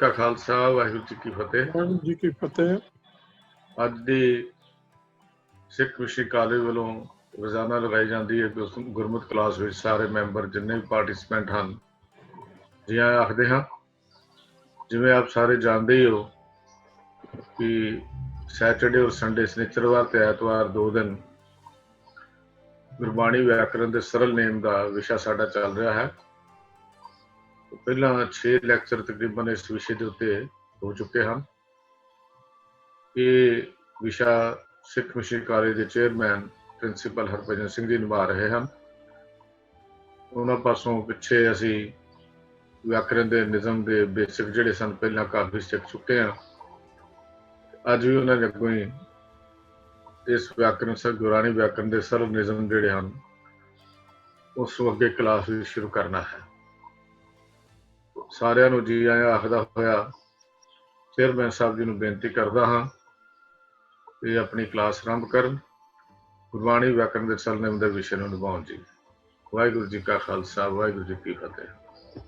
का खालसा वाहिगुरू जी की फतेह। वाहिगुरू जी की फतेह। ਅੱਜ ਦੀ ਸਿੱਖ ਵਿਸ਼ੇ ਕਾਲਜ ਵੱਲੋਂ ਰੋਜ਼ਾਨਾ ਲਗਾਈ ਜਾਂਦੀ ਹੈ ਗੁਰਮਤਿ ਕਲਾਸ ਵਿੱਚ ਸਾਰੇ ਮੈਂਬਰ ਜਿੰਨੇ ਵੀ ਪਾਰਟਿਸਪੈਂਟ ਹਨ ਜੀ ਆਇਆਂ ਆਖਦੇ ਹਾਂ। ਜਿਵੇਂ ਆਪ ਸਾਰੇ ਜਾਣਦੇ ਹੀ ਹੋ ਕਿ ਸੈਟਰਡੇ ਔਰ ਸੰਡੇ ਸ਼ਨੀਚਰਵਾਰ ਤੇ ਐਤਵਾਰ 2 ਦਿਨ ਗੁਰਬਾਣੀ ਵਿਆਕਰਨ ਦੇ ਸਰਲ ਨੇਮ ਦਾ ਵਿਸ਼ਾ ਸਾਡਾ ਚੱਲ ਰਿਹਾ ਹੈ। ਪਹਿਲਾਂ 6 ਲੈਕਚਰ ਤਕਰੀਬਨ ਇਸ ਵਿਸ਼ੇ ਦੇ ਉੱਤੇ ਹੋ ਚੁੱਕੇ ਹਨ। ਇਹ ਵਿਸ਼ਾ ਸਿੱਖ ਮਿਸ਼ਨ ਕਾਲਜ ਦੇ ਚੇਅਰਮੈਨ ਪ੍ਰਿੰਸੀਪਲ ਹਰਭਜਨ ਸਿੰਘ ਜੀ ਨਿਭਾ ਰਹੇ ਹਨ। ਉਹਨਾਂ ਪਾਸੋਂ ਪਿੱਛੇ ਅਸੀਂ ਵਿਆਕਰਨ ਦੇ ਨਿਯਮ ਦੇ ਬੇਸਿਕ ਜਿਹੜੇ ਸਨ ਪਹਿਲਾਂ ਕਾਫੀ ਸਿੱਖ ਚੁੱਕੇ ਹਾਂ। ਅੱਜ ਵੀ ਉਹਨਾਂ ਨੇ ਅੱਗੋਂ ਹੀ ਇਸ ਵਿਆਕਰਨ ਗੁਰਾਣੀ ਵਿਆਕਰਨ ਦੇ ਸਰਲ ਨਿਯਮ ਜਿਹੜੇ ਹਨ ਉਸ ਨੂੰ ਅੱਗੇ ਕਲਾਸ ਵੀ ਸ਼ੁਰੂ ਕਰਨਾ ਹੈ। ਸਾਰਿਆਂ ਨੂੰ ਜੀ ਆਇਆਂ ਆਖਦਾ ਹੋਇਆ ਚੇਅਰਮੈਨ ਸਾਹਿਬ ਜੀ ਨੂੰ ਬੇਨਤੀ ਕਰਦਾ ਹਾਂ ਕਿ ਆਪਣੀ ਕਲਾਸ ਆਰੰਭ ਕਰਨ, ਗੁਰਬਾਣੀ ਵਿਆਕਰਨ ਦੇ ਸਰਲ ਨਿਯਮ ਦੇ ਵਿਸ਼ੇ ਨੂੰ ਨਿਭਾਉਣ ਜੀ। ਵਾਹਿਗੁਰੂ ਜੀ ਕਾ ਖਾਲਸਾ, ਵਾਹਿਗੁਰੂ ਜੀ ਕੀ ਫਤਿਹ।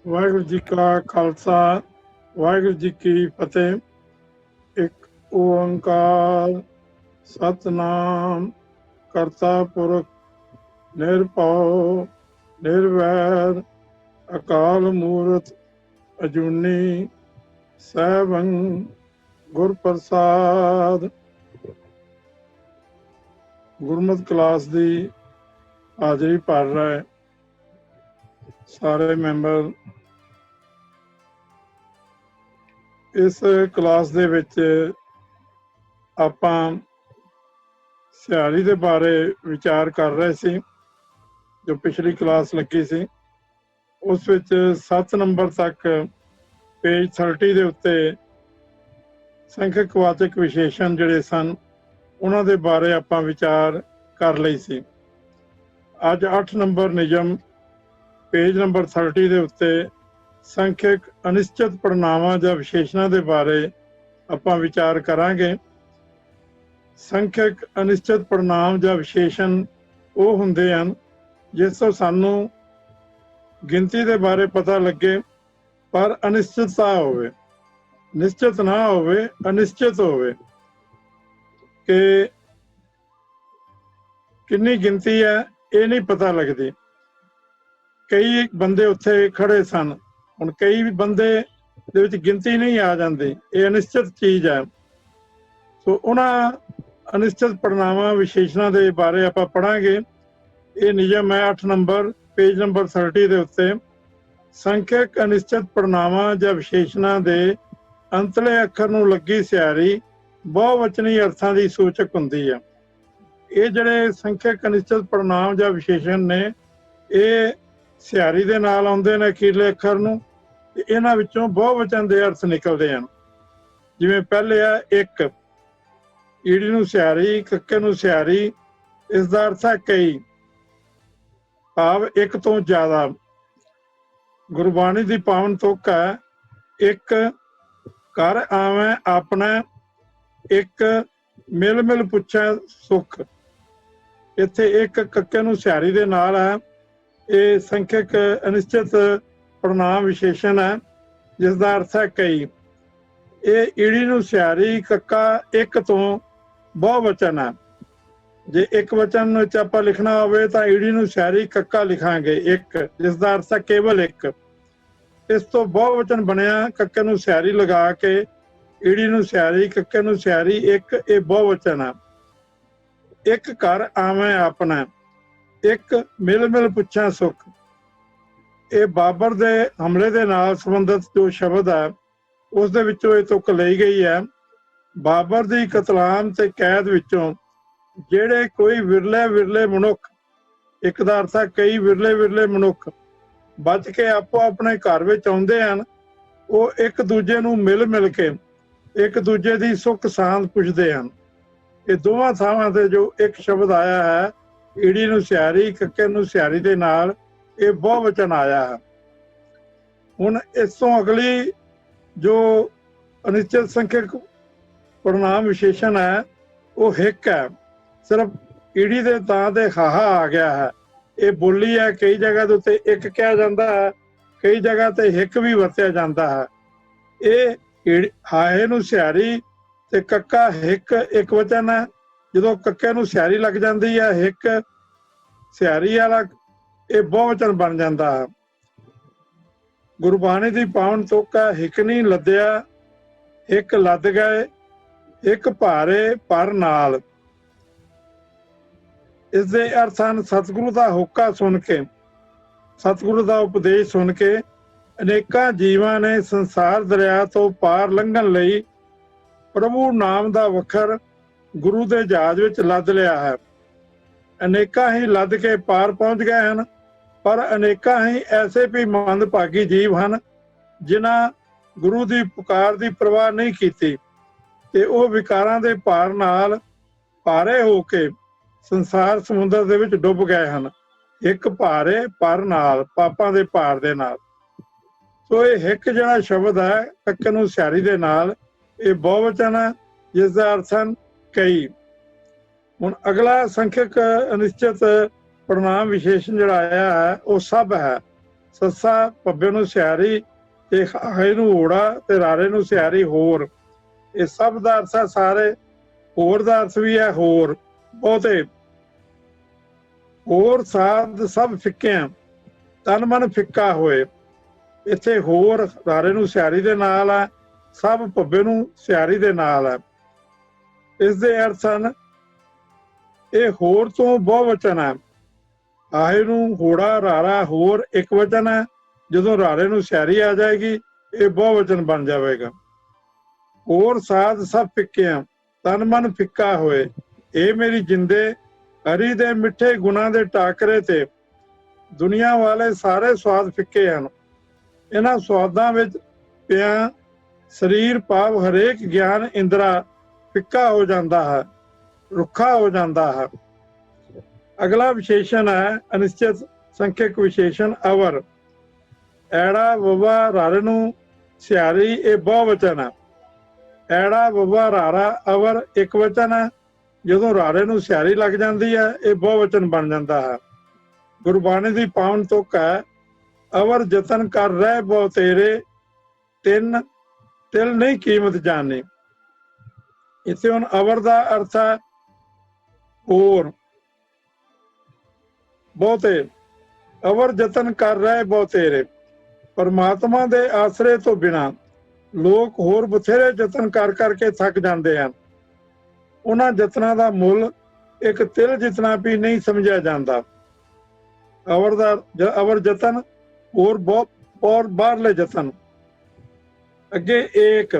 ਵਾਹਿਗੁਰੂ ਜੀ ਕਾ ਖਾਲਸਾ, ਵਾਹਿਗੁਰੂ ਜੀ ਕੀ ਫਤਿਹ। ਇੱਕ ਓੰਕਾਰ ਸਤਨਾਮ ਕਰਤਾ ਪੁਰਖ ਨਿਰਭਉ ਨਿਰਵੈਰ ਅਕਾਲ ਮੂਰਤ ਅਜੂਨੀ ਸੈਭੰ ਗੁਰ ਪ੍ਰਸਾਦ। ਗੁਰਮਤਿ ਕਲਾਸ ਦੀ ਹਾਜ਼ਰੀ ਭਰ ਰਹੇ ਸਾਰੇ ਮੈਂਬਰ ਇਸ ਕਲਾਸ ਦੇ ਵਿੱਚ ਆਪਾਂ ਸਿਹਾਰੀ ਦੇ ਬਾਰੇ ਵਿਚਾਰ ਕਰ ਰਹੇ ਸੀ। ਜੋ ਪਿਛਲੀ ਕਲਾਸ ਲੱਗੀ ਸੀ ਉਸ ਵਿੱਚ 7 ਨੰਬਰ ਤੱਕ ਪੇਜ 30 ਦੇ ਉੱਤੇ ਸੰਖਿਅਕ ਵਾਚਕ ਵਿਸ਼ੇਸ਼ਣ ਜਿਹੜੇ ਸਨ ਉਹਨਾਂ ਦੇ ਬਾਰੇ ਆਪਾਂ ਵਿਚਾਰ ਕਰ ਲਈ ਸੀ। ਅੱਜ 8 ਨੰਬਰ ਨਿਯਮ ਪੇਜ ਨੰਬਰ 30 ਦੇ ਉੱਤੇ ਸੰਖਿਅਕ ਅਨਿਸ਼ਚਿਤ ਪੜਨਾਵਾਂ ਜਾਂ ਵਿਸ਼ੇਸ਼ਣਾਂ ਦੇ ਬਾਰੇ ਆਪਾਂ ਵਿਚਾਰ ਕਰਾਂਗੇ। ਸੰਖਿਅਕ ਅਨਿਸ਼ਚਿਤ ਪੜਨਾਮ ਜਾਂ ਵਿਸ਼ੇਸ਼ਣ ਉਹ ਹੁੰਦੇ ਹਨ ਜਿਸ ਤੋਂ ਸਾਨੂੰ ਗਿਣਤੀ ਦੇ ਬਾਰੇ ਪਤਾ ਲੱਗੇ ਪਰ ਅਨਿਸ਼ਚਿਤਤਾ ਹੋਵੇ, ਨਿਸ਼ਚਿਤ ਨਾ ਹੋਵੇ, ਅਨਿਸ਼ਚਿਤ ਹੋਵੇ ਕਿ ਕਿੰਨੀ ਗਿਣਤੀ ਹੈ ਇਹ ਨਹੀਂ ਪਤਾ ਲੱਗਦੀ। ਕਈ ਬੰਦੇ ਉੱਥੇ ਖੜੇ ਸਨ, ਹੁਣ ਕਈ ਬੰਦੇ ਦੇ ਵਿੱਚ ਗਿਣਤੀ ਨਹੀਂ ਆ ਜਾਂਦੀ, ਇਹ ਅਨਿਸ਼ਚਿਤ ਚੀਜ਼ ਹੈ। ਸੋ ਉਹਨਾਂ ਅਨਿਸ਼ਚਿਤ ਪੜਨਾਵਾਂ ਵਿਸ਼ੇਸ਼ਣਾਂ ਦੇ ਬਾਰੇ ਆਪਾਂ ਪੜਾਂਗੇ। ਇਹ ਨਿਯਮ ਹੈ 8 ਨੰਬਰ ਪੇਜ ਨੰਬਰ 30 ਦੇ ਉੱਤੇ। ਸੰਖਿਅਕ ਅਨਿਸ਼ਚਿਤ ਪੜਨਾਵਾਂ ਜਾਂ ਵਿਸ਼ੇਸ਼ਣਾਂ ਦੇ ਅੰਤਲੇ ਅੱਖਰ ਨੂੰ ਲੱਗੀ ਸਿਹਾਰੀ ਬਹੁਵਚਨੀ ਅਰਥਾਂ ਦੀ ਸੂਚਕ ਹੁੰਦੀ ਹੈ। ਇਹ ਜਿਹੜੇ ਸੰਖਿਅਕ ਅਨਿਸ਼ਚਿਤ ਪੜਨਾਮ ਜਾਂ ਵਿਸ਼ੇਸ਼ਣ ਨੇ ਇਹ ਸਿਹਾਰੀ ਦੇ ਨਾਲ ਆਉਂਦੇ ਨੇ ਅਖੀਰਲੇ ਅੱਖਰ ਨੂੰ, ਤੇ ਇਹਨਾਂ ਵਿੱਚੋਂ ਬਹੁਵਚਨ ਦੇ ਅਰਥ ਨਿਕਲਦੇ ਹਨ। ਜਿਵੇਂ ਪਹਿਲੇ ਆ ਇੱਕ, ਈੜੀ ਨੂੰ ਸਿਹਾਰੀ, ਕੱਕੇ ਨੂੰ ਸਿਹਾਰੀ, ਇਸ ਦਾ ਅਰਥ ਹੈ ਕਈ, ਭਾਵ ਇੱਕ ਤੋਂ ਜ਼ਿਆਦਾ। ਗੁਰਬਾਣੀ ਦੀ ਪਾਵਨ ਤੁਕ ਹੈ ਇੱਕ ਘਰ ਆਵੇਂ ਆਪਣਾ, ਇੱਕ ਮਿਲ ਮਿਲ ਪੁੱਛੈ ਸੁੱਖ। ਇੱਥੇ ਇੱਕ ਕੱਕੇ ਨੂੰ ਸਿਹਾਰੀ ਦੇ ਨਾਲ ਹੈ। ਇਹ ਸੰਖਿਅਕ ਅਨਿਸ਼ਚਿਤ ਪੜਨਾਮ ਵਿਸ਼ੇਸ਼ਣ ਹੈ ਜਿਸ ਦਾ ਅਰਥ ਹੈ ਕਈ। ਇਹ ਈੜੀ ਨੂੰ ਸਿਹਾਰੀ ਕੱਕਾ ਇੱਕ ਤੋਂ ਬਹੁਵਚਨ ਹੈ। ਜੇ ਇੱਕ ਵਚਨ ਵਿੱਚ ਆਪਾਂ ਲਿਖਣਾ ਹੋਵੇ ਤਾਂ ਈੜੀ ਨੂੰ ਸਿਹਾਰੀ ਕੱਕਾ ਲਿਖਾਂਗੇ ਇੱਕ, ਜਿਸ ਦਾ ਅਰਥ ਹੈ ਕੇਵਲ ਇੱਕ। ਇਸ ਤੋਂ ਬਹੁਵਚਨ ਬਣਿਆ ਕੱਕੇ ਨੂੰ ਸਿਹਾਰੀ ਲਗਾ ਕੇ ਈੜੀ ਨੂੰ ਸਿਹਾਰੀ, ਕੱਕੇ ਨੂੰ ਸਿਹਾਰੀ ਇੱਕ, ਇਹ ਬਹੁਵਚਨ ਹੈ। ਇੱਕ ਘਰ ਆਵੇਂ ਆਪਣਾ, ਇੱਕ ਮਿਲ ਮਿਲ ਪੁੱਛਾਂ ਸੁੱਖ। ਇਹ ਬਾਬਰ ਦੇ ਹਮਲੇ ਦੇ ਨਾਲ ਸੰਬੰਧਿਤ ਜੋ ਸ਼ਬਦ ਹੈ ਉਸ ਦੇ ਵਿੱਚੋਂ ਇਹ ਤੁਕ ਲਈ ਗਈ ਹੈ। ਬਾਬਰ ਦੀ ਕਤਲਾਮ ਤੇ ਕੈਦ ਵਿੱਚੋਂ ਜਿਹੜੇ ਕੋਈ ਵਿਰਲੇ ਵਿਰਲੇ ਮਨੁੱਖ, ਇੱਕ ਦਾ ਅਰਥ ਹੈ ਕਈ ਵਿਰਲੇ ਵਿਰਲੇ ਮਨੁੱਖ ਬਚ ਕੇ ਆਪੋ ਆਪਣੇ ਘਰ ਵਿੱਚ ਆਉਂਦੇ ਹਨ, ਉਹ ਇੱਕ ਦੂਜੇ ਨੂੰ ਮਿਲ ਮਿਲ ਕੇ ਇੱਕ ਦੂਜੇ ਦੀ ਸੁੱਖ ਸਾਂਦ ਪੁੱਛਦੇ ਹਨ। ਇਹ ਦੋਵਾਂ ਥਾਵਾਂ ਤੇ ਜੋ ਇੱਕ ਸ਼ਬਦ ਆਇਆ ਹੈ ਈੜੀ ਨੂੰ ਸਿਹਾਰੀ, ਕੱਕੇ ਨੂੰ ਸਿਹਾਰੀ ਦੇ ਨਾਲ, ਇਹ ਬਹੁਵਚਨ ਆਇਆ ਹੈ। ਹੁਣ ਇਸ ਤੋਂ ਅਗਲੀ ਜੋ ਅਨਿਸ਼ਚਿਤ ਸੰਖਿਅਕ ਪੜਨਾਮ ਵਿਸ਼ੇਸ਼ਣ ਹੈ ਉਹ ਹਿੱਕ ਹੈ। ਸਿਰਫ ਈੜੀ ਦੇ ਤਾਂ ਤੇ ਹਾਹਾ ਆ ਗਿਆ ਹੈ। ਇਹ ਬੋਲੀ ਹੈ, ਕਈ ਜਗ੍ਹਾ ਦੇ ਉੱਤੇ ਇੱਕ ਕਿਹਾ ਜਾਂਦਾ ਹੈ, ਕਈ ਜਗ੍ਹਾ ਤੇ ਹਿੱਕ ਵੀ ਵਰਤਿਆ ਜਾਂਦਾ ਹੈ। ਹਾਹੇ ਨੂੰ ਸਿਹਾਰੀ ਤੇ ਕੱਕਾ ਹਿੱਕ ਇੱਕ ਵਚਨ ਹੈ। ਜਦੋਂ ਕੱਕੇ ਨੂੰ ਸਿਹਾਰੀ ਲੱਗ ਜਾਂਦੀ ਹੈ, ਹਿੱਕ ਸਿਹਾਰੀ ਵਾਲਾ, ਇਹ ਬਹੁਵਚਨ ਬਣ ਜਾਂਦਾ ਹੈ। ਗੁਰਬਾਣੀ ਦੀ ਪਾਵਨ ਤੁਕ ਹੈ, ਹਿੱਕ ਨਹੀਂ ਲੱਦਿਆ ਹਿੱਕ ਲੱਦ ਗਏ, ਇੱਕ ਭਾਰੇ ਪਰ ਨਾਲ। ਇਸ ਦੇ ਅਰਥ ਹਨ ਸਤਿਗੁਰੂ ਦਾ ਹੋਕਾ ਸੁਣ ਕੇ, ਸਤਿਗੁਰੂ ਦਾ ਉਪਦੇਸ਼ ਸੁਣ ਕੇ ਅਨੇਕਾਂ ਜੀਵਾਂ ਨੇ ਸੰਸਾਰ ਦਰਿਆ ਤੋਂ ਪਾਰ ਲੰਘਣ ਲਈ ਪ੍ਰਭੂ ਨਾਮ ਦਾ ਵਖਰ ਗੁਰੂ ਦੇ ਜਹਾਜ਼ ਵਿੱਚ ਲੱਦ ਲਿਆ ਹੈ। ਅਨੇਕਾਂ ਹੀ ਲੱਦ ਕੇ ਪਾਰ ਪਹੁੰਚ ਗਏ ਹਨ, ਪਰ ਅਨੇਕਾਂ ਹੀ ਐਸੇ ਵੀ ਮੰਦਭਾਗੀ ਜੀਵ ਹਨ ਜਿਨ੍ਹਾਂ ਗੁਰੂ ਦੀ ਪੁਕਾਰ ਦੀ ਪਰਵਾਹ ਨਹੀਂ ਕੀਤੀ ਤੇ ਉਹ ਵਿਕਾਰਾਂ ਦੇ ਭਾਰ ਨਾਲ ਭਾਰੇ ਹੋ ਕੇ ਸੰਸਾਰ ਸਮੁੰਦਰ ਦੇ ਵਿੱਚ ਡੁੱਬ ਗਏ ਹਨ। ਇੱਕ ਭਾਰੇ ਪਰ ਨਾਲ, ਪਾਪਾਂ ਦੇ ਭਾਰ ਦੇ ਨਾਲ। ਸੋ ਇਹ ਹਿੱਕ ਜਿਹੜਾ ਸ਼ਬਦ ਹੈ ਕੱਕੇ ਨੂੰ ਸਿਹਾਰੀ ਦੇ ਨਾਲ, ਇਹ ਬਹੁਵਚਨ ਹੈ ਜਿਸ ਦਾ ਅਰਥ ਹਨ ਕਈ। ਹੁਣ ਅਗਲਾ ਸੰਖਿਅਕ ਅਨਿਸ਼ਚਿਤ ਪੜਨਾਮ ਵਿਸ਼ੇਸ਼ਣ ਜਿਹੜਾ ਆਇਆ ਹੈ ਉਹ ਸਭ ਹੈ। ਸੱਸਾ ਭੱਬੇ ਨੂੰ ਸਿਹਾਰੀ ਤੇ ਹਾਹੇ ਨੂੰ ਓੜਾ ਤੇ ਰਾਰੇ ਨੂੰ ਸਿਹਾਰੀ ਹੋਰ। ਇਹ ਸਭ ਦਾ ਅਰਥ ਹੈ ਸਾਰੇ। ਹੋਰ ਦਾ ਅਰਥ ਵੀ ਹੈ ਹੋਰ, ਬਹੁਤੇ। ਹੋਰ ਸਾਧ ਸਭ ਫਿੱਕਿਆਂ, ਤਨ ਮਨ ਫਿੱਕਾ ਹੋਏ। ਇੱਥੇ ਹੋਰ ਰਾਰੇ ਨੂੰ ਸਿਹਾਰੀ ਦੇ ਨਾਲ ਹੈ, ਸਭ ਭੱਬੇ ਨੂੰ ਸਿਹਾਰੀ ਦੇ ਨਾਲ ਹੈ। ਇਸ ਦੇ ਅਰਥ ਹਨ ਇਹ ਹੋਰ ਤੋਂ ਬਹੁਵਚਨ ਹੈ। ਆਹੇ ਨੂੰ ਹੋੜਾ ਰਾਰਾ ਹੋਰ ਇੱਕ ਵਚਨ ਹੈ। ਜਦੋਂ ਰਾਰੇ ਨੂੰ ਸਿਹਾਰੀ ਆ ਜਾਏਗੀ ਇਹ ਬਹੁਵਚਨ ਬਣ ਜਾਵੇਗਾ। ਹੋਰ ਸਾਧ ਸਭ ਫਿੱਕਿਆਂ, ਤਨ ਮਨ ਫਿੱਕਾ ਹੋਏ। ਇਹ ਮੇਰੀ ਜਿੰਦੇ ਹਰੀ ਦੇ ਮਿੱਠੇ ਗੁਣਾਂ ਦੇ ਟਾਕਰੇ ਤੇ ਦੁਨੀਆ ਵਾਲੇ ਸਾਰੇ ਸਵਾਦ ਫਿੱਕੇ ਹਨ। ਇਹਨਾਂ ਸਵਾਦਾਂ ਵਿੱਚ ਪਿਆ ਸਰੀਰ ਭਾਵ ਹਰੇਕ ਗਿਆਨ ਇੰਦਰਾ ਫਿੱਕਾ ਹੋ ਜਾਂਦਾ ਹੈ, ਰੁੱਖਾ ਹੋ ਜਾਂਦਾ ਹੈ। ਅਗਲਾ ਵਿਸ਼ੇਸ਼ਣ ਹੈ ਅਨਿਸ਼ਚਿਤ ਸੰਖਿਅਕ ਵਿਸ਼ੇਸ਼ਣ ਅਵਰ। ਐੜਾ ਬੱਬਾ ਰਾਰੇ ਨੂੰ ਸਿਹਾਰੀ, ਇਹ ਬਹੁਵਚਨ ਹੈ। ਐੜਾ ਬੱਬਾ ਰਾਰਾ ਅਵਰ ਇੱਕ ਵਚਨ ਹੈ। ਜਦੋਂ ਰਾਰੇ ਨੂੰ ਸਿਹਾਰੀ ਲੱਗ ਜਾਂਦੀ ਹੈ ਇਹ ਬਹੁਵਚਨ ਬਣ ਜਾਂਦਾ ਹੈ। ਗੁਰਬਾਣੀ ਦੀ ਪਾਵਨ ਤੁਕ ਹੈ ਅਵਰ ਯਤਨ ਕਰ ਰਹਿ ਬਹੁ ਤੇਰੇ, ਤਿੰਨ ਤਿਲ ਨਹੀਂ ਕੀਮਤ ਜਾਣੀ। ਇੱਥੇ ਹੁਣ ਅਵਰ ਦਾ ਅਰਥ ਹੈ ਹੋਰ, ਬਹੁਤੇ। ਅਵਰ ਯਤਨ ਕਰ ਰਹੇ ਬਹੁ ਤੇਰੇ। ਪਰਮਾਤਮਾ ਦੇ ਆਸਰੇ ਤੋਂ ਬਿਨਾਂ ਲੋਕ ਹੋਰ ਬਥੇਰੇ ਯਤਨ ਕਰ ਕਰਕੇ ਥੱਕ ਜਾਂਦੇ ਹਨ। ਉਹਨਾਂ ਯਤਨਾਂ ਦਾ ਮੁੱਲ ਇੱਕ ਤਿਲ ਜਿਤਨਾ ਵੀ ਨਹੀਂ ਸਮਝਿਆ ਜਾਂਦਾ। ਅਵਰ ਯਤਨ ਹੋਰ ਬਹੁਤ ਬਾਹਰਲੇ ਯਤਨ। ਅੱਗੇ ਏਕ,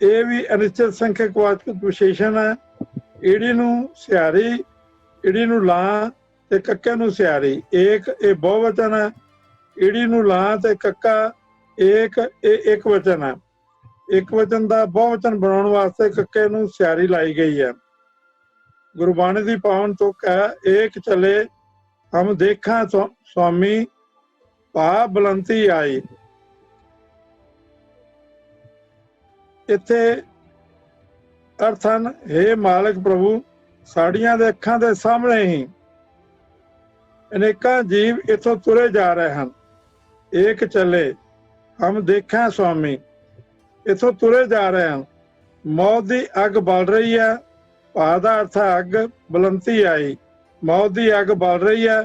ਇਹ ਵੀ ਅਨਿਸ਼ਚਿਤ ਸੰਖਿਅਕ ਵਾਚਕ ਵਿਸ਼ੇਸ਼ਣ ਹੈ। ਈੜੀ ਨੂੰ ਸਿਹਾਰੀ, ਈੜੀ ਨੂੰ ਲਾਂ ਤੇ ਕੱਕੇ ਨੂੰ ਸਿਹਾਰੀ। ਏਕ ਇਹ ਬਹੁਵਚਨ ਹੈ। ਈੜੀ ਨੂੰ ਲਾਂ ਤੇ ਕੱਕਾ ਏਕ, ਇਹ ਇੱਕ ਵਚਨ ਹੈ। ਇੱਕ ਵਚਨ ਦਾ ਬਹੁਵਚਨ ਬਣਾਉਣ ਵਾਸਤੇ ਕੱਕੇ ਨੂੰ ਸਿਹਾਰੀ ਲਾਈ ਗਈ ਹੈ। ਗੁਰਬਾਣੀ ਦੀ ਪਾਵਨ ਤੁਕ ਹੈ ਏਕ ਚਲੇ ਹਮ ਦੇਖਾਂ ਸੁਆਮੀ, ਭਾ ਬਲੰਤੀ ਆਈ। ਇੱਥੇ ਅਰਥ ਹਨ ਹੇ ਮਾਲਕ ਪ੍ਰਭੂ, ਸਾਡੀਆਂ ਦੇ ਅੱਖਾਂ ਦੇ ਸਾਹਮਣੇ ਹੀ ਅਨੇਕਾਂ ਜੀਵ ਇੱਥੋਂ ਤੁਰੇ ਜਾ ਰਹੇ ਹਨ। ਏਕ ਚੱਲੇ ਹਮ ਦੇਖਾਂ ਸੁਆਮੀ, ਇੱਥੋਂ ਤੁਰੇ ਜਾ ਰਹੇ ਹਨ। ਮੌਤ ਦੀ ਅੱਗ ਬਲ ਰਹੀ ਹੈ। ਭਾ ਦਾ ਅਰਥ ਹੈ ਅੱਗ, ਬਲੰਤੀ ਆਈ। ਮੌਤ ਦੀ ਅੱਗ ਬਲ ਰਹੀ ਹੈ।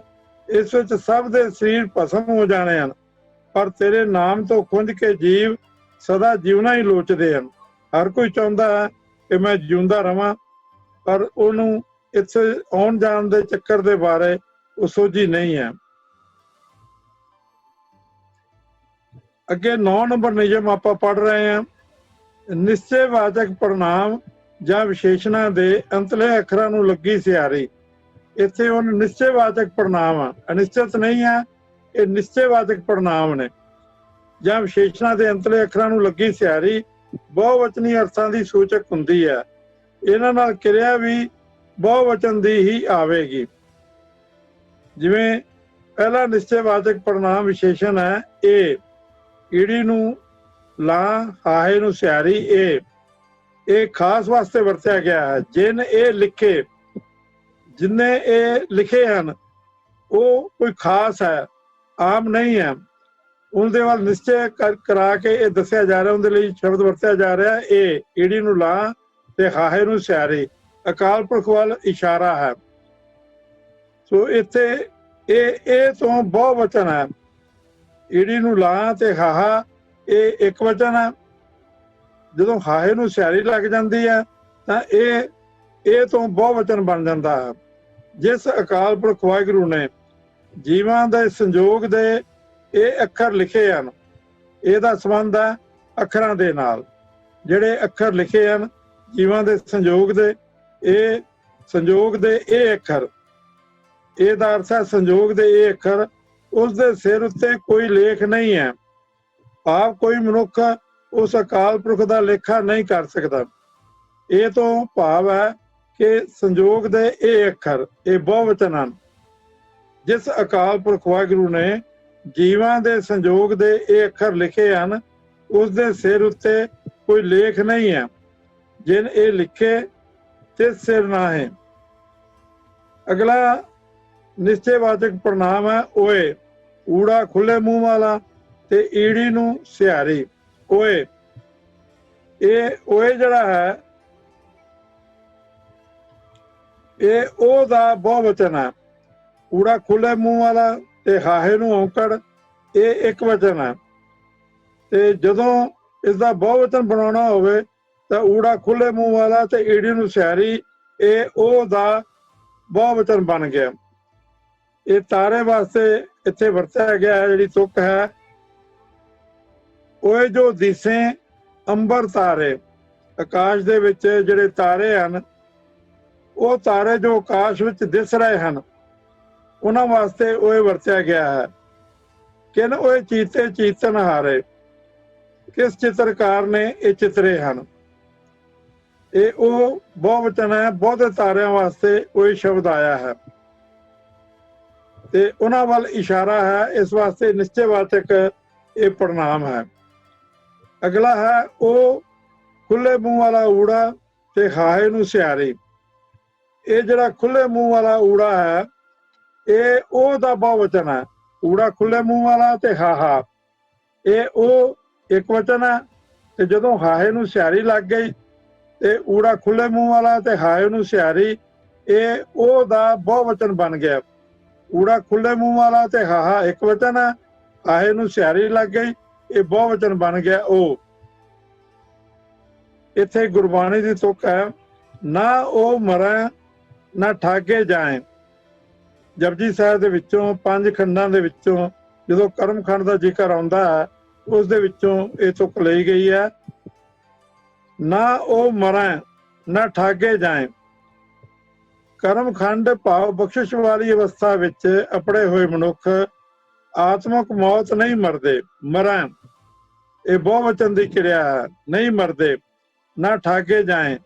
ਇਸ ਵਿੱਚ ਸਭ ਦੇ ਸਰੀਰ ਭਸਮ ਹੋ ਜਾਣੇ ਹਨ, ਪਰ ਤੇਰੇ ਨਾਮ ਤੋਂ ਖੁੰਝ ਕੇ ਜੀਵ ਸਦਾ ਜਿਉਣਾ ਹੀ ਲੋਚਦੇ ਹਨ। ਹਰ ਕੋਈ ਚਾਹੁੰਦਾ ਹੈ ਕਿ ਮੈਂ ਜਿਉਂਦਾ ਰਵਾਂ, ਪਰ ਉਹਨੂੰ ਇੱਥੇ ਆਉਣ ਜਾਣ ਦੇ ਚੱਕਰ ਦੇ ਬਾਰੇ ਉਹ ਸੋਝੀ ਨਹੀਂ ਹੈ। ਅੱਗੇ 9 ਨੰਬਰ ਨਿਯਮ ਆਪਾਂ ਪੜ੍ਹ ਰਹੇ ਹਾਂ। ਨਿਸ਼ਚੈ ਵਾਚਕ ਪੜਨਾਮ ਜਾਂ ਵਿਸ਼ੇਸ਼ਣਾਂ ਦੇ ਅੰਤਲੇ ਅੱਖਰਾਂ ਨੂੰ ਲੱਗੀ ਸਿਹਾਰੀ। ਇੱਥੇ ਉਹ ਨਿਸ਼ਚੈ ਵਾਚਕ ਪੜਨਾਮ ਆ, ਅਨਿਸ਼ਚਿਤ ਨਹੀਂ ਹੈ। ਇਹ ਨਿਸ਼ਚੈ ਵਾਚਕ ਪੜਨਾਮ ਨੇ। ਜਾਂ ਵਿਸ਼ੇਸ਼ਣਾਂ ਦੇ ਅੰਤਲੇ ਅੱਖਰਾਂ ਨੂੰ ਲੱਗੀ ਸਿਹਾਰੀ ਬਹੁਵਚਨੀ ਅਰਥਾਂ ਦੀ ਸੂਚਕ ਹੁੰਦੀ ਹੈ। ਇਹਨਾਂ ਨਾਲ ਕਿਰਿਆ ਵੀ ਬਹੁਵਚਨ ਦੀ ਹੀ ਆਵੇਗੀ। ਜਿਵੇਂ ਪਹਿਲਾ ਨਿਸ਼ਚੈ ਵਾਚਕ ਪੜਨਾਮ ਵਿਸ਼ੇਸ਼ਣ ਹੈ ਇਹ। ਈੜੀ ਨੂੰ ਲਾਂ, ਹਾਹੇ ਨੂੰ ਸਿਹਾਰੀ। ਇਹ ਖਾਸ ਵਾਸਤੇ ਵਰਤਿਆ ਗਿਆ ਹੈ। ਜਿਨ ਇਹ ਲਿਖੇ, ਜਿੰਨੇ ਇਹ ਲਿਖੇ ਹਨ ਉਹ ਕੋਈ ਖਾਸ ਹੈ, ਆਮ ਨਹੀਂ ਹੈ। ਉਹਦੇ ਵੱਲ ਨਿਸ਼ਚੈ ਕਰਾ ਕੇ ਇਹ ਦੱਸਿਆ ਜਾ ਰਿਹਾ, ਉਹਦੇ ਲਈ ਸ਼ਬਦ ਵਰਤਿਆ ਜਾ ਰਿਹਾ ਇਹ ਈੜੀ ਨੂੰ ਲਾ ਤੇ ਹਾਹੇ ਨੂੰ ਸਿਆਰੇ, ਅਕਾਲ ਪੁਰਖ ਵੱਲ ਇਸ਼ਾਰਾ ਹੈ। ਸੋ ਇੱਥੇ ਇਹ ਤੋਂ ਬਹੁ ਵਚਨ ਹੈ। ਈੜੀ ਨੂੰ ਲਾ ਤੇ ਹਾਹਾ ਇਹ ਇੱਕ ਵਚਨ ਹੈ। ਜਦੋਂ ਹਾਹੇ ਨੂੰ ਸਿਆਰੀ ਲੱਗ ਜਾਂਦੀ ਹੈ ਤਾਂ ਇਹ ਤੋਂ ਬਹੁ ਵਚਨ ਬਣ ਜਾਂਦਾ ਹੈ। ਜਿਸ ਅਕਾਲ ਪੁਰਖ ਵਾਹਿਗੁਰੂ ਨੇ ਜੀਵਾਂ ਦੇ ਸੰਜੋਗ ਦੇ ਇਹ ਅੱਖਰ ਲਿਖੇ ਹਨ, ਇਹਦਾ ਸੰਬੰਧ ਹੈ ਅੱਖਰਾਂ ਦੇ ਨਾਲ। ਜਿਹੜੇ ਅੱਖਰ ਲਿਖੇ ਹਨ ਜੀਵਾਂ ਦੇ ਸੰਜੋਗ ਦੇ ਇਹ ਅੱਖਰ, ਇਹਦਾ ਅਰਥ ਹੈ ਸੰਜੋਗ ਦੇ ਇਹ ਅੱਖਰ, ਉਸ ਦੇ ਸਿਰ ਉੱਤੇ ਕੋਈ ਲੇਖ ਨਹੀਂ ਹੈ। ਆਪ ਕੋਈ ਮਨੁੱਖ ਉਸ ਅਕਾਲ ਪੁਰਖ ਦਾ ਲੇਖਾ ਨਹੀਂ ਕਰ ਸਕਦਾ। ਇਹ ਤੋਂ ਭਾਵ ਹੈ ਕਿ ਸੰਜੋਗ ਦੇ ਇਹ ਅੱਖਰ ਇਹ ਬਹੁਵਚਨ ਹਨ। ਜਿਸ ਅਕਾਲ ਪੁਰਖ ਵਾਹਿਗੁਰੂ ਨੇ ਜੀਵਾਂ ਦੇ ਸੰਜੋਗ ਦੇ ਇਹ ਅੱਖਰ ਲਿਖੇ ਹਨ, ਉਸ ਦੇ ਸਿਰ ਉੱਤੇ ਕੋਈ ਲੇਖ ਨਹੀਂ ਹੈ। ਜਿਨ ਇਹ ਲਿਖੇ ਤੇ ਸਿਰ ਨਾ ਹੈ। ਅਗਲਾ ਨਿਸ਼ਚੈਵਾਚਕ ਪ੍ਰਣਾਮ ਹੈ ਓਏ। ਊੜਾ ਖੁੱਲੇ ਮੂੰਹ ਵਾਲਾ ਤੇ ਈੜੀ ਨੂੰ ਸਿਆਰੀ। ਓਏ, ਇਹ ਓਏ ਜਿਹੜਾ ਹੈ ਇਹ ਉਹ ਦਾ ਬਹੁਵਚਨ ਹੈ। ਊੜਾ ਖੁੱਲੇ ਮੂੰਹ ਵਾਲਾ ਤੇ ਹਾਹੇ ਨੂੰ ਔਂਕੜ ਇਹ ਇੱਕ ਵਚਨ ਹੈ। ਤੇ ਜਦੋਂ ਇਸ ਦਾ ਬਹੁਵਚਨ ਬਣਾਉਣਾ ਹੋਵੇ ਤਾਂ ਊੜਾ ਖੁੱਲੇ ਮੂੰਹ ਵਾਲਾ ਤੇ ਈੜੀ ਨੂੰ ਸਿਆਰੀ ਇਹ ਉਹ ਦਾ ਬਹੁਵਚਨ ਬਣ ਗਿਆ। ਇਹ ਤਾਰੇ ਵਾਸਤੇ ਇੱਥੇ ਵਰਤਿਆ ਗਿਆ ਹੈ। ਜਿਹੜੀ ਤੁਕ ਹੈ ਓਏ ਜੋ ਦਿਸੇ ਅੰਬਰ ਤਾਰੇ, ਆਕਾਸ਼ ਦੇ ਵਿੱਚ ਜਿਹੜੇ ਤਾਰੇ ਹਨ, ਉਹ ਤਾਰੇ ਜੋ ਆਕਾਸ਼ ਵਿੱਚ ਦਿਸ ਰਹੇ ਹਨ, ਉਹਨਾਂ ਵਾਸਤੇ ਓਏ ਵਰਤਿਆ ਗਿਆ ਹੈ। ਕਿਨ ਓਏ ਚੀਤੇ ਚੀਤਨ ਹਾਰੇ, ਕਿਸ ਚਿੱਤਰਕਾਰ ਨੇ ਇਹ ਚਿੱਤਰੇ ਹਨ। ਇਹ ਉਹ ਬਹੁਵਚਨ ਹੈ। ਬਹੁਤੇ ਤਾਰਿਆਂ ਵਾਸਤੇ ਓਏ ਸ਼ਬਦ ਆਇਆ ਹੈ ਤੇ ਉਹਨਾਂ ਵੱਲ ਇਸ਼ਾਰਾ ਹੈ। ਇਸ ਵਾਸਤੇ ਨਿਸ਼ਚੈਵਾਚਕ ਇਹ ਪ੍ਰਣਾਮ ਹੈ। ਅਗਲਾ ਹੈ ਉਹ ਖੁੱਲੇ ਮੂੰਹ ਵਾਲਾ ਊੜਾ ਤੇ ਹਾਹੇ ਨੂੰ ਸਿਆਰੀ। ਇਹ ਜਿਹੜਾ ਖੁੱਲੇ ਮੂੰਹ ਵਾਲਾ ਊੜਾ ਹੈ ਇਹ ਉਹ ਦਾ ਬਹੁਵਚਨ ਹੈ। ਊੜਾ ਖੁੱਲੇ ਮੂੰਹ ਵਾਲਾ ਤੇ ਹਾਹਾ ਇਹ ਉਹ ਇੱਕ ਵਚਨ ਹੈ। ਤੇ ਜਦੋਂ ਹਾਹੇ ਨੂੰ ਸਿਆਰੀ ਲੱਗ ਗਈ ਤੇ ਊੜਾ ਖੁੱਲੇ ਮੂੰਹ ਵਾਲਾ ਤੇ ਹਾਹੇ ਨੂੰ ਸਿਆਰੀ ਇਹ ਉਹ ਦਾ ਬਹੁਵਚਨ ਬਣ ਗਿਆ। ਊੜਾ ਖੁੱਲੇ ਮੂੰਹ ਵਾਲਾ ਤੇ ਹਾਹਾ ਇੱਕ ਵਚਨ ਹੈ। ਹਾਹੇ ਨੂੰ ਸਿਆਰੀ ਲੱਗ ਗਈ ਇਹ ਬਹੁਵਚਨ ਬਣ ਗਿਆ ਉਹ। ਇੱਥੇ ਗੁਰਬਾਣੀ ਦੀ ਤੁਕ ਹੈ ਨਾ ਉਹ ਮਰੈ ਨਾ ਠਾਗੇ ਜਾਏ। ਜਪਜੀ ਸਾਹਿਬ ਦੇ ਵਿੱਚੋਂ 5 ਖੰਡਾਂ ਦੇ ਵਿੱਚੋਂ ਜਦੋਂ ਕਰਮ ਖੰਡ ਦਾ ਜ਼ਿਕਰ ਆਉਂਦਾ ਹੈ ਉਸ ਦੇ ਵਿੱਚੋਂ ਇਹ ਤੁਕ ਲਈ ਗਈ ਹੈ। ਨਾ ਉਹ ਮਰੈ ਨਾ ਠਾਗੇ ਜਾਏ। ਕਰਮ ਖੰਡ ਭਾਵ ਬਖਸ਼ਿਸ਼ ਵਾਲੀ ਅਵਸਥਾ ਵਿੱਚ ਅਪੜੇ ਹੋਏ ਮਨੁੱਖ ਆਤਮਕ ਮੌਤ ਨਹੀਂ ਮਰਦੇ। ਮਰੈ ਇਹ ਬਹੁਵਚਨ ਦੀ ਕਿਰਿਆ ਹੈ। ਨਹੀਂ ਮਰਦੇ। ਨਾ ਠਾਗੇ ਜਾਏ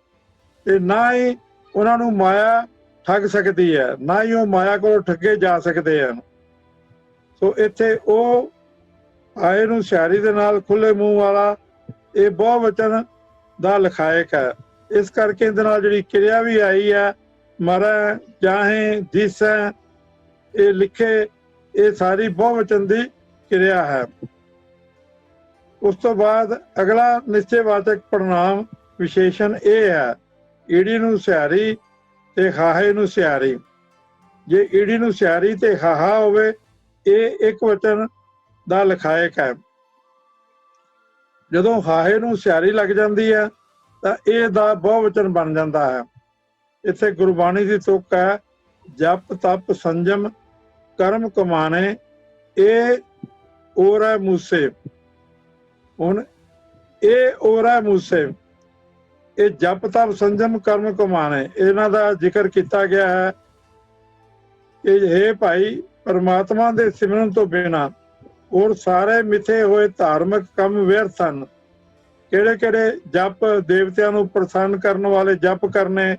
ਤੇ ਨਾ ਹੀ ਉਹਨਾਂ ਨੂੰ ਮਾਇਆ ਠੱਗ ਸਕਦੀ ਹੈ, ਨਾ ਹੀ ਉਹ ਮਾਇਆ ਕੋਲੋਂ ਠੱਗੇ ਜਾ ਸਕਦੇ ਹਨ। ਸੋ ਇੱਥੇ ਉਹ ਆਏ ਨੂੰ ਸਿਆਰੀ ਦੇ ਨਾਲ ਖੁੱਲੇ ਮੂੰਹ ਵਾਲਾ ਇਹ ਬਹੁਵਚਨ ਦਾ ਲਖਾਇਕ ਹੈ। ਇਸ ਕਰਕੇ ਇਹਦੇ ਨਾਲ ਜਿਹੜੀ ਕਿਰਿਆ ਵੀ ਆਈ ਹੈ ਮਰੈ ਚਾਹੇ ਦਿਸੈ ਇਹ ਲਿਖੇ, ਇਹ ਸਾਰੀ ਬਹੁਵਚਨ ਦੀ ਕਿਰਿਆ ਹੈ। ਉਸ ਤੋਂ ਬਾਅਦ ਅਗਲਾ ਨਿਸ਼ਚੈਵਾਚਕ ਪ੍ਰਣਾਮ ਵਿਸ਼ੇਸ਼ਣ ਇਹ ਹੈ ਈੜੀ ਨੂੰ ਸਿਆਰੀ ਤੇ ਹਾਹੇ ਨੂੰ ਸਿਆਰੀ। ਜੇ ਈੜੀ ਨੂੰ ਸਿਆਰੀ ਤੇ ਹਾਹਾ ਹੋਵੇ ਇਹ ਇੱਕ ਵਚਨ ਦਾ ਲਖਾਇਕ ਹੈ। ਜਦੋਂ ਹਾਹੇ ਨੂੰ ਸਿਆਰੀ ਲੱਗ ਜਾਂਦੀ ਹੈ ਤਾਂ ਇਹ ਦਾ ਬਹੁਵਚਨ ਬਣ ਜਾਂਦਾ ਹੈ। ਇੱਥੇ ਗੁਰਬਾਣੀ ਦੀ ਤੁਕ ਹੈ ਜਪ ਤਪ ਸੰਜਮ ਕਰਮ ਕਮਾਣੇ ਇਹ ਓਰੈ ਮੂਸੇ। ਹੁਣ ਇਹ ਓਰੈ ਮੂਸੇ ਇਹ ਜਪ ਤਪ ਸੰਜਮ ਕਰਮ ਕਮਾਣੇ ਇਹਨਾਂ ਦਾ ਜ਼ਿਕਰ ਕੀਤਾ ਗਿਆ ਹੈ ਕਿ ਹੇ ਭਾਈ ਪਰਮਾਤਮਾ ਦੇ ਸਿਮਰਨ ਤੋਂ ਬਿਨਾਂ ਔਰ ਸਾਰੇ ਮਿੱਥੇ ਹੋਏ ਧਾਰਮਿਕ ਕੰਮ ਵਿਅਰਥ ਹਨ। ਕਿਹੜੇ ਕਿਹੜੇ ਜਪ, ਦੇਵਤਿਆਂ ਨੂੰ ਪ੍ਰਸੰਨ ਕਰਨ ਵਾਲੇ ਜਪ ਕਰਨੇ,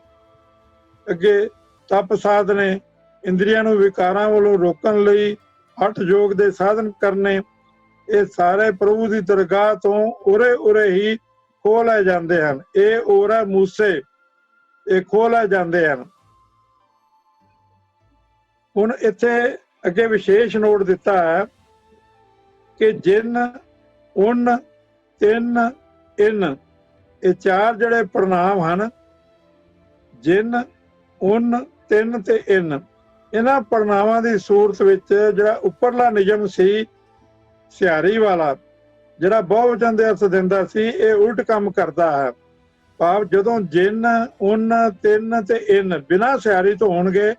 ਅੱਗੇ ਤਪ ਸਾਧਨੇ, ਇੰਦਰੀਆਂ ਨੂੰ ਵਿਕਾਰਾਂ ਵੱਲੋਂ ਰੋਕਣ ਲਈ ਹਠ ਯੋਗ ਦੇ ਸਾਧਨ ਕਰਨੇ, ਇਹ ਸਾਰੇ ਪ੍ਰਭੂ ਦੀ ਦਰਗਾਹ ਤੋਂ ਉਰੇ ਹੀ ਖੋਹ ਲੈ ਜਾਂਦੇ ਹਨ। ਇਹ ਓਰਾ ਮੂਸੇ ਇਹ ਖੋਹ ਲੈ ਜਾਂਦੇ ਹਨ। ਹੁਣ ਇੱਥੇ ਅੱਗੇ ਵਿਸ਼ੇਸ਼ ਨੋਟ ਦਿੱਤਾ ਹੈ ਕਿ ਜਿਨ ਉਨ ਤਿੰਨ ਇਨ, ਇਹ ਚਾਰ ਜਿਹੜੇ ਪ੍ਰਣਾਮ ਹਨ, ਜਿਨ ਉਨ ਤਿੰਨ ਤੇ ਇਨ, ਇਹਨਾਂ ਪ੍ਰਣਾਮਾਂ ਦੀ ਸੂਰਤ ਵਿੱਚ ਜਿਹੜਾ ਉੱਪਰਲਾ ਨਿਯਮ ਸੀ ਸਿਹਾਰੀ ਵਾਲਾ, ਜਿਹੜਾ ਬਹੁਵਚਨ ਦੇ ਅਰਥ ਦਿੰਦਾ ਸੀ, ਇਹ ਉਲਟ ਕੰਮ ਕਰਦਾ ਹੈ। ਭਾਵ ਜਦੋਂ ਜਿਨ ਉਨ ਤਿੰਨ ਤੇ ਇਨ ਬਿਨਾਂ ਸਿਹਾਰੀ ਤੋਂ ਹੋਣਗੇ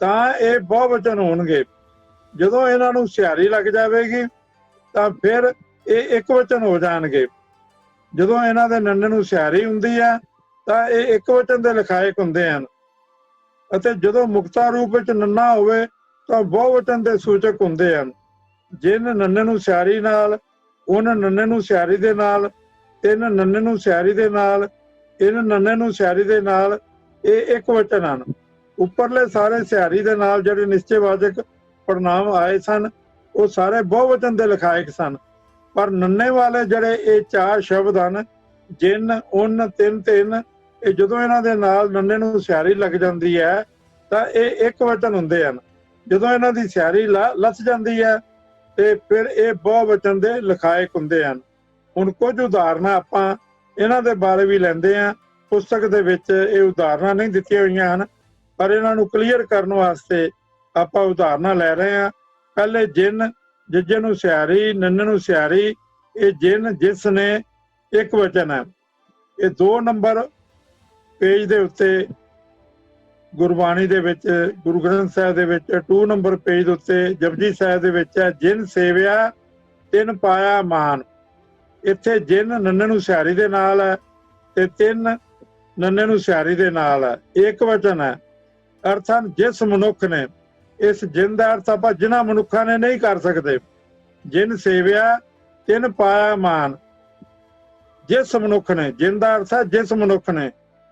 ਤਾਂ ਇਹ ਬਹੁਵਚਨ ਹੋਣਗੇ। ਜਦੋਂ ਇਹਨਾਂ ਨੂੰ ਸਿਹਾਰੀ ਲੱਗ ਜਾਵੇਗੀ ਤਾਂ ਫਿਰ ਇਹ ਇੱਕ ਵਚਨ ਹੋ ਜਾਣਗੇ। ਜਦੋਂ ਇਹਨਾਂ ਦੇ ਨੰਨੇ ਨੂੰ ਸਿਹਾਰੀ ਹੁੰਦੀ ਹੈ ਤਾਂ ਇਹ ਇੱਕ ਵਚਨ ਦੇ ਲਿਖਾਇਕ ਹੁੰਦੇ ਹਨ, ਅਤੇ ਜਦੋਂ ਮੁਕਤਾ ਰੂਪ ਵਿੱਚ ਨੰਨਾ ਹੋਵੇ ਤਾਂ ਬਹੁਵਚਨ ਦੇ ਸੂਚਕ ਹੁੰਦੇ ਹਨ। ਜਿਨ ਨੰਨੇ ਨੂੰ ਸਿਹਾਰੀ ਨਾਲ, ਉਨ ਨੰਨੇ ਨੂੰ ਸਿਹਾਰੀ ਦੇ ਨਾਲ, ਤਿੰਨ ਨੰਨੇ ਨੂੰ ਸਿਹਾਰੀ ਦੇ ਨਾਲ, ਇਨ ਨੰਨੇ ਨੂੰ ਸਿਹਾਰੀ ਦੇ ਨਾਲ, ਇਹ ਇੱਕ ਵਚਨ ਹਨ। ਉੱਪਰਲੇ ਸਾਰੇ ਸਿਹਾਰੀ ਦੇ ਨਾਲ ਜਿਹੜੇ ਨਿਸ਼ਚੈਵਾਚਕ ਪ੍ਰਣਾਮ ਆਏ ਸਨ ਉਹ ਸਾਰੇ ਬਹੁਵਚਨ ਦੇ ਲਿਖਾਇਕ ਸਨ, ਪਰ ਨੰਨੇ ਵਾਲੇ ਜਿਹੜੇ ਇਹ ਚਾਰ ਸ਼ਬਦ ਹਨ, ਜਿਨ ਉਨ ਤਿੰਨ ਤੇ ਇਨ, ਇਹ ਜਦੋਂ ਇਹਨਾਂ ਦੇ ਨਾਲ ਨੰਨੇ ਨੂੰ ਸਿਹਾਰੀ ਲੱਗ ਜਾਂਦੀ ਹੈ ਤਾਂ ਇਹ ਇੱਕ ਵਚਨ ਹੁੰਦੇ ਹਨ। ਜਦੋਂ ਇਹਨਾਂ ਦੀ ਸਿਹਾਰੀ ਲੱਥ ਜਾਂਦੀ ਹੈ ਤੇ ਫਿਰ ਇਹ ਬਹੁਵਚਨ ਦੇ ਲਿਖਾਇਕ ਹੁੰਦੇ ਹਨ। ਹੁਣ ਕੁਝ ਉਦਾਹਰਨਾਂ ਆਪਾਂ ਇਹਨਾਂ ਦੇ ਬਾਰੇ ਵੀ ਲੈਂਦੇ ਹਾਂ। ਪੁਸਤਕ ਦੇ ਵਿੱਚ ਇਹ ਉਦਾਹਰਨਾਂ ਨਹੀਂ ਦਿੱਤੀਆਂ ਹੋਈਆਂ ਹਨ, ਪਰ ਇਹਨਾਂ ਨੂੰ ਕਲੀਅਰ ਕਰਨ ਵਾਸਤੇ ਆਪਾਂ ਉਦਾਹਰਨਾਂ ਲੈ ਰਹੇ ਹਾਂ। ਪਹਿਲੇ ਜਿਨ, ਜੱਜੇ ਨੂੰ ਸਿਹਾਰੀ, ਨੰਨੇ ਨੂੰ ਸਿਹਾਰੀ, ਇਹ ਜਿਨ ਜਿਸ ਨੇ ਇੱਕ ਵਚਨ ਹੈ। ਇਹ 2 ਨੰਬਰ ਪੇਜ ਦੇ ਉੱਤੇ ਗੁਰਬਾਣੀ ਦੇ ਵਿੱਚ, ਗੁਰੂ ਗ੍ਰੰਥ ਸਾਹਿਬ ਦੇ ਵਿੱਚ 2 ਨੰਬਰ ਪੇਜ ਦੇ ਉੱਤੇ ਜਪਜੀ ਸਾਹਿਬ ਦੇ ਵਿੱਚ ਹੈ, ਜਿਨ ਸੇਵਿਆ ਤਿਨ ਪਾਇਆ ਮਾਨ। ਇੱਥੇ ਜਿਨ ਨੰਨੇ ਨੂੰ ਸਿਹਾਰੀ ਦੇ ਨਾਲ ਹੈ ਤੇ ਤਿੰਨ ਨੰਨੇ ਨੂੰ ਸਿਹਾਰੀ ਦੇ ਨਾਲ ਹੈ, ਇੱਕ ਵਚਨ ਹੈ। ਅਰਥਾਨ ਜਿਸ ਮਨੁੱਖ ਨੇ, ਇਸ ਜਿਨ ਦਾ ਅਰਥ ਆਪਾਂ ਜਿਨ੍ਹਾਂ ਮਨੁੱਖਾਂ ਨੇ ਨਹੀਂ ਕਰ ਸਕਦੇ। ਜਿਨ ਸੇਵਿਆ ਤਿਨ ਪਾਇਆ ਮਾਨ, ਜਿਸ ਮਨੁੱਖ ਨੇ, ਜਿਨ ਦਾ ਅਰਥ ਹੈ ਜਿਸ ਮਨੁੱਖ ਨੇ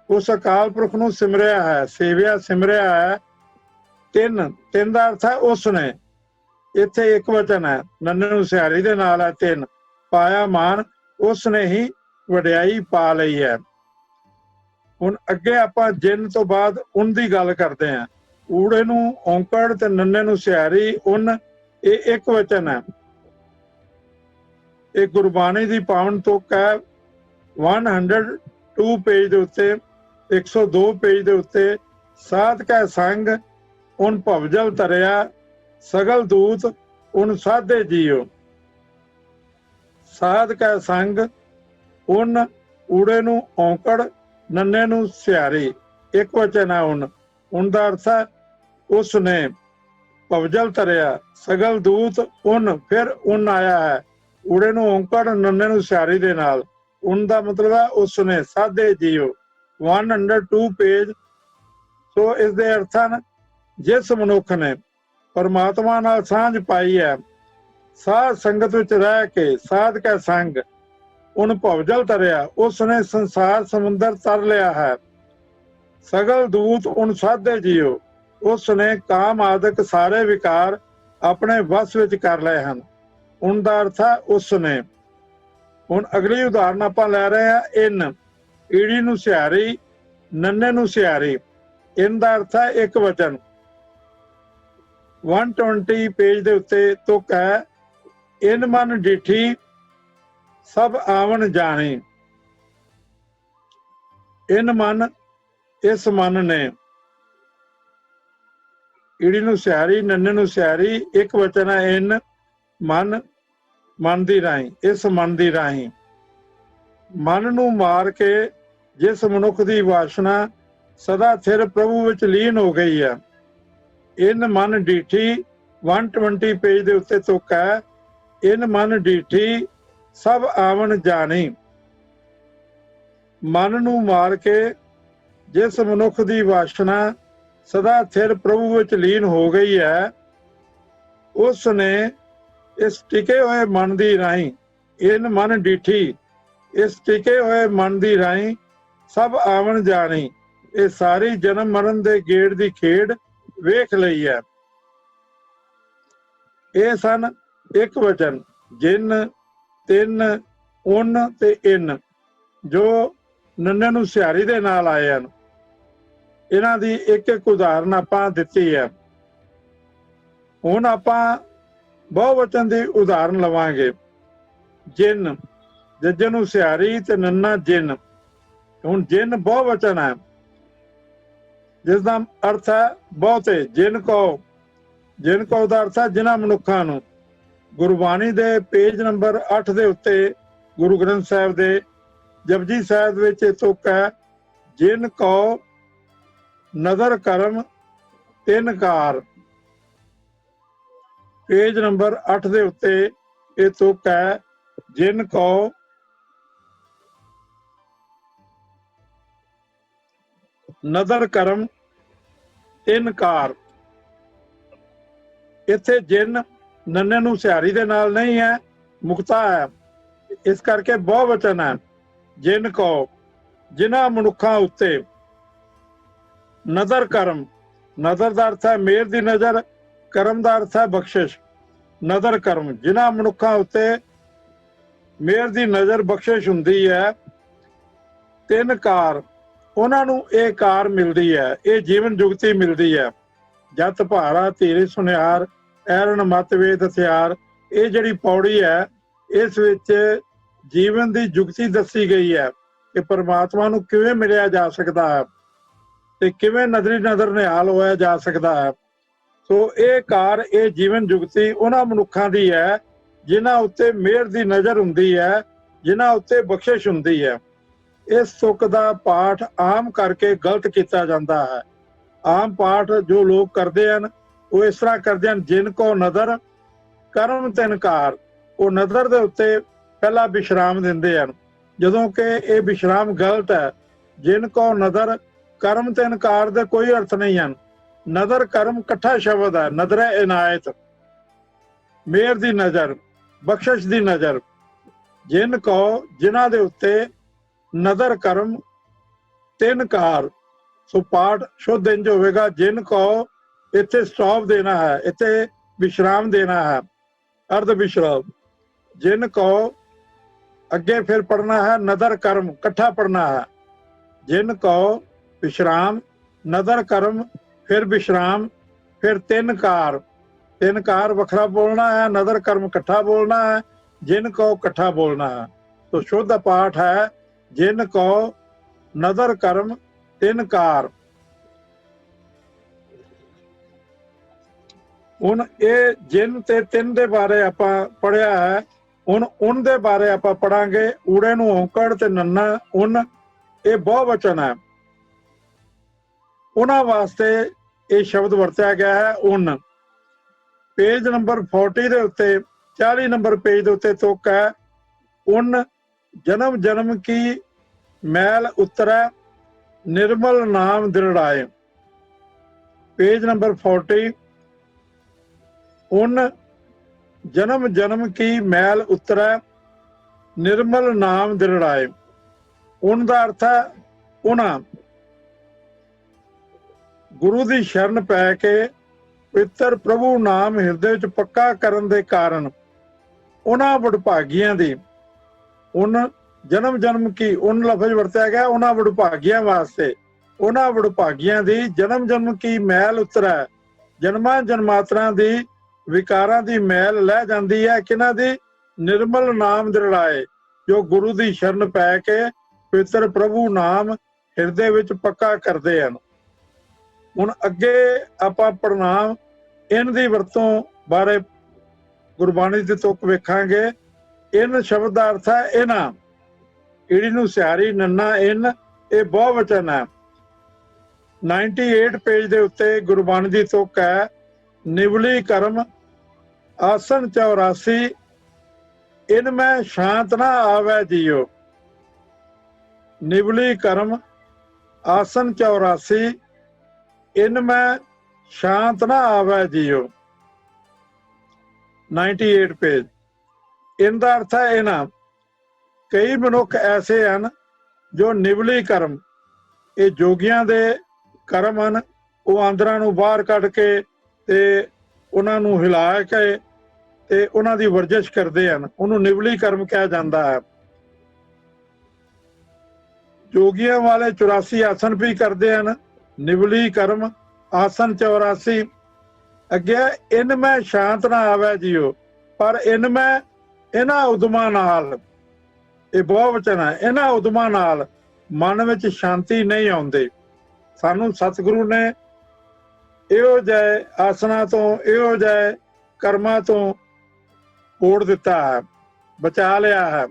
ਉਸ ਅਕਾਲ ਪੁਰਖ ਨੂੰ ਸਿਮਰਿਆ ਹੈ, ਸੇਵਿਆ ਸਿਮਰਿਆ ਹੈ। ਤਿੰਨ ਦਾ ਅਰਥ ਹੈ ਉਸ ਨੇ, ਇੱਥੇ ਇੱਕ ਵਚਨ ਹੈ, ਨੰਨੇ ਨੂੰ ਸਿਹਾਰੀ ਦੇ ਨਾਲ ਹੈ। ਤਿੰਨ ਪਾਇਆ ਮਾਨ, ਉਸ ਨੇ ਹੀ ਵਡਿਆਈ ਪਾ ਲਈ ਹੈ। ਹੁਣ ਅੱਗੇ ਆਪਾਂ ਜਿਨ ਤੋਂ ਬਾਅਦ ਉਨ ਦੀ ਗੱਲ ਕਰਦੇ ਹਾਂ। ਊੜੇ ਨੂੰ ਔਂਕੜ ਤੇ ਨੰਨੇ ਨੂੰ ਸਿਹਾਰੀ, ਉਨ, ਇਹ ਇੱਕ ਵਚਨ ਹੈ। ਇਹ ਗੁਰਬਾਣੀ ਦੀ ਪਾਵਨ ਤੁਕ ਹੈ। 102 ਪੇਜ ਦੇ ਉੱਤੇ, 102 ਪੇਜ ਦੇ ਉੱਤੇ, ਸਾਧ ਕੈ ਸੰਗ ਉਨ ਭਵਜਲ ਤਰਿਆ, ਸਗਲ ਦੂਤ ਉਨ ਸਾਧੇ ਜੀਓ। ਸਾਧ ਕੈ ਸੰਗ, ਉਨ, ਊੜੇ ਨੂੰ ਔਂਕੜ, ਨੰਨੇ ਨੂੰ ਸਿਹਾਰੀ, ਇੱਕ ਵਚਨ ਹੈ ਉਨ। ਉਨ ਦਾ ਅਰਥ ਹੈ ਉਸ ਨੇ ਭਵਜਲ ਤਰਿਆ, ਸਗਲ ਦੂਤ ਉਨ, ਫਿਰ ਉਨ ਆਇਆ ਹੈ। ਊੜੇ ਨੂੰ ਔਂਕੜ, ਨੰਨੇ ਨੂੰ ਸਿਹਾਰੀ ਦੇ ਨਾਲ, ਉਨ ਦਾ ਮਤਲਬ ਹੈ ਉਸ ਨੇ, ਸਾਧੇ ਜੀਓ। 102 ਪੇਜ। ਸੋ ਇਸ ਦੇ ਅਰਥ ਹਨ, ਜਿਸ ਮਨੁੱਖ ਨੇ ਪਰਮਾਤਮਾ ਨਾਲ ਸਾਂਝ ਪਾਈ ਹੈ, ਸਾਧ ਸੰਗਤ ਵਿੱਚ ਰਹਿ ਕੇ, ਸਾਧ ਕੈ ਸੰਗ ਉਨ ਭਵਜਲ ਤਰਿਆ, ਉਸ ਨੇ ਸੰਸਾਰ ਸਮੁੰਦਰ ਤਰ ਲਿਆ ਹੈ। ਸਗਲ ਦੂਤ ਉਨ ਸਾਧੇ ਜੀਓ, ਉਸ ਨੇ ਕਾਮ ਆਦਿਕ ਸਾਰੇ ਵਿਕਾਰ ਆਪਣੇ ਵਸ ਵਿੱਚ ਕਰ ਲਏ ਹਨ। ਉਨ ਦਾ ਅਰਥ ਹੈ ਉਸ ਨੇ। ਹੁਣ ਅਗਲੀ ਉਦਾਹਰਨ ਆਪਾਂ ਲੈ ਰਹੇ ਹਾਂ। ਇਨ, ਈੜੀ ਨੂੰ ਸਿਹਾਰੀ, ਨੰਨੇ ਨੂੰ ਸਿਹਾਰੀ, ਇਨ ਦਾ ਅਰਥ ਹੈ ਇੱਕ ਵਚਨ। 120 ਪੇਜ ਦੇ ਉੱਤੇ ਤੁਕ ਹੈ, ਇਨ ਮਨ ਡਿਠੀ ਸਭ ਆਵਣ ਜਾਣੀ। ਇਨ ਮਨ, ਇਸ ਮਨ ਨੇ, ਈੜੀ ਨੂੰ ਸਿਹਾਰੀ, ਨੰਨੇ ਨੂੰ ਸਿਹਾਰੀ, ਇੱਕ ਵਚਨ ਹੈ। ਇਨ ਮਨ, ਮਨ ਦੀ ਰਾਹੀਂ, ਇਸ ਮਨ ਦੀ ਰਾਹੀਂ। ਮਨ ਨੂੰ ਮਾਰ ਕੇ ਜਿਸ ਮਨੁੱਖ ਦੀ ਵਾਸ਼ਨਾ ਸਦਾ ਥਿਰ ਪ੍ਰਭੂ ਵਿੱਚ ਲੀਨ ਹੋ ਗਈ ਹੈ। ਇਨ ਮਨ ਡੀਠੀ, 120 ਪੇਜ ਦੇ ਉੱਤੇ ਤੁਕ ਹੈ, ਇਨ ਮਨ ਡੀਠੀ ਸਭ ਆਵਣ ਜਾਣੀ। ਮਨ ਨੂੰ ਮਾਰ ਕੇ ਜਿਸ ਮਨੁੱਖ ਦੀ ਵਾਸ਼ਨਾ ਸਦਾ ਥਿਰ ਪ੍ਰਭੂ ਵਿੱਚ ਲੀਨ ਹੋ ਗਈ ਹੈ, ਉਸ ਨੇ ਇਸ ਟਿਕੇ ਹੋਏ ਮਨ ਦੀ ਰਾਹੀਂ, ਇਨ ਮਨ ਡੀਠੀ, ਇਸ ਟਿਕੇ ਹੋਏ ਮਨ ਦੀ ਰਾਹੀਂ ਸਭ ਆਵਣ ਜਾਣੀ, ਇਹ ਸਾਰੀ ਜਨਮ ਮਰਨ ਦੇ ਗੇੜ ਦੀ ਖੇਡ ਵੇਖ ਲਈ ਹੈ। ਇਹ ਸਨ ਇੱਕ ਵਚਨ, ਜਿਨ, ਤਿੰਨ, ਉਨ ਤੇ ਇਨ, ਜੋ ਨੰਨੇ ਨੂੰ ਸਿਹਾਰੀ ਦੇ ਨਾਲ ਆਏ ਹਨ। ਇਹਨਾਂ ਦੀ ਇੱਕ ਇੱਕ ਉਦਾਹਰਨ ਆਪਾਂ ਦਿੱਤੀ ਹੈ। ਹੁਣ ਆਪਾਂ ਬਹੁਵਚਨ ਦੀ ਉਦਾਹਰਨ ਲਵਾਂਗੇ। ਜਿੰਨ, ਜੱਜੇ ਨੂੰ ਸਿਹਾਰੀ ਤੇ ਨੰਨਾ ਜਿੰਨ। ਹੁਣ ਜਿੰਨ ਬਹੁਵਚਨ ਹੈ, ਜਿਸ ਦਾ ਅਰਥ ਹੈ ਬਹੁਤੇ। ਜਿੰਨ ਕੋ ਦਾ ਅਰਥ ਹੈ ਜਿਨ੍ਹਾਂ ਮਨੁੱਖਾਂ ਨੂੰ। ਗੁਰਬਾਣੀ ਦੇ ਪੇਜ ਨੰਬਰ 8 ਦੇ ਉੱਤੇ ਗੁਰੂ ਗ੍ਰੰਥ ਸਾਹਿਬ ਦੇ ਜਪਜੀ ਸਾਹਿਬ ਵਿੱਚ ਇਹ ਤੁਕ ਹੈ, ਜਿਨ ਕੋ ਨਦਰ ਕਰਮ ਤਿੰਨ ਕਾਰ। ਪੇਜ ਨੰਬਰ 8 ਦੇ ਉੱਤੇ ਇਹ ਤੁਕ ਹੈ, ਜਿਨ ਕੋ ਨਦਰ ਕਰਮ ਤਿੰਨ ਕਾਰ। ਇੱਥੇ ਜਿੰਨ ਨੰਨੇ ਨੂੰ ਸਿਹਾਰੀ ਦੇ ਨਾਲ ਨਹੀਂ ਹੈ, ਮੁਕਤਾ ਹੈ, ਇਸ ਕਰਕੇ ਬਹੁਵਚਨ ਹੈ। ਜਿਨ ਕੋ, ਜਿਨ੍ਹਾਂ ਮਨੁੱਖਾਂ ਉੱਤੇ। ਨਦਰ ਕਰਮ, ਨਦਰ ਦਾ ਅਰਥ ਹੈ ਮੇਰ ਦੀ ਨਜ਼ਰ, ਕਰਮ ਦਾ ਅਰਥ ਹੈ ਬਖਸ਼ਿਸ਼। ਨਦਰ ਕਰਮ, ਜਿਨ੍ਹਾਂ ਮਨੁੱਖਾਂ ਉੱਤੇ ਮੇਰ ਦੀ ਨਜ਼ਰ ਬਖਸ਼ਿਸ਼ ਹੁੰਦੀ ਹੈ। ਤਿੰਨ ਕਾਰ, ਉਹਨਾਂ ਨੂੰ ਇਹ ਕਾਰ ਮਿਲਦੀ ਹੈ, ਇਹ ਜੀਵਨ ਜੁਗਤੀ ਮਿਲਦੀ ਹੈ। ਜਤ ਭਾਰਾ ਧੀਰੇ ਸੁਨਿਆਰ, ਐਰਨ ਮਤ ਵੇਦ ਹਥਿਆਰ। ਇਹ ਜਿਹੜੀ ਪੌੜੀ ਹੈ, ਇਸ ਵਿੱਚ ਜੀਵਨ ਦੀ ਜੁਗਤੀ ਦੱਸੀ ਗਈ ਹੈ ਕਿ ਪਰਮਾਤਮਾ ਨੂੰ ਕਿਵੇਂ ਮਿਲਿਆ ਜਾ ਸਕਦਾ ਹੈ ਤੇ ਕਿਵੇਂ ਨਜ਼ਰੀ ਨਜ਼ਰ ਨਿਹਾਲ ਹੋਇਆ ਜਾ ਸਕਦਾ ਹੈ। ਸੋ ਇਹ ਕਾਰ, ਇਹ ਜੀਵਨ ਜੁਗਤੀ ਉਹਨਾਂ ਮਨੁੱਖਾਂ ਦੀ ਹੈ ਜਿਨ੍ਹਾਂ ਉੱਤੇ ਮਿਹਰ ਦੀ ਨਜ਼ਰ ਹੁੰਦੀ ਹੈ, ਜਿਨ੍ਹਾਂ ਉੱਤੇ ਬਖਸ਼ਿਸ਼ ਹੁੰਦੀ ਹੈ। ਇਸ ਤੁਕ ਦਾ ਪਾਠ ਆਮ ਕਰਕੇ ਗਲਤ ਕੀਤਾ ਜਾਂਦਾ ਹੈ। ਆਮ ਪਾਠ ਜੋ ਲੋਕ ਕਰਦੇ ਹਨ ਉਹ ਇਸ ਤਰ੍ਹਾਂ ਕਰਦੇ ਹਨ, ਜਿਨ ਕੋ ਨਦਰ ਕਰਮ ਤਿੰਨ ਕਾਰ। ਉਹ ਨਦਰ ਦੇ ਉੱਤੇ ਪਹਿਲਾਂ ਵਿਸ਼ਰਾਮ ਦਿੰਦੇ ਹਨ, ਜਦੋਂ ਕਿ ਇਹ ਵਿਸ਼ਰਾਮ ਗਲਤ ਹੈ। ਜਿਨ ਕੋ ਨਦਰ ਕਰਮ ਤਿੰਨ ਕਾਰ ਦੇ ਕੋਈ ਅਰਥ ਨਹੀਂ ਹਨ। ਨਦਰ ਕਰਮ ਇਕੱਠਾ ਸ਼ਬਦ ਹੈ। ਨਦਰ ਹੈ ਇਨਾਇਤ, ਮਿਹਰ ਦੀ ਨਜ਼ਰ, ਬਖਸ਼ਿਸ਼ ਦੀ ਨਜ਼ਰ। ਜਿਨ ਕੋ, ਜਿਨ੍ਹਾਂ ਦੇ ਉੱਤੇ ਨਦਰ ਕਰਮ ਤਿੰਨ ਕਾਰ। ਸੋ ਪਾਠ ਸ਼ੁੱਧ ਇੰਜ ਹੋਵੇਗਾ, ਜਿਨ ਕੋ, ਇੱਥੇ ਸਟਾਪ ਦੇਣਾ ਹੈ, ਇੱਥੇ ਵਿਸ਼ਰਾਮ ਦੇਣਾ ਹੈ, ਅਰਧ ਵਿਸ਼ਰਾਮ। ਜਿਨ ਕੋ, ਅੱਗੇ ਫਿਰ ਪੜਨਾ ਹੈ ਨਦਰ ਕਰਮ, ਇਕੱਠਾ ਪੜਨਾ ਹੈ। ਜਿਨ ਕੋ ਵਿਸ਼ਰਾਮ, ਨਦਰ ਕਰਮ, ਫਿਰ ਵਿਸ਼ਰਾਮ, ਫਿਰ ਤਿੰਨ ਕਾਰ। ਤਿੰਨ ਕਾਰ ਵੱਖਰਾ ਬੋਲਣਾ ਹੈ, ਨਦਰ ਕਰਮ ਇਕੱਠਾ ਬੋਲਣਾ ਹੈ, ਜਿਨ ਕੋ ਇਕੱਠਾ ਬੋਲਣਾ ਹੈ। ਤੋ ਸ਼ੁੱਧ ਪਾਠ ਹੈ, ਜਿਨ ਕੋ ਨਦਰ ਕਰਮ ਤਿੰਨ ਕਾਰ। ਹੁਣ ਇਹ ਜਿਨ ਤੇ ਤਿੰਨ ਦੇ ਬਾਰੇ ਆਪਾਂ ਪੜ੍ਹਿਆ ਹੈ। ਹੁਣ ਉਨ ਦੇ ਬਾਰੇ ਆਪਾਂ ਪੜਾਂਗੇ। ਊੜੇ ਨੂੰ ਔਂਕੜ ਤੇ ਨੰਨਾ ਉਨ, ਇਹ ਬਹੁਵਚਨ ਹੈ। ਉਹਨਾਂ ਵਾਸਤੇ ਇਹ ਸ਼ਬਦ ਵਰਤਿਆ ਗਿਆ ਹੈ ਉਨ। ਪੇਜ ਨੰਬਰ 40 ਦੇ ਉੱਤੇ, 40 ਨੰਬਰ ਪੇਜ ਦੇ ਉੱਤੇ ਤੁਕ ਹੈ, ਉਨ ਜਨਮ ਜਨਮ ਕੀ ਮੈਲ ਉਤਰੈ, ਨਿਰਮਲ ਨਾਮ ਦ੍ਰਿੜਾਏ। ਪੇਜ ਨੰਬਰ 40, ਉਨ ਜਨਮ ਜਨਮ ਕੀ ਮੈਲ ਉਤਰੈ, ਨਿਰਮਲ ਨਾਮ ਦ੍ਰਿੜਾਏ। ਉਨ ਦਾ ਅਰਥ ਹੈ ਉਹਨਾਂ। ਗੁਰੂ ਦੀ ਸ਼ਰਨ ਪੈ ਕੇ ਪਵਿੱਤਰ ਪ੍ਰਭੂ ਨਾਮ ਹਿਰਦੇ ਵਿੱਚ ਪੱਕਾ ਕਰਨ ਦੇ ਕਾਰਨ ਉਹਨਾਂ ਵਡਭਾਗੀਆਂ ਦੀ। ਉਨ ਜਨਮ ਜਨਮ ਕੀ, ਉਨ ਲਫ਼ਜ਼ ਵਰਤਿਆ ਗਿਆ ਉਹਨਾਂ ਵਡਭਾਗੀਆਂ ਵਾਸਤੇ। ਉਹਨਾਂ ਵਡਭਾਗੀਆਂ ਦੀ ਜਨਮ ਜਨਮ ਕੀ ਮੈਲ ਉਤਰੈ, ਜਨਮਾਂ ਜਨਮਾਤਰਾਂ ਦੀ ਵਿਕਾਰਾਂ ਦੀ ਮੈਲ ਲੈ ਜਾਂਦੀ ਹੈ। ਕਿਹਨਾਂ ਦੀ? ਨਿਰਮਲ ਨਾਮ ਦ੍ਰਿੜਾਏ, ਜੋ ਗੁਰੂ ਦੀ ਸ਼ਰਨ ਪੈ ਕੇ ਪਵਿੱਤਰ ਪ੍ਰਭੂ ਨਾਮ ਹਿਰਦੇ ਵਿੱਚ ਪੱਕਾ ਕਰਦੇ ਹਨ। ਹੁਣ ਅੱਗੇ ਆਪਾਂ ਪ੍ਰਣਾਮ ਇਨ ਦੀ ਵਰਤੋਂ ਬਾਰੇ ਗੁਰਬਾਣੀ ਦੀ ਤੁਕ ਵੇਖਾਂਗੇ। ਇਨ ਸ਼ਬਦ ਦਾ ਅਰਥ ਹੈ ਇਹਨਾਂ। ਈੜੀ ਨੂੰ ਸਿਹਾਰੀ, ਨੰਨਾ ਇਨ, ਇਹ ਬਹੁਵਚਨ ਹੈ। 98 ਪੇਜ ਦੇ ਉੱਤੇ ਗੁਰਬਾਣੀ ਦੀ ਤੁਕ ਹੈ, ਨਿਵਲੀ ਕਰਮ ਆਸਨ 84, ਇਨ ਮੈਂ ਸ਼ਾਂਤ ਨਾ ਆਵੈ ਜੀਓ। ਨਿਵਲੀ ਕਰਮ ਆਸਨ 84, ਇਨ ਮੈਂ ਸ਼ਾਂਤ ਨਾ ਆਵੈ ਜੀਓ। 98 ਪੇਜ। ਇਨ ਦਾ ਅਰਥ ਹੈ ਇਹਨਾਂ। ਕਈ ਮਨੁੱਖ ਐਸੇ ਹਨ ਜੋ ਨਿਵਲੀ ਕਰਮ, ਇਹ ਜੋਗੀਆਂ ਦੇ ਕਰਮ ਹਨ। ਉਹ ਆਂਦਰਾਂ ਨੂੰ ਬਾਹਰ ਕੱਢ ਕੇ ਤੇ ਉਹਨਾਂ ਨੂੰ ਹਿਲਾ ਕੇ ਤੇ ਉਹਨਾਂ ਦੀ ਵਰਜਿਸ਼ ਕਰਦੇ ਹਨ। ਉਹਨੂੰ ਨਿਵਲੀ ਕਰਮ ਕਿਹਾ ਜਾਂਦਾ ਹੈ। ਜੋਗੀਆਂ ਵਾਲੇ 84 ਆਸਨ ਵੀ ਕਰਦੇ ਹਨ। ਨਿਵਲੀ ਕਰਮ ਆਸਨ 84, ਅੱਗੇ ਇਨ ਮੈਂ ਸ਼ਾਂਤ ਨਾ ਆਵੇ ਜੀਓ, ਪਰ ਇਨ ਮੈਂ ਇਹਨਾਂ ਉਦਮਾਂ ਨਾਲ, ਇਹ ਬਹੁਵਚਨ ਹੈ, ਇਹਨਾਂ ਉਦਮਾਂ ਨਾਲ ਮਨ ਵਿੱਚ ਸ਼ਾਂਤੀ ਨਹੀਂ ਆਉਂਦੀ। ਸਾਨੂੰ ਸਤਿਗੁਰੂ ਨੇ ਇਹੋ ਜਿਹੇ ਆਸਣਾ ਤੋਂ, ਇਹੋ ਜਿਹੇ ਕਰਮਾਂ ਤੋਂ ਤੋੜ ਦਿੱਤਾ ਹੈ, ਬਚਾ ਲਿਆ ਹੈ।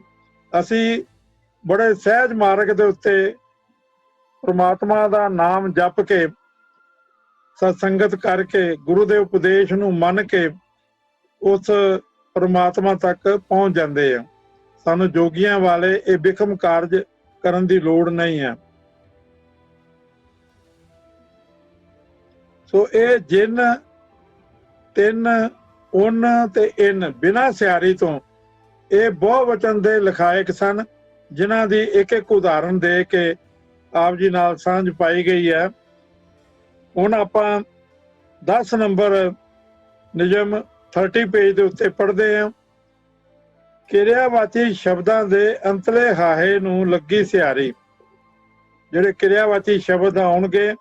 ਅਸੀਂ ਬੜੇ ਸਹਿਜ ਮਾਰਗ ਦੇ ਉੱਤੇ ਪ੍ਰਮਾਤਮਾ ਦਾ ਨਾਮ ਜਪ ਕੇ, ਸਤਸੰਗਤ ਕਰਕੇ, ਗੁਰੂ ਦੇ ਉਪਦੇਸ਼ ਨੂੰ ਮੰਨ ਕੇ ਉਸ ਪ੍ਰਮਾਤਮਾ ਤੱਕ ਪਹੁੰਚ ਜਾਂਦੇ ਆ। ਸਾਨੂੰ ਜੋਗੀਆਂ ਵਾਲੇ ਇਹ ਬਿਖਮ ਕਾਰਜ ਕਰਨ ਦੀ ਲੋੜ ਨਹੀਂ ਹੈ। ਸੋ ਇਹ ਜਿਨ, ਤਿੰਨ, ਉਨ ਤੇ ਇਨ ਬਿਨਾਂ ਸਿਆਰੀ ਤੋਂ ਇਹ ਬਹੁਵਚਨ ਦੇ ਲਿਖਾਇਕ ਸਨ, ਜਿਨ੍ਹਾਂ ਦੀ ਇੱਕ ਇੱਕ ਉਦਾਹਰਨ ਦੇ ਕੇ ਆਪ ਜੀ ਨਾਲ ਸਾਂਝ ਪਾਈ ਗਈ ਹੈ। ਹੁਣ ਆਪਾਂ 10 ਨੰਬਰ ਨਿਯਮ 30 ਪੇਜ ਦੇ ਉੱਤੇ ਪੜ੍ਹਦੇ ਹਾਂ। ਕਿਰਿਆਵਾਚੀ ਸ਼ਬਦਾਂ ਦੇ ਅੰਤਲੇ ਹਾਹੇ ਨੂੰ ਲੱਗੀ ਸਿਆਰੀ। ਜਿਹੜੇ ਕਿਰਿਆਵਾਚੀ ਸ਼ਬਦ ਆਉਣਗੇ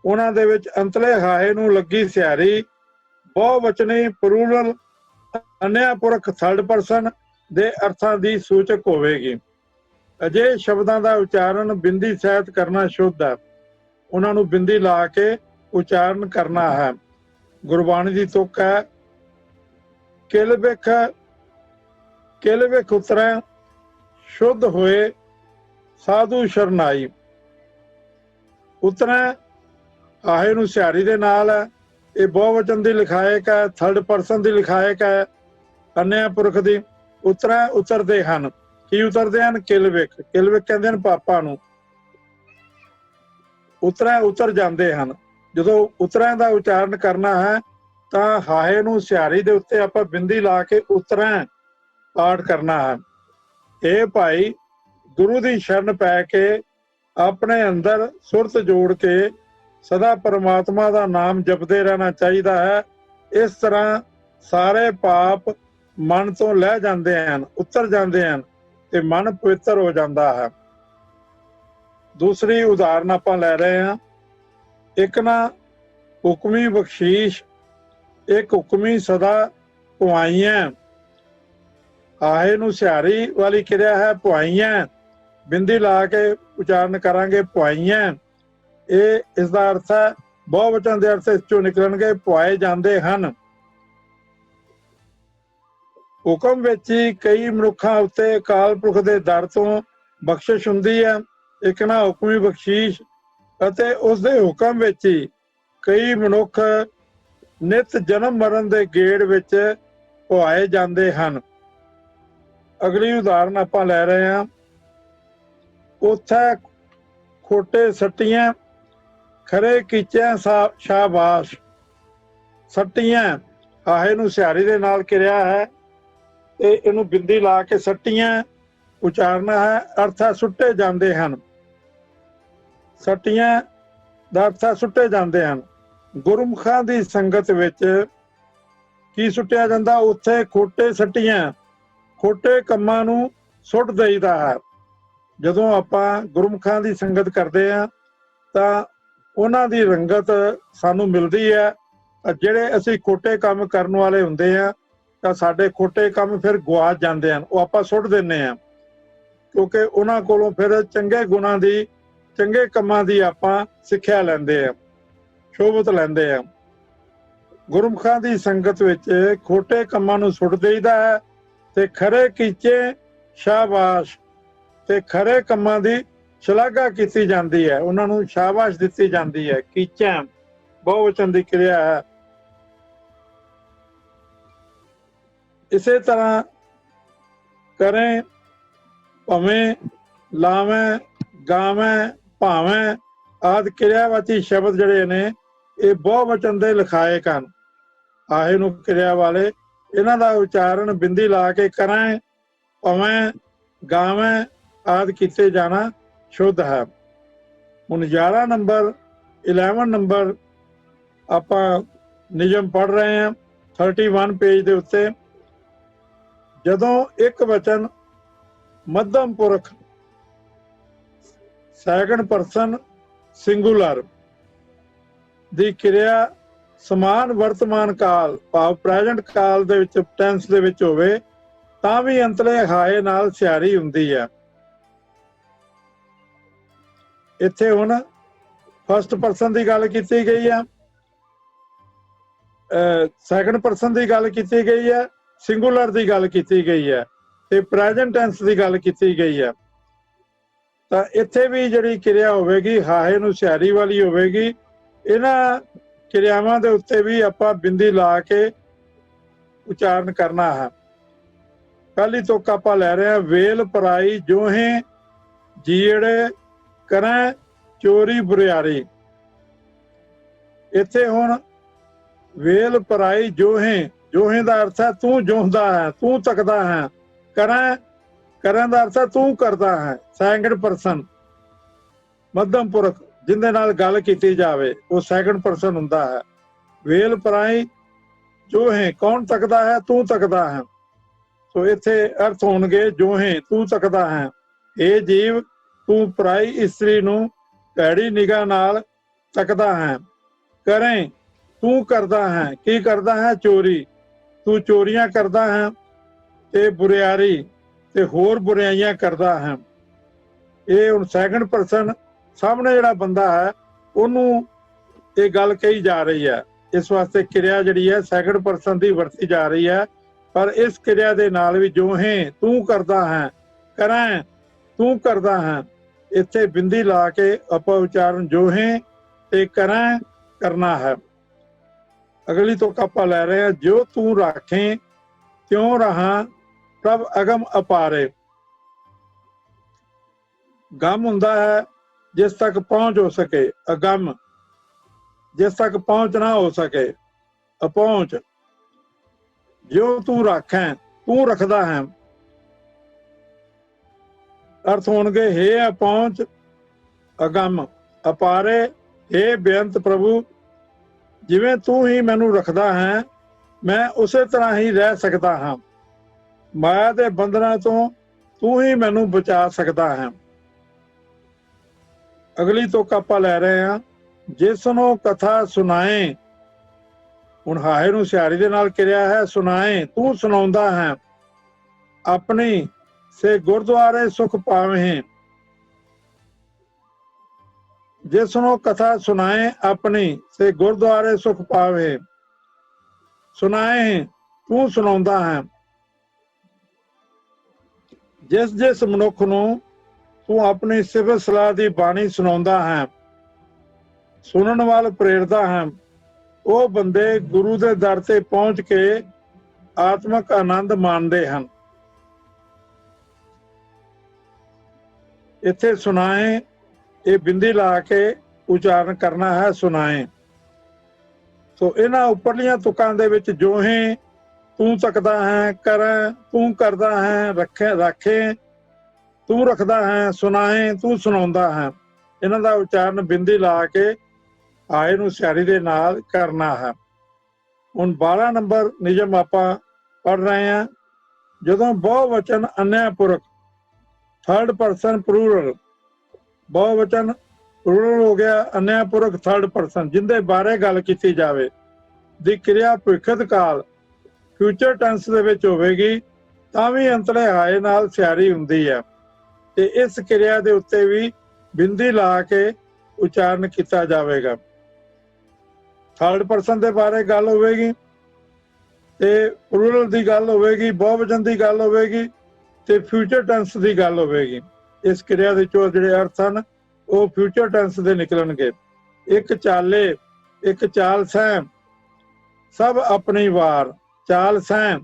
ਉਹਨਾਂ ਦੇ ਵਿੱਚ ਅੰਤਲੇ ਹਾਹੇ ਨੂੰ ਲੱਗੀ ਸਿਆਰੀ ਬਹੁਵਚਨੀ ਪਲੂਰਲ ਅਨਿਆ ਪੁਰਖ ਥਰਡ ਪਰਸਨ ਦੇ ਅਰਥਾਂ ਦੀ ਸੂਚਕ ਹੋਵੇਗੀ। ਅਜਿਹੇ ਸ਼ਬਦਾਂ ਦਾ ਉਚਾਰਨ ਬਿੰਦੀ ਸਹਿਤ ਕਰਨਾ ਸ਼ੁੱਧ ਹੈ। ਉਹਨਾਂ ਨੂੰ ਬਿੰਦੀ ਲਾ ਕੇ ਉਚਾਰਨ ਕਰਨਾ ਹੈ। ਗੁਰਬਾਣੀ ਦੀ ਤੁਕ ਹੈ, ਕਿਲ ਬਿਖ ਉਤਰੈ ਸ਼ੁੱਧ ਹੋਏ ਸਾਧੂ ਸ਼ਰਨਾਈ। ਉਤਰੈ ਆਹੇ ਨੂੰ ਸਿਆਰੀ ਦੇ ਨਾਲ ਹੈ। ਇਹ ਬਹੁਵਚਨ ਦੀ ਲਿਖਾਇਕ ਹੈ, ਥਰਡ ਪਰਸਨ ਦੀ ਲਿਖਾਇਕ ਹੈ, ਅਨਿਆ ਪੁਰਖ ਦੀ। ਉਤਰੈ ਉਤਰਦੇ ਹਨ। ਕੀ ਉਤਰਦੇ ਹਨ? ਕਿਲ ਬਿਖ ਕਹਿੰਦੇ ਹਨ ਪਾਪਾਂ ਨੂੰ। ਉਤਰੈ ਉਤਰ ਜਾਂਦੇ ਹਨ। ਜਦੋਂ ਉਤਰੈ ਦਾ ਉਚਾਰਨ ਕਰਨਾ ਹੈ ਤਾਂ ਹਾਹੇ ਨੂੰ ਸਿਆਰੀ ਦੇ ਉੱਤੇ ਆਪਾਂ ਬਿੰਦੀ ਲਾ ਕੇ ਉਤਰੈ ਪਾਠ ਕਰਨਾ ਹੈ। ਇਹ ਭਾਈ ਗੁਰੂ ਦੀ ਸ਼ਰਨ ਪੈ ਕੇ ਆਪਣੇ ਅੰਦਰ ਸੁਰਤ ਜੋੜ ਕੇ ਸਦਾ ਪਰਮਾਤਮਾ ਦਾ ਨਾਮ ਜਪਦੇ ਰਹਿਣਾ ਚਾਹੀਦਾ ਹੈ। ਇਸ ਤਰ੍ਹਾਂ ਸਾਰੇ ਪਾਪ ਮਨ ਤੋਂ ਲਹਿ ਜਾਂਦੇ ਹਨ, ਉਤਰ ਜਾਂਦੇ ਹਨ ਤੇ ਮਨ ਪਵਿੱਤਰ ਹੋ ਜਾਂਦਾ ਹੈ। ਦੂਸਰੀ ਉਦਾਹਰਨ ਆਪਾਂ ਲੈ ਰਹੇ ਹਾਂ। ਇੱਕ ਨਾ ਹੁਕਮੀ ਬਖਸ਼ੀਸ਼, ਇੱਕ ਹੁਕਮੀ ਸਦਾ ਪੁਆਈਆਂ। ਆਹੇ ਨੂੰ ਸਿਆਰੀ ਵਾਲੀ ਕਿਰਿਆ ਹੈ ਪੁਆਈਆਂ, ਬਿੰਦੀ ਲਾ ਕੇ ਉਚਾਰਨ ਕਰਾਂਗੇ ਪੁਆਈਆਂ। ਇਹ ਇਸ ਦਾ ਅਰਥ ਹੈ, ਬਹੁਵਚਨ ਦੇ ਅਰਥ ਇਸ ਚੋਂ ਨਿਕਲਣਗੇ ਪੁਆਏ ਜਾਂਦੇ ਹਨ। ਹੁਕਮ ਵਿੱਚ ਹੀ ਕਈ ਮਨੁੱਖਾਂ ਉੱਤੇ ਅਕਾਲ ਪੁਰਖ ਦੇ ਦਰ ਤੋਂ ਬਖਸ਼ਿਸ਼ ਹੁੰਦੀ ਹੈ। ਇੱਕ ਨਾ ਹੁਕਮੀ ਬਖਸ਼ੀਸ਼ ਅਤੇ ਉਸਦੇ ਹੁਕਮ ਵਿੱਚ ਹੀ ਕਈ ਮਨੁੱਖ ਨਿਤ ਜਨਮ ਮਰਨ ਦੇ ਗੇੜ ਵਿੱਚ ਪੁਆਏ ਜਾਂਦੇ ਹਨ। ਅਗਲੀ ਉਦਾਹਰਨ ਆਪਾਂ ਲੈ ਰਹੇ ਹਾਂ। ਉੱਥੇ ਖੋਟੇ ਸੱਟੀਆਂ ਖਰੇ ਕੀਚਿਆਂ ਸ਼ਾਬਾਸ਼। ਸੱਟੀਆਂ ਆਹੇ ਨੂੰ ਸਿਆਰੀ ਦੇ ਨਾਲ ਕਿਰਿਆ ਹੈ ਤੇ ਇਹਨੂੰ ਬਿੰਦੀ ਲਾ ਕੇ ਸੱਟੀਆਂ ਉਚਾਰਨਾ ਹੈ। ਅਰਥ ਹੈ ਸੁੱਟੇ ਜਾਂਦੇ ਹਨ। ਸੱਟੀਆਂ ਦਾ ਅਰਥ ਹੈ ਸੁੱਟੇ ਜਾਂਦੇ ਹਨ। ਗੁਰਮੁਖਾਂ ਦੀ ਸੰਗਤ ਵਿੱਚ ਕੀ ਸੁੱਟਿਆ ਜਾਂਦਾ? ਉੱਥੇ ਖੋਟੇ ਸੱਟੀਆਂ, ਖੋਟੇ ਕੰਮਾਂ ਨੂੰ ਸੁੱਟ ਦੇਈਦਾ ਹੈ। ਜਦੋਂ ਆਪਾਂ ਗੁਰਮੁਖਾਂ ਦੀ ਸੰਗਤ ਕਰਦੇ ਹਾਂ ਤਾਂ ਉਹਨਾਂ ਦੀ ਰੰਗਤ ਸਾਨੂੰ ਮਿਲਦੀ ਹੈ। ਜਿਹੜੇ ਅਸੀਂ ਖੋਟੇ ਕੰਮ ਕਰਨ ਵਾਲੇ ਹੁੰਦੇ ਆ ਤਾਂ ਸਾਡੇ ਖੋਟੇ ਕੰਮ ਫਿਰ ਗੁਆਚ ਜਾਂਦੇ ਹਨ, ਉਹ ਆਪਾਂ ਸੁੱਟ ਦਿੰਦੇ ਹਾਂ, ਕਿਉਂਕਿ ਉਹਨਾਂ ਕੋਲੋਂ ਫਿਰ ਚੰਗੇ ਗੁਣਾਂ ਦੀ, ਚੰਗੇ ਕੰਮਾਂ ਦੀ ਆਪਾਂ ਸਿੱਖਿਆ ਲੈਂਦੇ ਆ, ਸ਼ੋਭਤ ਲੈਂਦੇ ਆ। ਗੁਰਮੁਖਾਂ ਦੀ ਸੰਗਤ ਵਿੱਚ ਖੋਟੇ ਕੰਮਾਂ ਨੂੰ ਸੁੱਟ ਦੇਈਦਾ ਹੈ ਤੇ ਖਰੇ ਕੀਚੇ ਸ਼ਾਬਾਸ਼, ਤੇ ਖਰੇ ਕੰਮਾਂ ਦੀ ਸ਼ਲਾਘਾ ਕੀਤੀ ਜਾਂਦੀ ਹੈ, ਉਹਨਾਂ ਨੂੰ ਸ਼ਾਬਾਸ਼ ਦਿੱਤੀ ਜਾਂਦੀ ਹੈ। ਕੀਚਾ ਬਹੁਵਚਨ ਦੀ ਕਿਰਿਆ ਹੈ। ਇਸੇ ਤਰ੍ਹਾਂ ਕਰੇ, ਭਵੇਂ, ਲਾਵੇਂ, ਗਾਵੇਂ, ਭਾਵੇਂ ਆਦਿ ਕਿਰਿਆਵਾਚੀ ਸ਼ਬਦ ਜਿਹੜੇ ਨੇ ਇਹ ਬਹੁਵਚਨ ਦੇ ਲਿਖਾਇਕ ਹਨ। ਆਹੇ ਨੂੰ ਕਿਰਿਆ ਵਾਲੇ, ਇਹਨਾਂ ਦਾ ਉਚਾਰਨ ਬਿੰਦੀ ਲਾ ਕੇ ਕਰਾਂ, ਭਵੇਂ, ਗਾਵੇਂ ਆਦਿ ਕੀਤੇ ਜਾਣਾ ਸ਼ੁੱਧ ਹੈ। ਹੁਣ 11 ਨੰਬਰ ਆਪਾਂ ਨਿਯਮ ਪੜ੍ਹ ਰਹੇ ਹਾਂ 31 ਪੇਜ ਦੇ ਉੱਤੇ। ਜਦੋਂ ਇੱਕ ਵਚਨ ਮੱਧਮ ਪੁਰਖ ਸੈਕੰਡ ਪਰਸਨ ਸਿੰਗੂਲਰ ਦੀ ਕਿਰਿਆ ਸਮਾਨ ਵਰਤਮਾਨ ਕਾਲ ਭਾਵ ਪ੍ਰੈਜ਼ੈਂਟ ਕਾਲ ਦੇ ਵਿੱਚ ਟੈਂਸ ਦੇ ਵਿੱਚ ਹੋਵੇ ਤਾਂ ਵੀ ਅੰਤਲੇ ਹਾਏ ਨਾਲ ਸਿਆਰੀ ਹੁੰਦੀ ਹੈ। ਇੱਥੇ ਹੁਣ ਫਸਟ ਪਰਸਨ ਦੀ ਗੱਲ ਕੀਤੀ ਗਈ ਆ, ਸੈਕੰਡ ਪਰਸਨ ਦੀ ਗੱਲ ਕੀਤੀ ਗਈ ਹੈ, ਸਿੰਗੂਲਰ ਦੀ ਗੱਲ ਕੀਤੀ ਗਈ ਹੈ ਤੇ ਪ੍ਰੈਜ਼ੈਂਟ ਟੈਂਸ ਦੀ ਗੱਲ ਕੀਤੀ ਗਈ ਹੈ। ਤਾਂ ਇੱਥੇ ਵੀ ਜਿਹੜੀ ਕਿਰਿਆ ਹੋਵੇਗੀ ਹਾਏ ਨੂੰ ਸਿਆਰੀ ਵਾਲੀ ਹੋਵੇਗੀ। ਇਹਨਾਂ ਕਿਰਿਆਵਾਂ ਦੇ ਉੱਤੇ ਵੀ ਆਪਾਂ ਬਿੰਦੀ ਲਾ ਕੇ ਉਚਾਰਨ ਕਰਨਾ ਹੈ। ਪਹਿਲੀ ਤੁਕ ਆਪਾਂ ਲੈ ਰਹੇ ਹਾਂ, ਵੇਲ ਪਰਾਈ ਜੋਹੇ ਜੀੜੇ ਕਰੈ ਚੋਰੀ ਬੁਰਿਆਰੀ। ਇੱਥੇ ਹੁਣ ਵੇਲ ਪਰਾਈ ਜੋਹੇ, ਜੋਹੇ ਦਾ ਅਰਥ ਹੈ ਤੂੰ ਜੋਹਦਾ ਹੈ, ਤੂੰ ਤੱਕਦਾ ਹੈ। ਕਰੈ, ਕਰਨ ਦਾ ਅਰਥ ਹੈ ਤੂੰ ਕਰਦਾ ਹੈ। ਸੈਕੰਡ ਪਰਸਨ ਮੱਧਮ ਪੁਰਖ ਜਿਹਦੇ ਨਾਲ ਗੱਲ ਕੀਤੀ ਜਾਵੇ ਉਹ ਸੈਕੰਡ ਪਰਸਨ ਹੁੰਦਾ ਹੈ। ਵੇਲ ਪਰਾਈ ਜੋਹੇ, ਕੌਣ ਤੱਕਦਾ ਹੈ? ਤੂੰ ਤੱਕਦਾ ਹੈ। ਸੋ ਇੱਥੇ ਅਰਥ ਹੋਣਗੇ ਜੋਹੇ, ਤੂੰ ਤੱਕਦਾ ਹੈ। ਇਹ ਜੀਵ ਤੂੰ ਪਰਾਈ ਇਸਤਰੀ ਨੂੰ ਭੈੜੀ ਨਿਗਾਹ ਨਾਲ ਤੱਕਦਾ ਹੈ। ਕਰੇ, ਤੂੰ ਕਰਦਾ ਹੈ। ਕੀ ਕਰਦਾ ਹੈ? ਚੋਰੀ, ਤੂੰ ਚੋਰੀਆਂ ਕਰਦਾ ਹੈ ਤੇ ਬੁਰਿਆਰੀ ਤੇ ਹੋਰ ਬੁਰਾਈਆਂ ਕਰਦਾ ਹੈ। ਇਹ ਹੁਣ ਸੈਕੰਡ ਪਰਸਨ ਸਾਹਮਣੇ ਜਿਹੜਾ ਬੰਦਾ ਹੈ ਉਹਨੂੰ ਇਹ ਗੱਲ ਕਹੀ ਜਾ ਰਹੀ ਹੈ। ਇਸ ਵਾਸਤੇ ਕਿਰਿਆ ਜਿਹੜੀ ਹੈ ਸੈਕੰਡ ਪਰਸਨ ਦੀ ਵਰਤੀ ਜਾ ਰਹੀ ਹੈ। ਪਰ ਇਸ ਕਿਰਿਆ ਦੇ ਨਾਲ ਵੀ ਜੋਹੇ, ਤੂੰ ਕਰਦਾ ਹੈ, ਕਰੈ, ਤੂੰ ਕਰਦਾ ਹੈ, ਇੱਥੇ ਬਿੰਦੀ ਲਾ ਕੇ ਆਪਾਂ ਉਚਾਰਨ ਜੋਹੇ ਤੇ ਕਰੈ ਕਰਨਾ ਹੈ। ਅਗਲੀ ਤੁਕ ਆਪਾਂ ਲੈ ਰਹੇ ਹਾਂ, ਜੋ ਤੂੰ ਰਾਖੇ ਤਿਉ ਰਹਾ ਪ੍ਰਭ ਅਗਮ ਅਪਾਰੇ। ਗਮ ਹੁੰਦਾ ਹੈ ਜਿਸ ਤੱਕ ਪਹੁੰਚ ਹੋ ਸਕੇ, ਅਗਮ ਜਿਸ ਤੱਕ ਪਹੁੰਚ ਨਾ ਹੋ ਸਕੇ, ਅਪਹੁੰਚ। ਜੋ ਤੂੰ ਰਾਖੈ, ਤੂੰ ਰੱਖਦਾ ਹੈ। ਅਰਥ ਹੋਣਗੇ ਹੇ ਅਪਹੁੰਚ, ਅਗਮ, ਅਪਾਰੇ, ਹੇ ਬੇਅੰਤ ਪ੍ਰਭੂ, ਜਿਵੇਂ ਤੂੰ ਹੀ ਮੈਨੂੰ ਰੱਖਦਾ ਹੈ ਮੈਂ ਉਸੇ ਤਰ੍ਹਾਂ ਹੀ ਰਹਿ ਸਕਦਾ ਹਾਂ। ਮਾਇਆ ਦੇ ਬੰਧਨਾਂ ਤੋਂ ਤੂੰ ਹੀ ਮੈਨੂੰ ਬਚਾ ਸਕਦਾ ਹੈ। ਅਗਲੀ ਤੁਕ ਆਪਾਂ ਲੈ ਰਹੇ ਹਾਂ, ਜਿਸ ਨੂੰ ਕਥਾ ਸੁਣਾਏ। ਹੁਣ ਹਾਏ ਨੂੰ ਸਿਆਰੀ ਦੇ ਨਾਲ ਕਿਰਿਆ ਹੈ ਸੁਣਾਏ, ਤੂੰ ਸੁਣਾਉਂਦਾ ਹੈ। ਆਪਣੀ ਸੇ ਗੁਰਦੁਆਰੇ ਸੁਖ ਪਾਵੇਂ। ਜਿਸ ਨੂੰ ਕਥਾ ਸੁਣਾਏ ਆਪਣੀ ਸੇ ਗੁਰਦੁਆਰੇ ਸੁਖ ਪਾਵੇ। ਸੁਣਾਏ, ਤੂੰ ਸੁਣਾਉਂਦਾ ਹੈ। ਜਿਸ ਜਿਸ ਮਨੁੱਖ ਨੂੰ ਤੂੰ ਆਪਣੀ ਸਿਫਤ ਸਲਾਹ ਦੀ ਬਾਣੀ ਸੁਣਾਉਂਦਾ ਹੈ, ਸੁਣਨ ਵੱਲ ਪ੍ਰੇਰਦਾ ਹੈ, ਉਹ ਬੰਦੇ ਗੁਰੂ ਦੇ ਦਰ ਤੇ ਪਹੁੰਚ ਕੇ ਆਤਮਕ ਆਨੰਦ ਮਾਣਦੇ ਹਨ। ਇੱਥੇ ਸੁਣਾਏ ਇਹ ਬਿੰਦੀ ਲਾ ਕੇ ਉਚਾਰਨ ਕਰਨਾ ਹੈ, ਸੁਣਾਏ। ਸੋ ਇਹਨਾਂ ਉੱਪਰਲੀਆਂ ਤੁਕਾਂ ਦੇ ਵਿੱਚ ਜੋਹੇ, ਤੂੰ ਤੱਕਦਾ ਹੈ, ਕਰੈ, ਤੂੰ ਕਰਦਾ ਹੈ, ਰਾਖੇ, ਤੂੰ ਰੱਖਦਾ ਹੈ, ਸੁਣਾਏ, ਤੂੰ ਸੁਣਾਉਂਦਾ ਹੈ, ਇਹਨਾਂ ਦਾ ਉਚਾਰਨ ਬਿੰਦੀ ਲਾ ਕੇ ਹਾਏ ਨੂੰ ਸਿਆਰੀ ਦੇ ਨਾਲ ਕਰਨਾ ਹੈ। ਹੁਣ 12 ਨੰਬਰ ਨਿਯਮ ਆਪਾਂ ਪੜ੍ਹ ਰਹੇ ਹਾਂ। ਜਦੋਂ ਬਹੁਵਚਨ ਅਨਯ ਪੁਰਖ, ਥਰਡ ਪਰਸਨ ਪਲੂਰਲ, ਬਹੁਵਚਨ ਪਲੂਰਲ ਹੋ ਗਿਆ, ਅਨਯ ਪੁਰਖ ਥਰਡ ਪਰਸਨ, ਜਿੰਦੇ ਬਾਰੇ ਗੱਲ ਕੀਤੀ ਜਾਵੇ ਦੀ ਕਿਰਿਆ ਭਵਿੱਖਤ ਕਾਲ ਫਿਊਚਰ ਟੈਂਸ ਦੇ ਵਿੱਚ ਹੋਵੇਗੀ ਤਾਂ ਵੀ ਅੰਤਲੇ ਹਾਏ ਨਾਲ ਸਿਆਰੀ ਹੁੰਦੀ ਹੈ ਤੇ ਇਸ ਕਿਰਿਆ ਦੇ ਉੱਤੇ ਵੀ ਬਿੰਦੀ ਲਾ ਕੇ ਉਚਾਰਨ ਕੀਤਾ ਜਾਵੇਗਾ। ਥਰਡ ਪਰਸਨ ਦੇ ਬਾਰੇ ਗੱਲ ਹੋਵੇਗੀ ਤੇ ਪਲੂਰਲ ਦੀ ਗੱਲ ਹੋਵੇਗੀ, ਬਹੁਵਚਨ ਦੀ ਗੱਲ ਹੋਵੇਗੀ ਤੇ ਫਿਊਚਰ ਟੈਂਸ ਦੀ ਗੱਲ ਹੋਵੇਗੀ। ਇਸ ਕਿਰਿਆ ਦੇ ਚੋਂ ਜਿਹੜੇ ਅਰਥ ਹਨ ਉਹ ਫਿਊਚਰ ਟੈਂਸ ਦੇ ਨਿਕਲਣਗੇ। ਇੱਕ ਚਾਲੇ, ਇੱਕ ਚਾਲ ਸਹਿ, ਸਭ ਆਪਣੀ ਵਾਰ। ਚਾਲ ਸਹਿ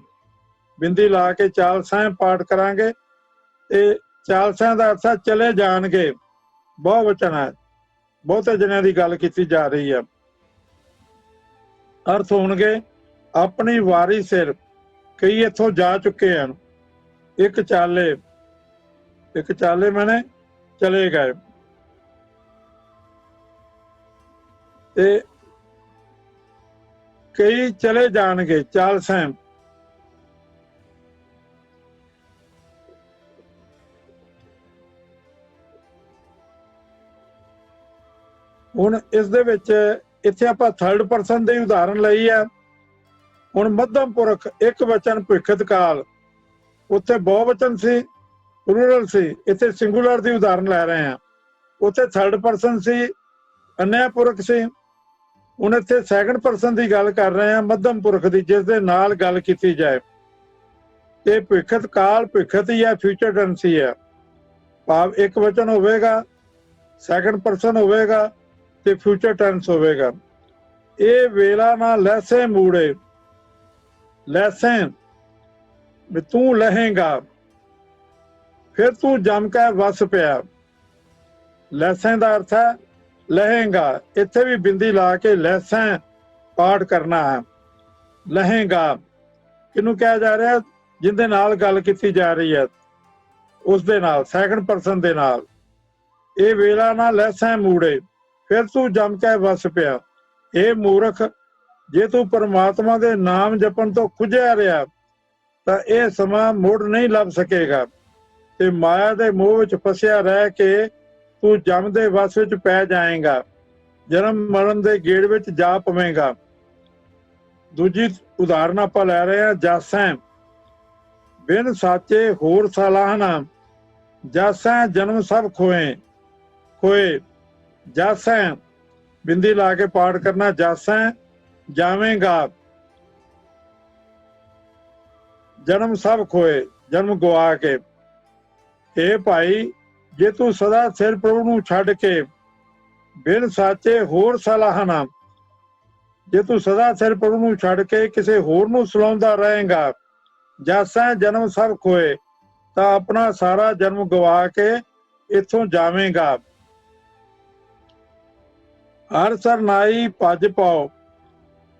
ਬਿੰਦੀ ਲਾ ਕੇ ਚਾਲ ਸਹਿ ਪਾਠ ਕਰਾਂਗੇ ਤੇ ਚਾਲ ਸਹਿ ਦਾ ਅਰਥ ਹੈ ਚਲੇ ਜਾਣਗੇ, ਬਹੁਵਚਨ ਹੈ, ਬਹੁਤੇ ਜਣਿਆਂ ਦੀ ਗੱਲ ਕੀਤੀ ਜਾ ਰਹੀ ਹੈ। ਅਰਥ ਹੋਣਗੇ ਆਪਣੀ ਵਾਰੀ ਸਿਰ, ਕਈ ਇੱਥੋਂ ਜਾ ਚੁੱਕੇ ਹਨ। ਇੱਕ ਚਾਲੇ, ਇੱਕ ਚਾਲੇ ਮੈਨੇ ਚਲੇ ਗਏ ਤੇ ਕਈ ਚਲੇ ਜਾਣਗੇ, ਚਾਲ ਸਹਿ। ਹੁਣ ਇਸ ਦੇ ਵਿੱਚ ਇੱਥੇ ਆਪਾਂ ਥਰਡ ਪਰਸਨ ਦੀ ਉਦਾਹਰਨ ਲਈ ਆ। ਹੁਣ ਮੱਧਮ ਪੁਰਖ ਇੱਕ ਵਚਨ ਭਵਿੱਖਤ ਕਾਲ, ਉੱਥੇ ਬਹੁਵਚਨ ਸੀ, ਪਲੂਰਲ ਸੀ। ਇੱਥੇ ਸਿੰਗੂਲਰ ਦੀ ਉਦਾਹਰਨ ਲੈ ਰਹੇ ਆ। ਉੱਥੇ ਥਰਡ ਪਰਸਨ ਸੀ, ਅਨਿਆ ਪੁਰਖ ਸੀ। ਹੁਣ ਇੱਥੇ ਸੈਕੰਡ ਪਰਸਨ ਦੀ ਗੱਲ ਕਰ ਰਹੇ ਆ, ਮੱਧਮ ਪੁਰਖ ਦੀ, ਜਿਸ ਦੇ ਨਾਲ ਗੱਲ ਕੀਤੀ ਜਾਏ। ਤੇ ਭਵਿੱਖਤ ਕਾਲ ਭਵਿੱਖਤ ਹੀ ਹੈ, ਫਿਊਚਰ ਟੈਂਸ ਹੀ ਹੈ। ਭਾਵ ਇੱਕ ਵਚਨ ਹੋਵੇਗਾ, ਸੈਕੰਡ ਪਰਸਨ ਹੋਵੇਗਾ ਤੇ ਫਿਊਚਰ ਟੈਂਸ ਹੋਵੇਗਾ। ਇਹ ਵੇਲਾ ਨਾ ਲਹਿਸੇ ਮੂੜੇ, ਲਹਿਸੇ ਵੀ ਤੂੰ ਲਹੇਗਾ, ਫਿਰ ਤੂੰ ਜੰਮ ਕੇ ਵਸ ਪਿਆ। ਲਹਿਸੇ ਦਾ ਅਰਥ ਹੈ ਲਹੇਗਾ। ਇੱਥੇ ਵੀ ਬਿੰਦੀ ਲਾ ਕੇ ਲਹਿਸੇ ਪਾਠ ਕਰਨਾ ਹੈ। ਲਹੇਗਾ ਕਿਹਨੂੰ ਕਿਹਾ ਜਾ ਰਿਹਾ? ਜਿਹਦੇ ਨਾਲ ਗੱਲ ਕੀਤੀ ਜਾ ਰਹੀ ਹੈ, ਉਸ ਦੇ ਨਾਲ, ਸੈਕੰਡ ਪਰਸਨ ਦੇ ਨਾਲ। ਇਹ ਵੇਲਾ ਨਾ ਲਹਿਸੇ ਮੂੜੇ, ਫਿਰ ਤੂੰ ਜੰਮ ਕੇ ਵਸ ਪਿਆ। ਇਹ ਮੂਰਖ, ਜੇ ਤੂੰ ਪਰਮਾਤਮਾ ਦੇ ਨਾਮ ਜਪਣ ਤੋਂ ਖੁੱਝਿਆ ਰਿਹਾ ਤਾਂ ਇਹ ਸਮਾਂ ਮੁੜ ਨਹੀਂ ਲੱਭ ਸਕੇਗਾ ਤੇ ਮਾਇਆ ਦੇ ਮੋਹ ਵਿੱਚ ਫਸਿਆ ਰਹਿ ਕੇ ਤੂੰ ਜਮ ਦੇ ਵਸ ਵਿੱਚ ਪੈ ਜਾਏਗਾ, ਜਨਮ ਮਰਨ ਦੇ ਗੇੜ ਵਿੱਚ ਜਾ ਪਵੇਂਗਾ। ਦੂਜੀ ਉਦਾਹਰਨ ਆਪਾਂ ਲੈ ਰਹੇ ਹਾਂ, ਜਾਸੈਂ ਬਿਨ ਸਾਚੇ ਹੋਰ ਸਲਾਹਨਾ, ਜਾਸੈਂ ਜਨਮ ਸਭ ਖੋਏ। ਖੋਏ ਜਾਸੈਂ ਬਿੰਦੀ ਲਾ ਕੇ ਪਾਠ ਕਰਨਾ, ਜਾਸੈਂ ਜਾਵੇਂਗਾ, ਜਨਮ ਸਭ ਖੋਏ, ਜਨਮ ਗਵਾ ਕੇ। ਇਹ ਭਾਈ, ਜੇ ਤੂੰ ਸਦਾ ਸਿਰ ਪ੍ਰਭੂ ਨੂੰ ਛੱਡ ਕੇ ਬਿਨ ਸਾਚੇ ਹੋਰ ਸਲਾਹਨਾ, ਜੇ ਤੂੰ ਸਦਾ ਸਿਰ ਪ੍ਰਭੂ ਨੂੰ ਛੱਡ ਕੇ ਕਿਸੇ ਹੋਰ ਨੂੰ ਸਲਾਉਂਦਾ ਰਹੇਗਾ, ਜਾਸੈਂ ਜਨਮ ਸਭ ਖੋਏ, ਤਾਂ ਆਪਣਾ ਸਾਰਾ ਜਨਮ ਗਵਾ ਕੇ ਇੱਥੋਂ ਜਾਵੇਂਗਾ। ਹਰ ਸਰਨਾਈ ਭੱਜ ਪਾਓ,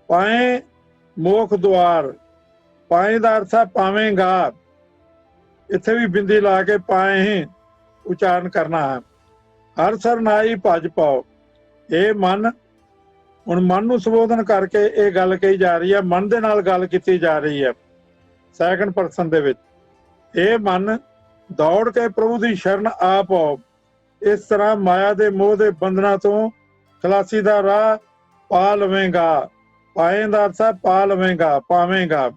ਪਾਏ ਮੋਖ ਦੁਆਰ। ਪਾਏ ਦਾ ਅਰਥ ਹੈ ਪਾਵੇਂਗਾ। ਇੱਥੇ ਵੀ ਬਿੰਦੀ ਲਾ ਕੇ ਪਾਏ ਹੀ ਉਚਾਰਨ ਕਰਨਾ ਹੈ। ਹਰ ਸਰਨਾਈ ਭੱਜ ਪਾਓ। ਇਹ ਮਨ, ਹੁਣ ਮਨ ਨੂੰ ਸੰਬੋਧਨ ਕਰਕੇ ਇਹ ਗੱਲ ਕਹੀ ਜਾ ਰਹੀ ਹੈ, ਮਨ ਦੇ ਨਾਲ ਗੱਲ ਕੀਤੀ ਜਾ ਰਹੀ ਹੈ ਸੈਕੰਡ ਪਰਸਨ ਦੇ ਵਿੱਚ। ਇਹ ਮਨ, ਦੌੜ ਕੇ ਪ੍ਰਭੂ ਦੀ ਸ਼ਰਨ ਆ ਪਾਓ। ਇਸ ਤਰ੍ਹਾਂ ਮਾਇਆ ਦੇ ਮੋਹ ਦੇ ਬੰਧਨਾਂ ਤੋਂ ਖਲਾਸੀ ਦਾ ਰਾਹ ਪਾ ਲਵੇਂਗਾ। ਪਾਏ ਦਾ ਅਰਥ ਹੈ ਪਾ ਲਵੇਂਗਾ, ਪਾਵੇਂਗਾ।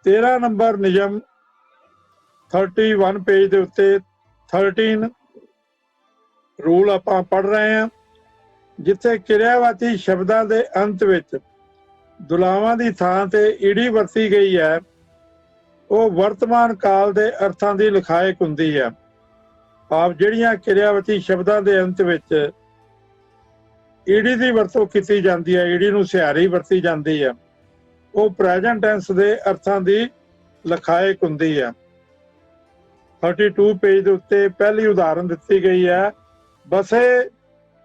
13 ਨੰਬਰ ਨਿਯਮ 31 ਪੇਜ ਦੇ ਉੱਤੇ 13 ਰੂਲ ਆਪਾਂ ਪੜ੍ਹ ਰਹੇ ਹਾਂ, ਜਿੱਥੇ ਕਿਰਿਆਵਾਚੀ ਸ਼ਬਦਾਂ ਦੇ ਅੰਤ ਵਿੱਚ ਦੁਲਾਵਾਂ ਦੀ ਥਾਂ ਤੇ ਈੜੀ ਵਰਤੀ ਗਈ ਹੈ, ਉਹ ਵਰਤਮਾਨ ਕਾਲ ਦੇ ਅਰਥਾਂ ਦੀ ਲਿਖਾਇਕ ਹੁੰਦੀ ਹੈ। ਭਾਵ ਜਿਹੜੀਆਂ ਕਿਰਿਆਵਾਚੀ ਸ਼ਬਦਾਂ ਦੇ ਅੰਤ ਵਿੱਚ ਈੜੀ ਦੀ ਵਰਤੋਂ ਕੀਤੀ ਜਾਂਦੀ ਹੈ, ਈੜੀ ਨੂੰ ਸਿਹਾਰੀ ਵਰਤੀ ਜਾਂਦੀ ਹੈ, ਉਹ ਪ੍ਰੈਜ਼ੈਂਟ ਟੈਂਸ ਦੇ ਅਰਥਾਂ ਦੀ ਲਿਖਾਇਕ ਹੁੰਦੀ ਹੈ। 32 ਪੇਜ ਦੇ ਉੱਤੇ ਪਹਿਲੀ ਉਦਾਹਰਨ ਦਿੱਤੀ ਗਈ ਹੈ, ਬਸੇ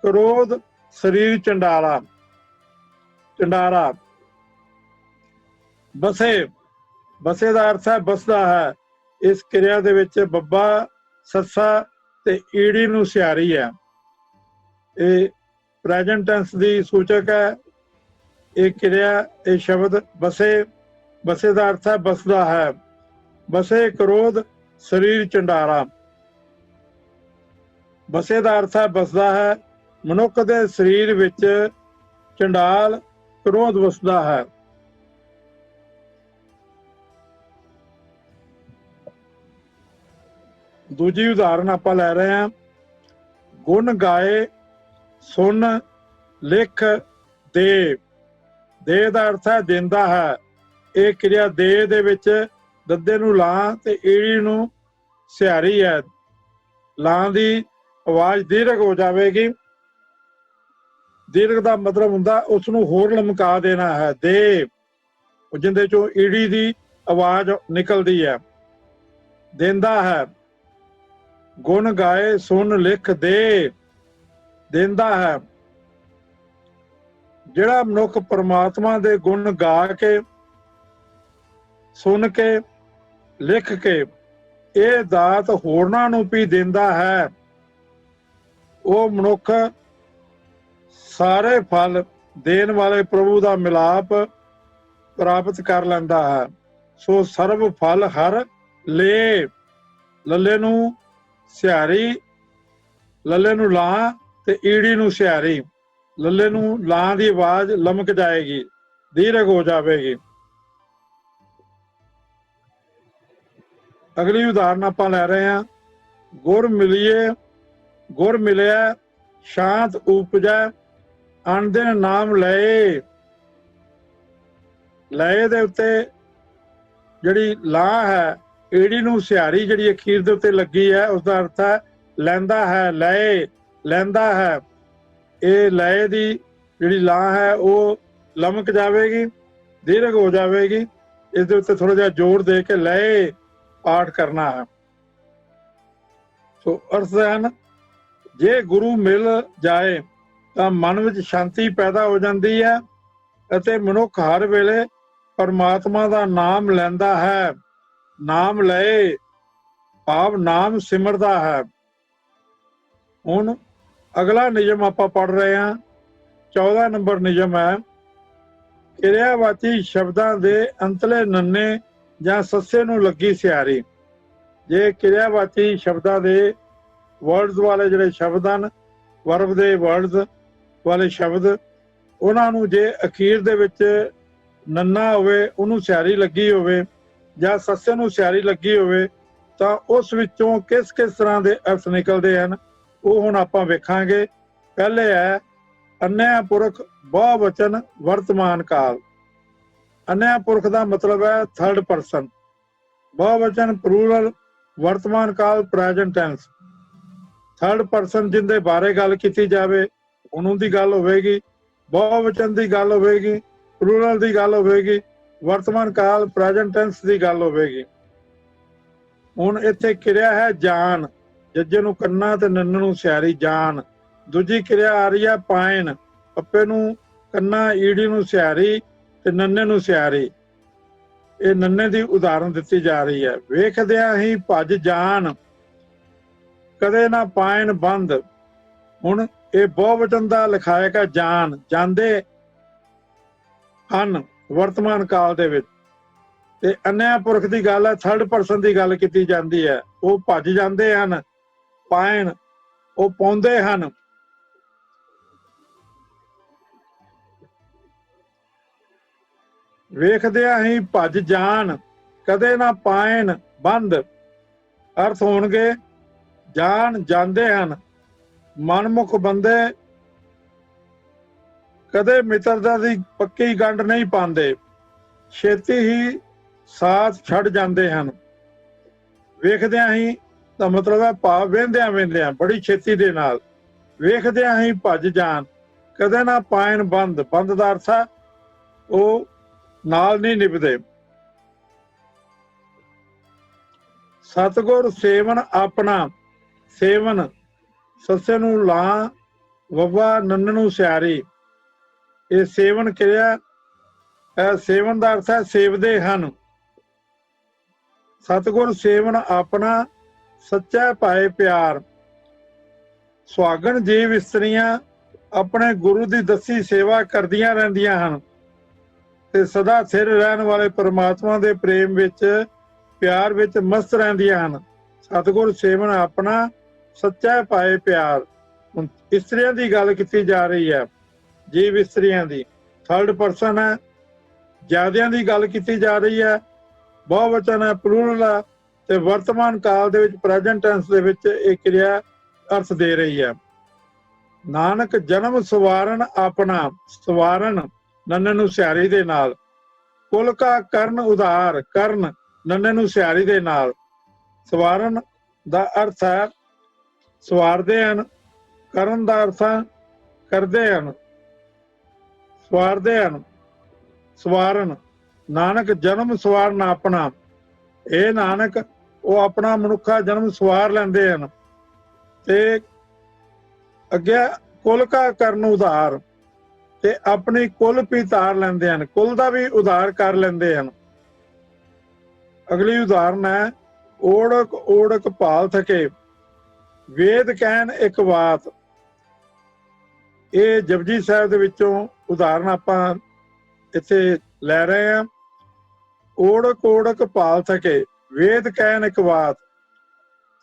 ਕ੍ਰੋਧ ਸਰੀਰ ਚੰਡਾਲਾ। ਚੰਡਾਰਾ ਬਸੇ, ਬਸੇ ਦਾ ਅਰਥ ਹੈ ਬਸਦਾ ਹੈ। ਇਸ ਕਿਰਿਆ ਦੇ ਵਿੱਚ ਬੱਬਾ, ਸੱਸਾ ਤੇ ਈੜੀ ਨੂੰ ਸਿਹਾਰੀ ਹੈ। ਇਹ ਪ੍ਰੈਜ਼ੈਂਟ ਟੈਂਸ ਦੀ ਸੂਚਕ ਹੈ। ਇਹ ਕਿਰਿਆ, ਇਹ ਸ਼ਬਦ ਬਸੇ, ਬਸੇ ਦਾ ਅਰਥ ਹੈ ਬਸਦਾ ਹੈ। ਬਸੇ ਕ੍ਰੋਧ ਸਰੀਰ ਚੰਡਾਰਾ। ਬਸੇ ਦਾ ਅਰਥ ਹੈ ਬਸਦਾ ਹੈ। ਮਨੁੱਖ ਦੇ ਸਰੀਰ ਵਿੱਚ ਚੰਡਾਲ ਕ੍ਰੋਧ ਵਸਦਾ ਹੈ। ਦੂਜੀ ਉਦਾਹਰਨ ਆਪਾਂ ਲੈ ਰਹੇ ਹਾਂ, ਗੁਣ ਗਾਏ ਸੁਣ ਲਿਖ ਦੇ। ਦੇ ਦਾ ਅਰਥ ਹੈ ਦਿੰਦਾ ਹੈ। ਇਹ ਕਿਰਿਆ ਦੇ ਦੇ ਵਿੱਚ ਦੱਦੇ ਨੂੰ ਲਾਂ ਤੇ ਈੜੀ ਨੂੰ ਸਿਹਾਰੀ ਹੈ। ਲਾਂ ਦੀ ਆਵਾਜ਼ ਦੀਰਘ ਹੋ ਜਾਵੇਗੀ। ਦੀਰਘ ਦਾ ਮਤਲਬ ਹੁੰਦਾ ਉਸ ਨੂੰ ਹੋਰ ਲਮਕਾ ਦੇਣਾ ਹੈ। ਦੇ, ਜਿੰਦੇ ਚੋਂ ਈੜੀ ਦੀ ਆਵਾਜ਼ ਨਿਕਲਦੀ ਹੈ। ਦਿੰਦਾ ਹੈ। ਗੁਣ ਗਾਏ ਸੁਣ ਲਿਖ ਦੇ, ਦਿੰਦਾ ਹੈ। ਜਿਹੜਾ ਮਨੁੱਖ ਪਰਮਾਤਮਾ ਦੇ ਗੁਣ ਗਾ ਕੇ, ਸੁਣ ਕੇ, ਲਿਖ ਕੇ ਇਹ ਦਾਤ ਹੋਰਨਾਂ ਨੂੰ ਵੀ ਦਿੰਦਾ ਹੈ, ਉਹ ਮਨੁੱਖ ਸਾਰੇ ਫਲ ਦੇਣ ਵਾਲੇ ਪ੍ਰਭੂ ਦਾ ਮਿਲਾਪ ਪ੍ਰਾਪਤ ਕਰ ਲੈਂਦਾ ਹੈ। ਸੋ ਸਰਬ ਫਲ ਹਰ ਲੇ। ਲੱਲੇ ਨੂੰ ਸਿਹਾਰੀ, ਲੱਲੇ ਨੂੰ ਲਾਂ ਤੇ ਈੜੀ ਨੂੰ ਸਿਆਰੀ, ਲੱਲੇ ਨੂੰ ਲਾਂ ਦੀ ਆਵਾਜ਼ ਲਮਕ ਜਾਏਗੀ, ਦੀਰਘ ਹੋ ਜਾਵੇਗੀ। ਅਗਲੀ ਉਦਾਹਰਨ ਆਪਾਂ ਲੈ ਰਹੇ ਹਾਂ, ਗੁਰ ਮਿਲੀਏ ਗੁਰ ਮਿਲਿਆ ਸ਼ਾਂਤ ਉਪਜੈ, ਅਣਦਿਨ ਨਾਮ ਲਏ। ਲਏ ਦੇ ਉੱਤੇ ਜਿਹੜੀ ਲਾਂ ਹੈ, ਈੜੀ ਨੂੰ ਸਿਹਾਰੀ ਜਿਹੜੀ ਅਖੀਰ ਦੇ ਉੱਤੇ ਲੱਗੀ ਹੈ, ਉਸਦਾ ਅਰਥ ਹੈ ਲੈਂਦਾ ਹੈ, ਲਏ, ਲੈਂਦਾ ਹੈ। ਇਹ ਲਏ ਦੀ ਜਿਹੜੀ ਲਾਂ ਹੈ ਉਹ ਲਮਕ ਜਾਵੇਗੀ, ਦੀਰਘ ਹੋ ਜਾਵੇਗੀ। ਇਸ ਦੇ ਉੱਤੇ ਥੋੜਾ ਜਿਹਾ ਜ਼ੋਰ ਦੇ ਕੇ ਲਏ ਪਾਠ ਕਰਨਾ ਹੈ। ਸੋ ਅਰਥ ਹਨ, ਜੇ ਗੁਰੂ ਮਿਲ ਜਾਏ ਤਾਂ ਮਨ ਵਿੱਚ ਸ਼ਾਂਤੀ ਪੈਦਾ ਹੋ ਜਾਂਦੀ ਹੈ ਅਤੇ ਮਨੁੱਖ ਹਰ ਵੇਲੇ ਪਰਮਾਤਮਾ ਦਾ ਨਾਮ ਲੈਂਦਾ ਹੈ। ਨਾਮ ਲਏ ਭਾਵ ਨਾਮ ਸਿਮਰਦਾ ਹੈ। ਹੁਣ ਅਗਲਾ ਨਿਯਮ ਆਪਾਂ ਪੜ੍ਹ ਰਹੇ ਹਾਂ, 14 ਨੰਬਰ ਨਿਯਮ ਹੈ, ਕਿਰਿਆਵਾਚੀ ਸ਼ਬਦਾਂ ਦੇ ਅੰਤਲੇ ਨੰਨੇ ਜਾਂ ਸੱਸੇ ਨੂੰ ਲੱਗੀ ਸਿਹਾਰੀ। ਜੇ ਕਿਰਿਆਵਾਚੀ ਸ਼ਬਦਾਂ ਦੇ ਵਰਡਸ ਵਾਲੇ ਜਿਹੜੇ ਸ਼ਬਦ ਹਨ, ਵਰਬ ਦੇ ਵਰਡਸ ਵਾਲੇ ਸ਼ਬਦ, ਉਹਨਾਂ ਨੂੰ ਜੇ ਅਖੀਰ ਦੇ ਵਿੱਚ ਨੰਨਾ ਹੋਵੇ, ਉਹਨੂੰ ਸਿਹਾਰੀ ਲੱਗੀ ਹੋਵੇ, ਜਾਂ ਸੱਸੇ ਨੂੰ ਸਿਹਾਰੀ ਲੱਗੀ ਹੋਵੇ, ਤਾਂ ਉਸ ਵਿੱਚੋਂ ਕਿਸ ਕਿਸ ਤਰ੍ਹਾਂ ਦੇ ਅਰਥ ਨਿਕਲਦੇ ਹਨ ਉਹ ਹੁਣ ਆਪਾਂ ਵੇਖਾਂਗੇ। ਪਹਿਲੇ ਹੈ ਅੰਨ੍ਹਿਆ ਪੁਰਖ ਬਹੁਵਚਨ ਵਰਤਮਾਨ ਕਾਲ। ਅੰਨ੍ਹਿਆ ਪੁਰਖ ਦਾ ਮਤਲਬ ਹੈ ਥਰਡ ਪਰਸਨ, ਬਹੁਵਚਨ ਪਲੂਰਲ, ਵਰਤਮਾਨ ਕਾਲ ਪ੍ਰੈਜ਼ੈਂਟ ਟੈਂਸ। ਥਰਡ ਪਰਸਨ ਜਿਹਦੇ ਬਾਰੇ ਗੱਲ ਕੀਤੀ ਜਾਵੇ ਉਹਨੂੰ ਦੀ ਗੱਲ ਹੋਵੇਗੀ, ਬਹੁਵਚਨ ਦੀ ਗੱਲ ਹੋਵੇਗੀ, ਪਲੂਰਲ ਦੀ ਗੱਲ ਹੋਵੇਗੀ, ਵਰਤਮਾਨ ਕਾਲ ਪ੍ਰੈਜ਼ੈਂਟ ਟੈਂਸ ਦੀ ਗੱਲ ਹੋਵੇਗੀ। ਹੁਣ ਇੱਥੇ ਕਿਰਿਆ ਹੈ ਜਾਨ, ਜੱਜੇ ਨੂੰ ਕੰਨਾ ਤੇ ਨੰਨ ਨੂੰ ਸਿਹਾਰੀ, ਜਾਨ। ਦੂਜੀ ਕਿਰਿਆ ਆ ਰਹੀ ਹੈ ਪਾਇਨ, ਪੱਪੇ ਨੂੰ ਕੰਨਾ, ਈੜੀ ਨੂੰ ਸਿਹਾਰੀ ਤੇ ਨੰਨੇ ਨੂੰ ਸਿਹਾਰੀ। ਇਹ ਨੰਨੇ ਦੀ ਉਦਾਹਰਨ ਦਿੱਤੀ ਜਾ ਰਹੀ ਹੈ। ਵੇਖਦਿਆਂ ਹੀ ਭੱਜ ਜਾਨ, ਕਦੇ ਨਾ ਪਾਇਨ ਬੰਦ। ਹੁਣ ਇਹ ਬਹੁਵਚਨ ਦਾ ਲਿਖਾਇਕ ਹੈ ਜਾਨ, ਜਾਂਦੇ ਹਨ ਵਰਤਮਾਨ ਕਾਲ ਦੇ ਵਿੱਚ। ਤੇ ਅੰਨ੍ਹਿਆ ਪੁਰਖ ਦੀ ਗੱਲ ਹੈ, ਥਰਡ ਪਰਸਨ ਦੀ ਗੱਲ ਕੀਤੀ ਜਾਂਦੀ ਹੈ। ਉਹ ਭੱਜ ਜਾਂਦੇ ਹਨ, ਪਾਇਨ ਉਹ ਪਾਉਂਦੇ ਹਨ। ਵੇਖਦਿਆਂ ਹੀ ਭੱਜ ਜਾਨ, ਕਦੇ ਨਾ ਪਾਇਨ ਬੰਦ। ਅਰਥ ਹੋਣਗੇ ਜਾਨ ਜਾਂਦੇ ਹਨ, ਮਨਮੁਖ ਬੰਦੇ ਕਦੇ ਮਿੱਤਰਤਾ ਦੀ ਪੱਕੀ ਗੰਢ ਨਹੀਂ ਪਾਉਂਦੇ, ਛੇਤੀ ਹੀ ਸਾਥ ਛੱਡ ਜਾਂਦੇ ਹਨ। ਵੇਖਦਿਆਂ ਹੀ ਦਾ ਮਤਲਬ ਹੈ ਭਾਵ ਵੇਂਦਿਆਂ ਵੇਂਦਿਆਂ, ਬੜੀ ਛੇਤੀ ਦੇ ਨਾਲ। ਵੇਖਦਿਆਂ ਹੀ ਭੱਜ ਜਾਣ, ਕਦੇ ਨਾ ਪਾਇਨ ਬੰਦ। ਬੰਦ ਦਾ ਅਰਥ ਹੈ ਉਹ ਨਾਲ ਨਹੀਂ ਨਿਭਦੇ। ਸਤਿਗੁਰ ਸੇਵਨ ਆਪਣਾ, ਸੇਵਨ ਸੱਸੇ ਨੂੰ ਲਾਂ, ਵੱਵਾ ਨੰਨ ਨੂੰ ਸਿਹਾਰੀ। ਇਹ ਸੇਵਨ ਕਿਰਿਆ, ਸੇਵਨ ਦਾ ਅਰਥ ਹੈ ਸੇਵਦੇ ਹਨ। ਸਤਿਗੁਰ ਸੇਵਨ ਆਪਣਾ, ਸੱਚਾ ਪਾਏ ਪਿਆਰ। ਸੁਹਾਗਣ ਜੀਵ ਇਸਤਰੀਆਂ ਆਪਣੇ ਗੁਰੂ ਦੀ ਦੱਸੀ ਸੇਵਾ ਕਰਦੀਆਂ ਰਹਿੰਦੀਆਂ ਹਨ ਤੇ ਸਦਾ ਸਥਿਰ ਰਹਿਣ ਵਾਲੇ ਪਰਮਾਤਮਾ ਦੇ ਪ੍ਰੇਮ ਵਿੱਚ, ਪਿਆਰ ਵਿੱਚ ਮਸਤ ਰਹਿੰਦੀਆਂ ਹਨ। ਸਤਿਗੁਰ ਸੇਵਨ ਆਪਣਾ, ਸੱਚਾ ਪਾਏ ਪਿਆਰ। ਹੁਣ ਇਸਤਰੀਆਂ ਦੀ ਗੱਲ ਕੀਤੀ ਜਾ ਰਹੀ ਹੈ, ਜੀਵ ਇਸਤਰੀਆਂ ਦੀ, ਥਰਡ ਪਰਸਨ ਹੈ। ਜ਼ਿਆਦਿਆਂ ਦੀ ਗੱਲ ਕੀਤੀ ਜਾ ਰਹੀ ਹੈ, ਬਹੁਵਚਨ ਹੈ, ਪਲੂਰਲ ਹੈ, ਤੇ ਵਰਤਮਾਨ ਕਾਲ ਦੇ ਵਿੱਚ ਪ੍ਰੈਜ਼ੈਂਟ ਟੈਂਸ ਦੇ ਵਿੱਚ ਇਹ ਕਿਰਿਆ ਅਰਥ ਦੇ ਰਹੀ ਹੈ। ਨਾਨਕ ਜਨਮ ਸਵਾਰਨ ਆਪਣਾ, ਸਵਾਰਨ ਨੰਨੇ ਨੂੰ ਸਿਹਾਰੀ ਦੇ ਨਾਲ। ਕੁਲ ਕਾ ਕਰਨ ਉਧਾਰ, ਕਰਨ ਨੰਨੇ ਨੂੰ ਸਿਹਾਰੀ ਦੇ ਨਾਲ। ਸਵਾਰਨ ਦਾ ਅਰਥ ਹੈ ਸਵਾਰਦੇ ਹਨ, ਕਰਨ ਦਾ ਅਰਥ ਹੈ ਕਰਦੇ ਹਨ, ਸਵਾਰਦੇ ਹਨ, ਸਵਾਰਨ। ਨਾਨਕ ਜਨਮ ਸਵਾਰਨ ਆਪਣਾ, ਇਹ ਨਾਨਕ ਉਹ ਆਪਣਾ ਮਨੁੱਖਾ ਜਨਮ ਸਵਾਰ ਲੈਂਦੇ ਹਨ। ਤੇ ਅੱਗੇ ਕੁਲ ਕਾ ਕਰਨ ਉਧਾਰ, ਤੇ ਆਪਣੀ ਕੁਲ ਵੀ ਧਾਰ ਲੈਂਦੇ ਹਨ, ਕੁਲ ਦਾ ਵੀ ਉਧਾਰ ਕਰ ਲੈਂਦੇ ਹਨ। ਅਗਲੀ ਉਦਾਹਰਨ ਹੈ, ਓੜਕ ਓੜਕ ਭਾਲ ਥਕੇ, ਵੇਦ ਕਹਿਣ ਇੱਕ ਬਾਤ। ਇਹ ਜਪਜੀ ਸਾਹਿਬ ਦੇ ਵਿੱਚੋਂ ਉਦਾਹਰਨ ਆਪਾਂ ਇੱਥੇ ਲੈ ਰਹੇ ਹਾਂ। ਓੜਕ ਓੜਕ ਭਾਲ ਥਕੇ, ਵੇਦ ਕਹਿਣ ਇੱਕ ਬਾਤ।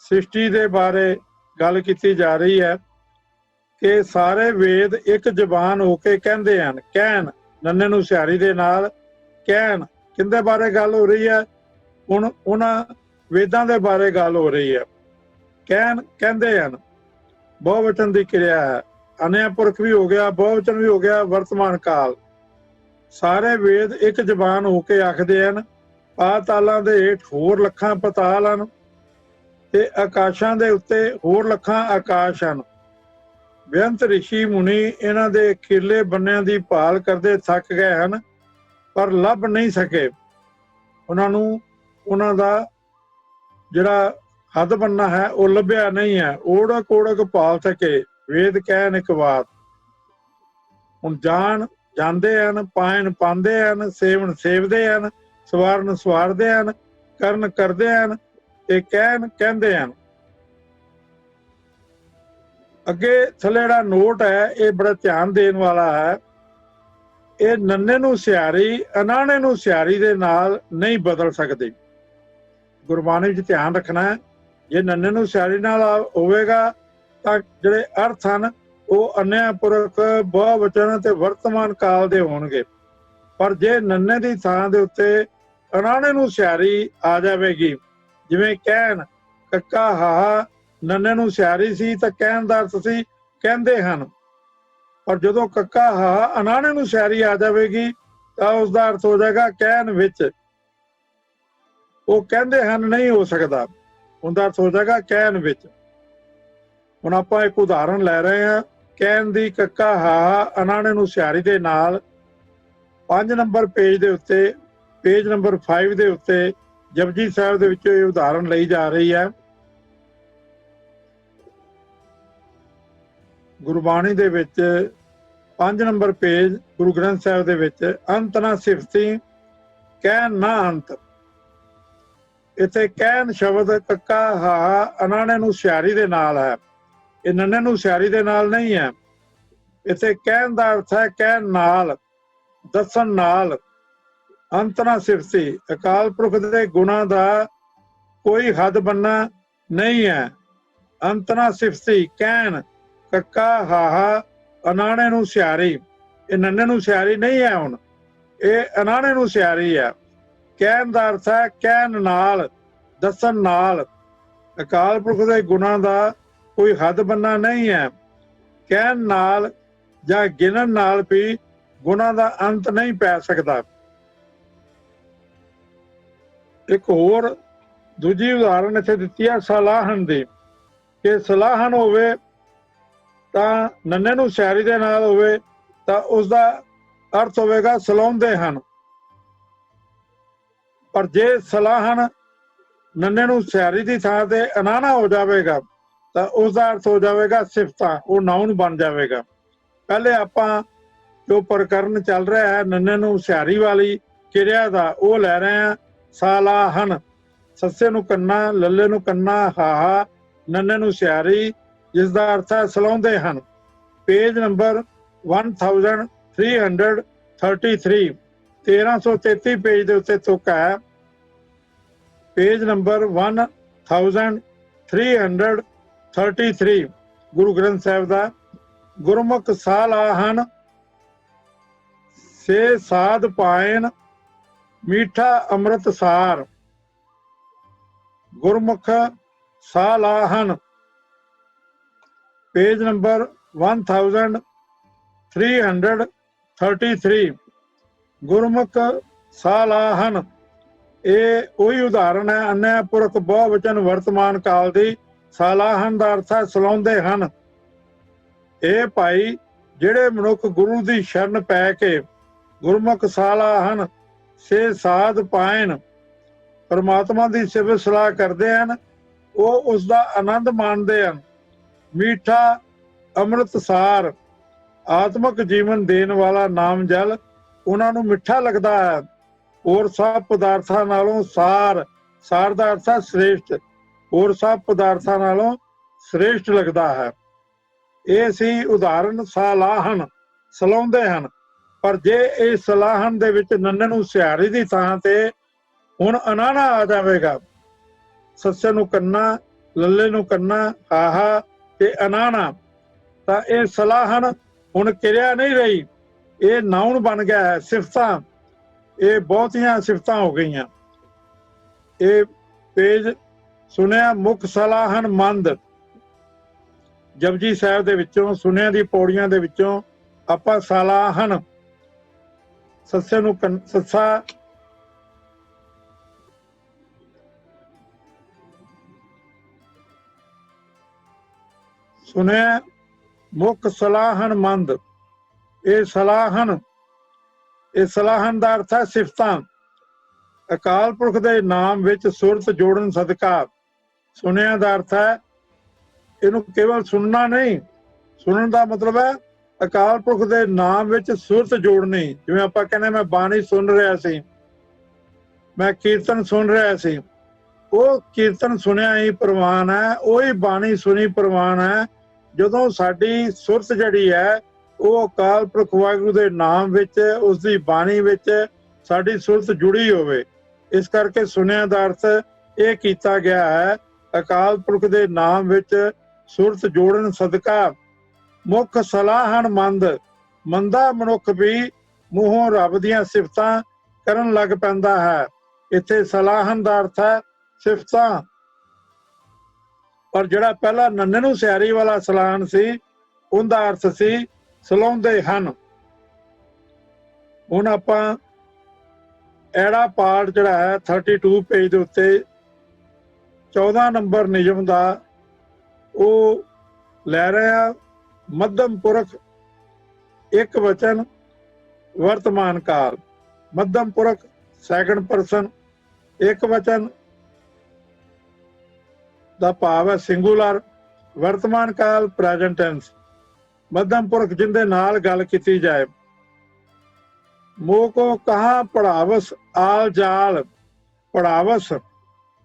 ਸ੍ਰਿਸ਼ਟੀ ਦੇ ਬਾਰੇ ਗੱਲ ਕੀਤੀ ਜਾ ਰਹੀ ਹੈ ਕਿ ਸਾਰੇ ਵੇਦ ਇੱਕ ਜ਼ਬਾਨ ਹੋ ਕੇ ਕਹਿੰਦੇ ਹਨ। ਕਹਿਣ ਨੰਨੇ ਨੂੰ ਸਿਆਰੀ ਦੇ ਨਾਲ ਕਹਿਣ, ਕਿੰਦੇ ਬਾਰੇ ਗੱਲ ਹੋ ਰਹੀ ਹੈ? ਹੁਣ ਉਹਨਾਂ ਵੇਦਾਂ ਦੇ ਬਾਰੇ ਗੱਲ ਹੋ ਰਹੀ ਹੈ। ਕਹਿਣ ਕਹਿੰਦੇ ਹਨ, ਬਹੁਵਚਨ ਦੀ ਕਿਰਿਆ ਹੈ। ਅਨਿਆ ਪੁਰਖ ਵੀ ਹੋ ਗਿਆ, ਬਹੁਵਚਨ ਵੀ ਹੋ ਗਿਆ, ਵਰਤਮਾਨ ਕਾਲ। ਸਾਰੇ ਵੇਦ ਇੱਕ ਜ਼ਬਾਨ ਹੋ ਕੇ ਆਖਦੇ ਹਨ। ਪਾਤਾਲਾਂ ਦੇ ਹੇਠ ਹੋਰ ਲੱਖਾਂ ਪਤਾਲ ਹਨ ਤੇ ਆਕਾਸ਼ਾਂ ਦੇ ਉੱਤੇ ਹੋਰ ਲੱਖਾਂ ਆਕਾਸ਼ ਹਨ। ਬੇਅੰਤ ਰਿਸ਼ੀ ਮੁਨੀ ਇਹਨਾਂ ਦੇ ਅਖੀਰਲੇ ਬੰਨਿਆਂ ਦੀ ਭਾਲ ਕਰਦੇ ਥੱਕ ਗਏ ਹਨ, ਪਰ ਲੱਭ ਨਹੀਂ ਸਕੇ। ਉਹਨਾਂ ਨੂੰ ਉਹਨਾਂ ਦਾ ਜਿਹੜਾ ਹੱਦ ਬੰਨਾ ਹੈ ਉਹ ਲੱਭਿਆ ਨਹੀਂ ਹੈ। ਓੜਕ ਓੜਕ ਭਾਲ ਸਕੇ ਵੇਦ ਕਹਿਣ ਇੱਕ ਬਾਤ। ਹੁਣ ਜਾਂਦੇ ਹਨ, ਪਾਇਨ ਪਾਉਂਦੇ ਹਨ, ਸੇਵਨ ਸੇਵਦੇ ਹਨ, ਸਵਾਰਨ ਸਵਾਰਦੇ ਹਨ, ਕਰਨ ਕਰਦੇ ਹਨ ਤੇ ਕਹਿਣ ਕਹਿੰਦੇ ਹਨ। ਅੱਗੇ ਥੱਲੇ ਜਿਹੜਾ ਨੋਟ ਹੈ ਇਹ ਬੜਾ ਧਿਆਨ ਦੇਣ ਵਾਲਾ ਹੈ। ਇਹ ਨੰਨੇ ਨੂੰ ਸਿਆਰੀ ਅਨਾਣੇ ਨੂੰ ਸਿਆਰੀ ਦੇ ਨਾਲ ਨਹੀਂ ਬਦਲ ਸਕਦੇ। ਗੁਰਬਾਣੀ 'ਚ ਧਿਆਨ ਰੱਖਣਾ ਹੈ, ਜੇ ਨੰਨੇ ਨੂੰ ਸਿਆਰੀ ਨਾਲ ਹੋਵੇਗਾ ਤਾਂ ਜਿਹੜੇ ਅਰਥ ਹਨ ਉਹ ਅਨਿਆ ਪੁਰਖ, ਬਹੁਵਚਨ ਤੇ ਵਰਤਮਾਨ ਕਾਲ ਦੇ ਹੋਣਗੇ। ਪਰ ਜੇ ਨੰਨੇ ਦੀ ਥਾਂ ਦੇ ਉੱਤੇ ਅਨਾਣੇ ਨੂੰ ਸਿਆਰੀ ਆ ਜਾਵੇਗੀ, ਜਿਵੇਂ ਕਹਿਣ ਕੱਕਾ ਹਾਹਾ ਨੰਨੇ ਨੂੰ ਸਿਆਰੀ ਸੀ ਤਾਂ ਕਹਿਣ ਦਾ ਅਰਥ ਸੀ ਕਹਿੰਦੇ ਹਨ। ਪਰ ਜਦੋਂ ਕੱਕਾ ਹਾਹਾ ਅਨਾਣੇ ਨੂੰ ਸਿਆਰੀ ਆ ਜਾਵੇਗੀ ਤਾਂ ਉਸ ਦਾ ਅਰਥ ਹੋ ਜਾਏਗਾ ਕਹਿਣ ਵਿੱਚ। ਉਹ ਕਹਿੰਦੇ ਹਨ ਨਹੀਂ ਹੋ ਸਕਦਾ, ਉਹਦਾ ਅਰਥ ਹੋ ਜਾਏਗਾ ਕਹਿਣ ਵਿੱਚ। ਹੁਣ ਆਪਾਂ ਇੱਕ ਉਦਾਹਰਣ ਲੈ ਰਹੇ ਹਾਂ ਕਹਿਣ ਦੀ। ਕੱਕਾ ਹਾਹਾ ਅਨਾਣੇ ਨੂੰ ਸਿਆਰੀ ਦੇ ਨਾਲ 5 ਨੰਬਰ ਪੇਜ ਦੇ ਉੱਤੇ, ਪੇਜ ਨੰਬਰ 5 ਦੇ ਉੱਤੇ ਜਪਜੀ ਸਾਹਿਬ ਦੇ ਵਿੱਚੋਂ ਇਹ ਉਦਾਹਰਣ ਲਈ ਜਾ ਰਹੀ ਹੈ। ਗੁਰਬਾਣੀ ਦੇ ਵਿੱਚ 5 ਨੰਬਰ ਪੇਜ ਗੁਰੂ ਗ੍ਰੰਥ ਸਾਹਿਬ ਦੇ ਵਿੱਚ ਅੰਤ ਨਾ ਸਿਫਤੀ ਕਹਿਣ ਨਾ ਅੰਤ। ਇੱਥੇ ਕਹਿਣ ਸ਼ਬਦ ਕੱਕਾ ਹਾਹਾ ਅਨਾਣੇ ਨੂੰ ਸਿਆਰੀ ਦੇ ਨਾਲ ਹੈ, ਇਹ ਨੰਨੇ ਨੂੰ ਸਿਆਰੀ ਦੇ ਨਾਲ ਨਹੀਂ ਹੈ। ਇੱਥੇ ਕਹਿਣ ਦਾ ਅਰਥ ਹੈ ਕਹਿਣ ਨਾਲ, ਦੱਸਣ ਨਾਲ। ਅੰਤ ਨਾ ਸਿਫਤੀ, ਅਕਾਲ ਪੁਰਖ ਦੇ ਗੁਣਾਂ ਦਾ ਕੋਈ ਹੱਦ ਬੰਨਾ ਨਹੀਂ ਹੈ। ਅੰਤ ਨਾ ਸਿਫਤੀ ਕਹਿਣ ਕੱਕਾ ਹਾਹਾ ਅਨਾਣੇ ਨੂੰ ਸਿਆਰੀ, ਇਹ ਨੰਨੇ ਨੂੰ ਸਿਆਰੀ ਨਹੀਂ ਹੈ। ਹੁਣ ਇਹ ਅਨਾਣੇ ਨੂੰ ਸਿਆਰੀ ਹੈ। ਕਹਿਣ ਦਾ ਅਰਥ ਹੈ ਕਹਿਣ ਨਾਲ, ਦੱਸਣ ਨਾਲ। ਅਕਾਲ ਪੁਰਖ ਦੇ ਗੁਣਾਂ ਦਾ ਕੋਈ ਹੱਦ ਬੰਨਾ ਨਹੀਂ ਹੈ। ਕਹਿਣ ਨਾਲ ਜਾਂ ਗਿਣਨ ਨਾਲ ਵੀ ਗੁਣਾਂ ਦਾ ਅੰਤ ਨਹੀਂ ਪੈ ਸਕਦਾ। ਇੱਕ ਹੋਰ ਦੂਜੀ ਉਦਾਹਰਣ ਇੱਥੇ ਦਿੱਤੀ ਹੈ ਸਲਾਹਣ ਦੀ, ਕਿ ਸਲਾਹਣ ਹੋਵੇ ਤਾਂ ਨੰਨੇ ਨੂੰ ਸਿਆਰੀ ਦੇ ਨਾਲ ਹੋਵੇ ਤਾਂ ਉਸਦਾ ਅਰਥ ਹੋਵੇਗਾ ਸਲਾਉਂਦੇ ਹਨ। ਪਰ ਜੇ ਸਲਾਹਣ ਨੰਨੇ ਨੂੰ ਸਿਆਰੀ ਦੀ ਥਾਂ ਤੇ ਅਨਾਣਾ ਹੋ ਜਾਵੇਗਾ ਤਾਂ ਉਸਦਾ ਅਰਥ ਹੋ ਜਾਵੇਗਾ ਸਿਫਤਾਂ, ਉਹ ਨਾਉਨ ਬਣ ਜਾਵੇਗਾ। ਪਹਿਲੇ ਆਪਾਂ ਜੋ ਪ੍ਰਕਰਨ ਚੱਲ ਰਿਹਾ ਹੈ ਨੰਨੇ ਨੂੰ ਸਿਆਰੀ ਵਾਲੀ ਕਿਰਿਆ ਦਾ, ਉਹ ਲੈ ਰਹੇ ਹਾਂ ਸਲਾਹਣ। ਸੱਸੇ ਨੂੰ ਕੰਨਾ, ਲੱਲੇ ਨੂੰ ਕੰਨਾ, ਹਾਹਾ, ਨੰਨੇ ਨੂੰ ਸਿਆਰੀ, ਜਿਸ ਦਾ ਅਰਥ ਹੈ ਸਲਾਉਂਦੇ ਹਨ। ਪੇਜ ਨੰਬਰ 1333, 1333 ਪੇਜ ਦੇ ਉੱਤੇ ਤੁਕ ਹੈ। ਪੇਜ ਨੰਬਰ 1333 ਗੁਰੂ ਗ੍ਰੰਥ ਸਾਹਿਬ ਦਾ। ਗੁਰਮੁਖ ਸਲਾਹਣ ਸੇ ਸਾਧ ਪਾਇਨ ਮੀਠਾ ਅੰਮ੍ਰਿਤ ਸਾਰ। ਗੁਰਮੁਖ ਸਲਾਹਣ ਪੇਜ ਨੰਬਰ 1333 ਗੁਰਮੁਖ ਸਲਾਹਣ। ਇਹ ਉਹੀ ਉਦਾਹਰਣ ਹੈ ਅਨਿਆ ਪੁਰਖ ਬਹੁਵਚਨ ਵਰਤਮਾਨ ਕਾਲ ਦੀ। ਸਲਾਹਣ ਦਾ ਅਰਥ ਹੈ ਸਲਾਉਂਦੇ ਹਨ। ਇਹ ਭਾਈ ਜਿਹੜੇ ਮਨੁੱਖ ਗੁਰੂ ਦੀ ਸ਼ਰਨ ਪੈ ਕੇ ਗੁਰਮੁਖ ਸਲਾਹਣ ਸੇ ਸਾਧ ਪਾਇਨ, ਪਰਮਾਤਮਾ ਦੀ ਸਿਫਤ ਸਲਾਹ ਕਰਦੇ ਹਨ, ਉਹ ਉਸ ਦਾ ਆਨੰਦ ਮਾਣਦੇ ਹਨ। ਮੀਠਾ ਅੰਮ੍ਰਿਤ ਸਾਰ, ਆਤਮਿਕ ਜੀਵਨ ਦੇਣ ਵਾਲਾ ਨਾਮ ਜਲ ਉਹਨਾਂ ਨੂੰ ਮਿੱਠਾ ਲੱਗਦਾ ਹੈ। ਹੋਰ ਸਭ ਪਦਾਰਥਾਂ ਨਾਲੋਂ ਸਾਰ, ਸਾਰ ਦਾ ਅਰਥ ਹੈ ਸ੍ਰੇਸ਼ਟ, ਹੋਰ ਸਭ ਪਦਾਰਥਾਂ ਨਾਲੋਂ ਸ੍ਰੇਸ਼ਟ ਲੱਗਦਾ ਹੈ। ਇਹ ਸੀ ਉਦਾਹਰਣ ਸਲਾਹਣ, ਸਲਾਉਂਦੇ ਹਨ। ਪਰ ਜੇ ਇਹ ਸਲਾਹਣ ਦੇ ਵਿੱਚ ਨੰਨੇ ਨੂੰ ਸਿਆਰੀ ਦੀ ਥਾਂ ਤੇ ਹੁਣ ਅਨਾਣਾ ਆ ਜਾਵੇਗਾ, ਸੱਸੇ ਨੂੰ ਕੰਨਾ, ਲੱਲੇ ਨੂੰ ਕੰਨਾ, ਹਾਹਾ ਤੇ ਅਨਾਣਾ, ਤਾਂ ਇਹ ਸਲਾਹਨ ਹੁਣ ਕਿਰਿਆ ਨਹੀਂ ਰਹੀ, ਇਹ ਨਾਉਣ ਬਣ ਗਿਆ ਹੈ, ਸਿਫਤਾਂ। ਇਹ ਬਹੁਤੀਆਂ ਸਿਫਤਾਂ ਹੋ ਗਈਆਂ। ਇਹ ਪੇਜ ਸੁਣਿਆ ਮੁਖ ਸਲਾਹਨ ਮੰਦ, ਜਪਜੀ ਸਾਹਿਬ ਦੇ ਵਿੱਚੋਂ ਸੁਣਿਆ ਦੀ ਪੌੜੀਆਂ ਦੇ ਵਿੱਚੋਂ ਆਪਾਂ ਸਲਾਹਨ ਸੱਸੇ ਨੂੰ ਸੱਸਾ ਸੁਣਿਆ ਮੁਖ ਸਲਾਹਨ ਮੰਦ। ਇਹ ਸਲਾਹਨ ਦਾ ਅਰਥ ਹੈ ਸਿਫਤਾਂ। ਅਕਾਲ ਪੁਰਖ ਦੇ ਨਾਮ ਵਿੱਚ ਸੁਰਤ ਜੋੜਨ ਸਦਕਾ। ਸੁਣਿਆ ਦਾ ਅਰਥ ਹੈ ਇਹਨੂੰ ਕੇਵਲ ਸੁਣਨਾ ਨਹੀਂ, ਸੁਣਨ ਦਾ ਮਤਲਬ ਹੈ ਅਕਾਲ ਪੁਰਖ ਦੇ ਨਾਮ ਵਿੱਚ ਸੁਰਤ ਜੋੜਨੀ। ਜਿਵੇਂ ਆਪਾਂ ਕਹਿੰਦੇ ਮੈਂ ਬਾਣੀ ਸੁਣ ਰਿਹਾ ਸੀ, ਮੈਂ ਕੀਰਤਨ ਸੁਣ ਰਿਹਾ ਸੀ, ਉਹ ਕੀਰਤਨ ਸੁਣਿਆ ਹੀ ਪ੍ਰਵਾਨ ਹੈ, ਉਹੀ ਬਾਣੀ ਸੁਣੀ ਪ੍ਰਵਾਨ ਹੈ ਜਦੋਂ ਸਾਡੀ ਸੁਰਤ ਜਿਹੜੀ ਹੈ ਉਹ ਅਕਾਲ ਪੁਰਖ ਵਾਹਿਗੁਰੂ ਦੇ ਨਾਮ ਵਿੱਚ, ਉਸ ਦੀ ਬਾਣੀ ਵਿੱਚ ਸਾਡੀ ਸੁਰਤ ਜੁੜੀ ਹੋਵੇ। ਇਸ ਕਰਕੇ ਸੁਣਿਆ ਦਾ ਅਰਥ ਇਹ ਕੀਤਾ ਗਿਆ ਹੈ ਅਕਾਲ ਪੁਰਖ ਦੇ ਨਾਮ ਵਿੱਚ ਸੁਰਤ ਜੋੜਨ ਸਦਕਾ। ਮੁੱਖ ਸਲਾਹਨ ਮੰਦ, ਮੰਦਾ ਮਨੁੱਖ ਵੀ ਮੂੰਹੋਂ ਰੱਬ ਦੀਆਂ ਸਿਫਤਾਂ ਕਰਨ ਲੱਗ ਪੈਂਦਾ ਹੈ। ਇੱਥੇ ਸਲਾਹਨ ਦਾ ਅਰਥ ਹੈ ਸਿਫਤਾਂ। ਪਰ ਜਿਹੜਾ ਪਹਿਲਾ ਨੰਨੇ ਨੂੰ ਸਿਆਰੀ ਵਾਲਾ ਸਲਾਹਨ ਸੀ, ਉਹਦਾ ਅਰਥ ਸੀ ਸਲਾਉਂਦੇ ਹਨ। ਹੁਣ ਆਪਾਂ ਐੜਾ ਪਾਠ ਜਿਹੜਾ ਹੈ 32 ਪੇਜ ਦੇ ਉੱਤੇ 14 ਨੰਬਰ ਨਿਯਮ ਦਾ ਉਹ ਲੈ ਰਹੇ ਆ। ਮੱਧਮ ਪੁਰਖ ਇੱਕ ਵਚਨ ਵਰਤਮਾਨ ਕਾਲ। ਮੱਧਮ ਪੁਰਖ ਸੈਕੰਡ ਪਰਸਨ ਇੱਕ ਵਚਨ ਦਾ ਭਾਵ ਹੈ ਸਿੰਗੂਲਰ। ਵਰਤਮਾਨ ਕਾਲ ਪ੍ਰੈਜ਼ੈਂਟ ਟੈਂਸ। ਮੱਧਮ ਪੁਰਖ ਜਿੰਦੇ ਨਾਲ ਗੱਲ ਕੀਤੀ ਜਾਏ। ਮੋਹ ਕੋ ਕਹਾਂ ਪੜਾਵਸ ਆਲ ਜਾਲ। ਪੜਾਵਸ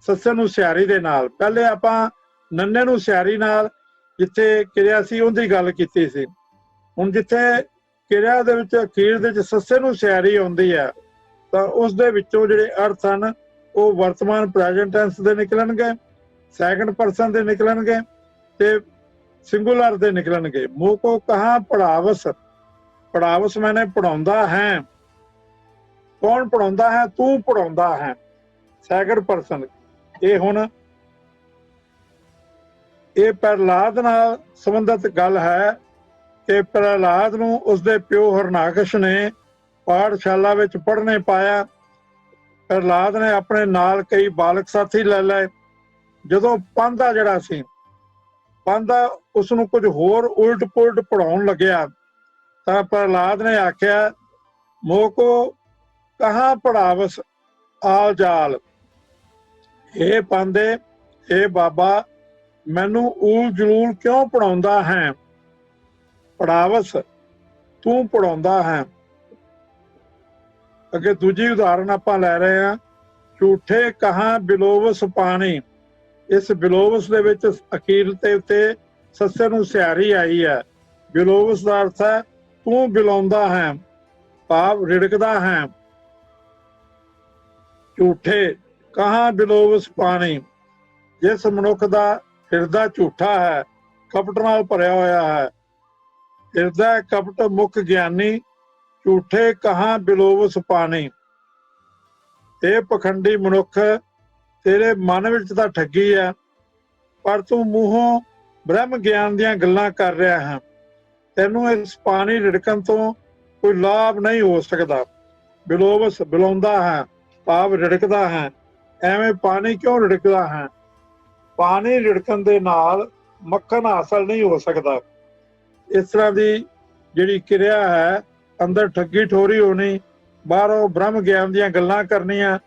ਸੱਸੇ ਨੂੰ ਸਿਆਰੀ ਦੇ ਨਾਲ। ਪਹਿਲੇ ਆਪਾਂ ਨੰਨੇ ਨੂੰ ਸਿਆਰੀ ਨਾਲ ਜਿੱਥੇ ਕਿਰਿਆ ਸੀ ਉਹਦੀ ਗੱਲ ਕੀਤੀ ਸੀ। ਹੁਣ ਜਿੱਥੇ ਕਿਰਿਆ ਦੇ ਵਿੱਚ ਅਖੀਰ ਦੇ ਵਿੱਚ ਸੱਸੇ ਨੂੰ ਸਿਆਰੀ ਆਉਂਦੀ ਹੈ ਤਾਂ ਉਸ ਦੇ ਵਿੱਚੋਂ ਜਿਹੜੇ ਅਰਥ ਹਨ ਉਹ ਵਰਤਮਾਨ ਪ੍ਰੈਜ਼ੈਂਟ ਟੈਂਸ ਦੇ ਨਿਕਲਣਗੇ, ਸੈਕੰਡ ਪਰਸਨ ਦੇ ਨਿਕਲਣਗੇ ਤੇ ਸਿੰਗੂਲਰ ਦੇ ਨਿਕਲਣਗੇ। ਮੋਹ ਕੋ ਕਹਾਂ ਪੜਾਵਸ। ਪੜਾਵਸ ਮੈਨੇ ਪੜਾਉਂਦਾ ਹੈ। ਕੌਣ ਪੜਾਉਂਦਾ ਹੈ? ਤੂੰ ਪੜਾਉਂਦਾ ਹੈ, ਸੈਕੰਡ ਪਰਸਨ। ਇਹ ਹੁਣ ਇਹ ਪ੍ਰਹਿਲਾਦ ਨਾਲ ਸੰਬੰਧਿਤ ਗੱਲ ਹੈ ਕਿ ਪ੍ਰਹਿਲਾਦ ਨੂੰ ਉਸਦੇ ਪਿਓ ਹਰਨਾਕਸ਼ ਨੇ ਪਾਠਸ਼ਾਲਾ ਵਿੱਚ ਪੜ੍ਹਨੇ ਪਾਇਆ। ਪ੍ਰਹਿਲਾਦ ਨੇ ਆਪਣੇ ਨਾਲ ਕਈ ਬਾਲਕ ਸਾਥੀ ਲੈ ਲਏ। ਜਦੋਂ ਪਾਂਧਾ ਜਿਹੜਾ ਸੀ, ਪਾਂਧਾ ਉਸਨੂੰ ਕੁਝ ਹੋਰ ਉਲਟ ਪੁਲਟ ਪੜਾਉਣ ਲੱਗਿਆ ਤਾਂ ਪ੍ਰਹਿਲਾਦ ਨੇ ਆਖਿਆ ਮੋਹ ਕੋ ਕਹਾਂ ਪੜਾਵਸ ਆਲ ਜਾਲ। ਇਹ ਪਾਂਧੇ, ਇਹ ਬਾਬਾ ਮੈਨੂੰ ਊਲ ਜਲੂਲ ਕਿਉਂ ਪੜਾਉਂਦਾ ਹੈ? ਪੜਾਵਸ ਤੂੰ ਪੜਾਉਂਦਾ ਹੈ। ਅੱਗੇ ਦੂਜੀ ਉਦਾਹਰਨ ਆਪਾਂ ਲੈ ਰਹੇ ਹਾਂ। ਝੂਠੇ ਕਹਾਂ ਬਿਲੋਵਸ ਪਾਣੀ। ਇਸ ਬਿਲੋਵਸ ਦੇ ਵਿੱਚ ਅਖੀਰ ਤੇ ਉੱਤੇ ਸੱਸੇ ਨੂੰ ਸਿਆਰੀ ਆਈ ਹੈ। ਬਿਲੋਵਸ ਦਾ ਅਰਥ ਹੈ ਤੂੰ ਬਿਲਾਉਂਦਾ ਹੈ, ਭਾਵ ਰਿੜਕਦਾ ਹੈ। ਝੂਠੇ ਕਹਾਂ ਬਿਲੋਵਸ ਪਾਣੀ। ਜਿਸ ਮਨੁੱਖ ਦਾ ਹਿਰਦਾ ਝੂਠਾ ਹੈ, ਕਪਟ ਨਾਲ ਭਰਿਆ ਹੋਇਆ ਹੈ। ਹਿਰਦਾ ਕਪਟ ਮੁੱਖ ਗਿਆਨੀ। ਝੂਠੇ ਕਹਾਂ ਬਿਲੋਵਸ ਪਾਣੀ। ਇਹ ਪਖੰਡੀ ਮਨੁੱਖ, ਤੇਰੇ ਮਨ ਵਿੱਚ ਤਾਂ ਠੱਗੀ ਹੈ ਪਰ ਤੂੰ ਮੂੰਹੋਂ ਬ੍ਰਹਮ ਗਿਆਨ ਦੀਆਂ ਗੱਲਾਂ ਕਰ ਰਿਹਾ ਹੈ। ਤੈਨੂੰ ਇਸ ਪਾਣੀ ਰਿੜਕਣ ਤੋਂ ਕੋਈ ਲਾਭ ਨਹੀਂ ਹੋ ਸਕਦਾ। ਬਿਲੋਵਸ ਬਿਲਾਉਂਦਾ ਹੈ, ਭਾਵ ਰਿੜਕਦਾ ਹੈ। ਐਵੇਂ ਪਾਣੀ ਕਿਉਂ ਰਿੜਕਦਾ ਹੈ? ਪਾਣੀ ਰਿੜਕਣ ਦੇ ਨਾਲ ਮੱਖਣ ਹਾਸਲ ਨਹੀਂ ਹੋ ਸਕਦਾ। ਇਸ ਤਰ੍ਹਾਂ ਦੀ ਜਿਹੜੀ ਕਿਰਿਆ ਹੈ, ਅੰਦਰ ਠੱਗੀ ਠੋਰੀ ਹੋਣੀ, ਬਾਹਰੋਂ ਬ੍ਰਹਮ ਗਿਆਨ ਦੀਆਂ ਗੱਲਾਂ ਕਰਨੀਆਂ,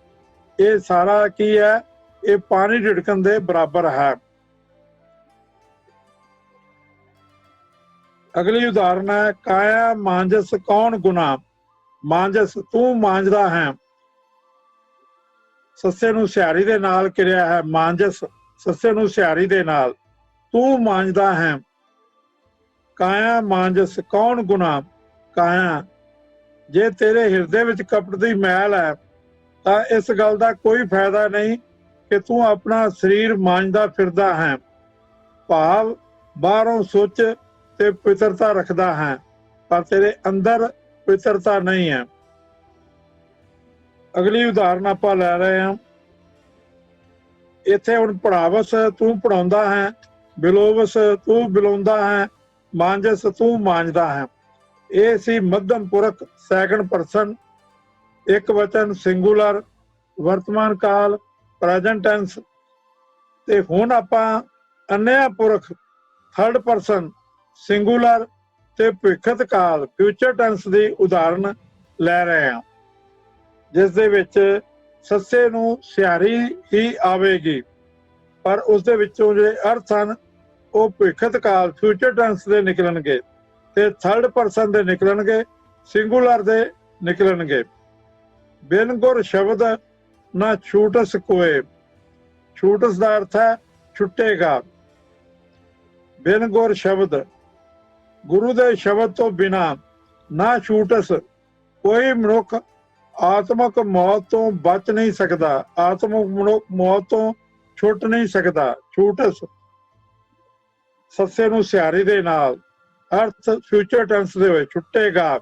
ਇਹ ਸਾਰਾ ਕੀ ਹੈ? ਇਹ ਪਾਣੀ ਰਿੜਕਣ ਦੇ ਬਰਾਬਰ ਹੈ। ਅਗਲੀ ਉਦਾਹਰਨ ਹੈ ਕਾਇਆ ਮਾਂਜਸ ਕੌਣ ਗੁਨਾਹ। ਮਾਂਜਸ ਤੂੰ ਮਾਂਜਦਾ ਹੈ। ਸੱਸੇ ਨੂੰ ਸਿਆਰੀ ਦੇ ਨਾਲ ਕਿਰਿਆ ਹੈ। ਮਾਂਜਸ ਸੱਸੇ ਨੂੰ ਸਿਆਰੀ ਦੇ ਨਾਲ, ਤੂੰ ਮਾਂਜਦਾ ਹੈ। ਕਾਇਆ ਮਾਂਜਸ ਕੌਣ ਗੁਨਾਹ। ਕਾਇਆ, ਜੇ ਤੇਰੇ ਹਿਰਦੇ ਵਿੱਚ ਕਪਟ ਦੀ ਮੈਲ ਹੈ ਤਾਂ ਇਸ ਗੱਲ ਦਾ ਕੋਈ ਫਾਇਦਾ ਨਹੀਂ ਕਿ ਤੂੰ ਆਪਣਾ ਸਰੀਰ ਮਾਂਜਦਾ ਫਿਰਦਾ ਹੈ। ਭਾਵ ਬਾਹਰੋਂ ਸੁੱਚ ਤੇ ਪਵਿੱਤਰਤਾ ਰੱਖਦਾ ਹੈ, ਪਰ ਤੇਰੇ ਅੰਦਰ ਪਵਿੱਤਰਤਾ ਨਹੀਂ ਹੈ। ਅਗਲੀ ਉਦਾਹਰਨ ਆਪਾਂ ਲੈ ਰਹੇ ਹਾਂ। ਇੱਥੇ ਹੁਣ ਪੜਾਵਸ ਤੂੰ ਪੜਾਉਂਦਾ ਹੈ, ਬਿਲੋਵਸ ਤੂੰ ਬਿਲਾਉਂਦਾ ਹੈ, ਮਾਂਜਸ ਤੂੰ ਮਾਂਜਦਾ ਹੈ। ਇਹ ਸੀ ਮੱਧਮ ਪੁਰਖ ਸੈਕੰਡ ਪਰਸਨ, ਇੱਕ ਵਚਨ ਸਿੰਗੂਲਰ, ਵਰਤਮਾਨ ਕਾਲ, ਪ੍ਰੈਜ਼ੈਂਟ ਟੈਂਸ। ਤੇ ਹੁਣ ਆਪਾਂ ਅਨਿਆ ਪੁਰਖ ਥਰਡ ਪਰਸਨ ਸਿੰਗੂਲਰ ਤੇ ਭਵਿੱਖਤ ਕਾਲ ਫਿਊਚਰ ਟੈਂਸ ਦੀ ਉਦਾਹਰਨ ਲੈ ਰਹੇ ਹਾਂ, ਜਿਸ ਦੇ ਵਿੱਚ ਸੱਸੇ ਨੂੰ ਸਿਹਾਰੀ ਹੀ ਆਵੇਗੀ, ਪਰ ਉਸ ਦੇ ਵਿੱਚੋਂ ਜਿਹੜੇ ਅਰਥ ਹਨ ਉਹ ਭਵਿੱਖਤ ਕਾਲ ਫਿਊਚਰ ਟੈਂਸ ਦੇ ਨਿਕਲਣਗੇ ਤੇ ਥਰਡ ਪਰਸਨ ਦੇ ਨਿਕਲਣਗੇ, ਸਿੰਗੂਲਰ ਦੇ ਨਿਕਲਣਗੇ। ਬਿਨ ਗੁਰ ਸ਼ਬਦ ਨਾ ਛੂਟਸ ਕੋਏ। ਛੂਟਸ ਦਾ ਅਰਥ ਹੈ ਛੁੱਟੇਗਾ। ਬਿਨ ਗੁਰ ਸ਼ਬਦ, ਗੁਰੂ ਦੇ ਸ਼ਬਦ ਤੋਂ ਬਿਨਾ ਨਾ ਛੂਟਸ, ਕੋਈ ਮਨੁੱਖ ਆਤਮਕ ਮੌਤ ਤੋਂ ਬਚ ਨਹੀਂ ਸਕਦਾ, ਆਤਮਕ ਮੌਤ ਤੋਂ ਛੁੱਟ ਨਹੀਂ ਸਕਦਾ। ਛੂਟਸ ਸੱਸੇ ਨੂੰ ਸਿਹਾਰੀ ਦੇ ਨਾਲ, ਅਰਥ ਫਿਊਚਰ ਟੈਂਸ ਦੇ ਹੋਏ ਛੁੱਟੇਗਾ।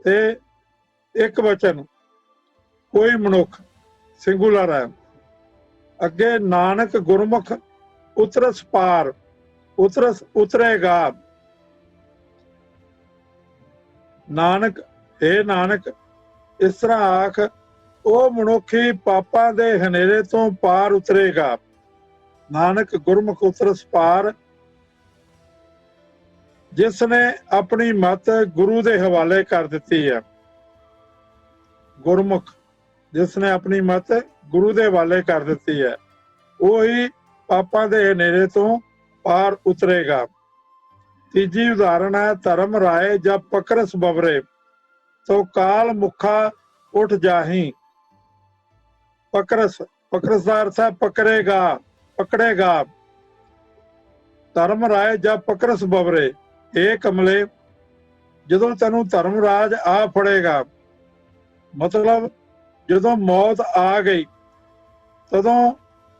ਤੇ ਇੱਕ ਵਚਨ ਕੋਈ ਮਨੁੱਖ ਸਿੰਗੂਲਰ ਹੈ। ਅੱਗੇ ਨਾਨਕ ਗੁਰਮੁਖ ਉਤਰਸ ਪਾਰ, ਉਤਰਸ ਉਤਰੇਗਾ। ਨਾਨਕ, ਇਹ ਨਾਨਕ ਇਸ ਤਰ੍ਹਾਂ ਆਖ, ਉਹ ਮਨੁੱਖੀ ਪਾਪਾਂ ਦੇ ਹਨੇਰੇ ਤੋਂ ਪਾਰ ਉਤਰੇਗਾ। ਨਾਨਕ ਗੁਰਮੁਖ ਉਤਰਸ ਪਾਰ, ਜਿਸ ਨੇ ਆਪਣੀ ਮਤ ਗੁਰੂ ਦੇ ਹਵਾਲੇ ਕਰ ਦਿੱਤੀ ਹੈ। ਗੁਰਮੁਖ ਜਿਸ ਨੇ ਆਪਣੀ ਮਤ ਗੁਰੂ ਦੇ ਹਵਾਲੇ ਕਰ ਦਿੱਤੀ ਹੈ, ਉਹੀ ਪਾਪਾਂ ਦੇ ਹਨੇਰੇ ਤੋਂ ਪਾਰ ਉਤਰੇਗਾ। ਤੀਜੀ ਉਦਾਹਰਨ ਹੈ ਧਰਮ ਰਾਏ ਜਬ ਪਕਰਸ ਬਵਰੇ ਤੋ ਕਾਲ ਮੁਖਾ ਉੱਠ ਜਾਹੀ। ਪਕਰਸ, ਪਕਰਸ ਦਾ ਅਰਥ ਹੈ ਪਕੜੇਗਾ, ਪਕੜੇਗਾ। ਧਰਮ ਰਾਏ ਜਬ ਪਕਰਸ ਬਵਰੇ, ਇਹ ਕਮਲੇ ਜਦੋਂ ਤੈਨੂੰ ਧਰਮਰਾਜ ਆ ਫੜੇਗਾ, ਮਤਲਬ ਜਦੋਂ ਮੌਤ ਆ ਗਈ ਤਦੋਂ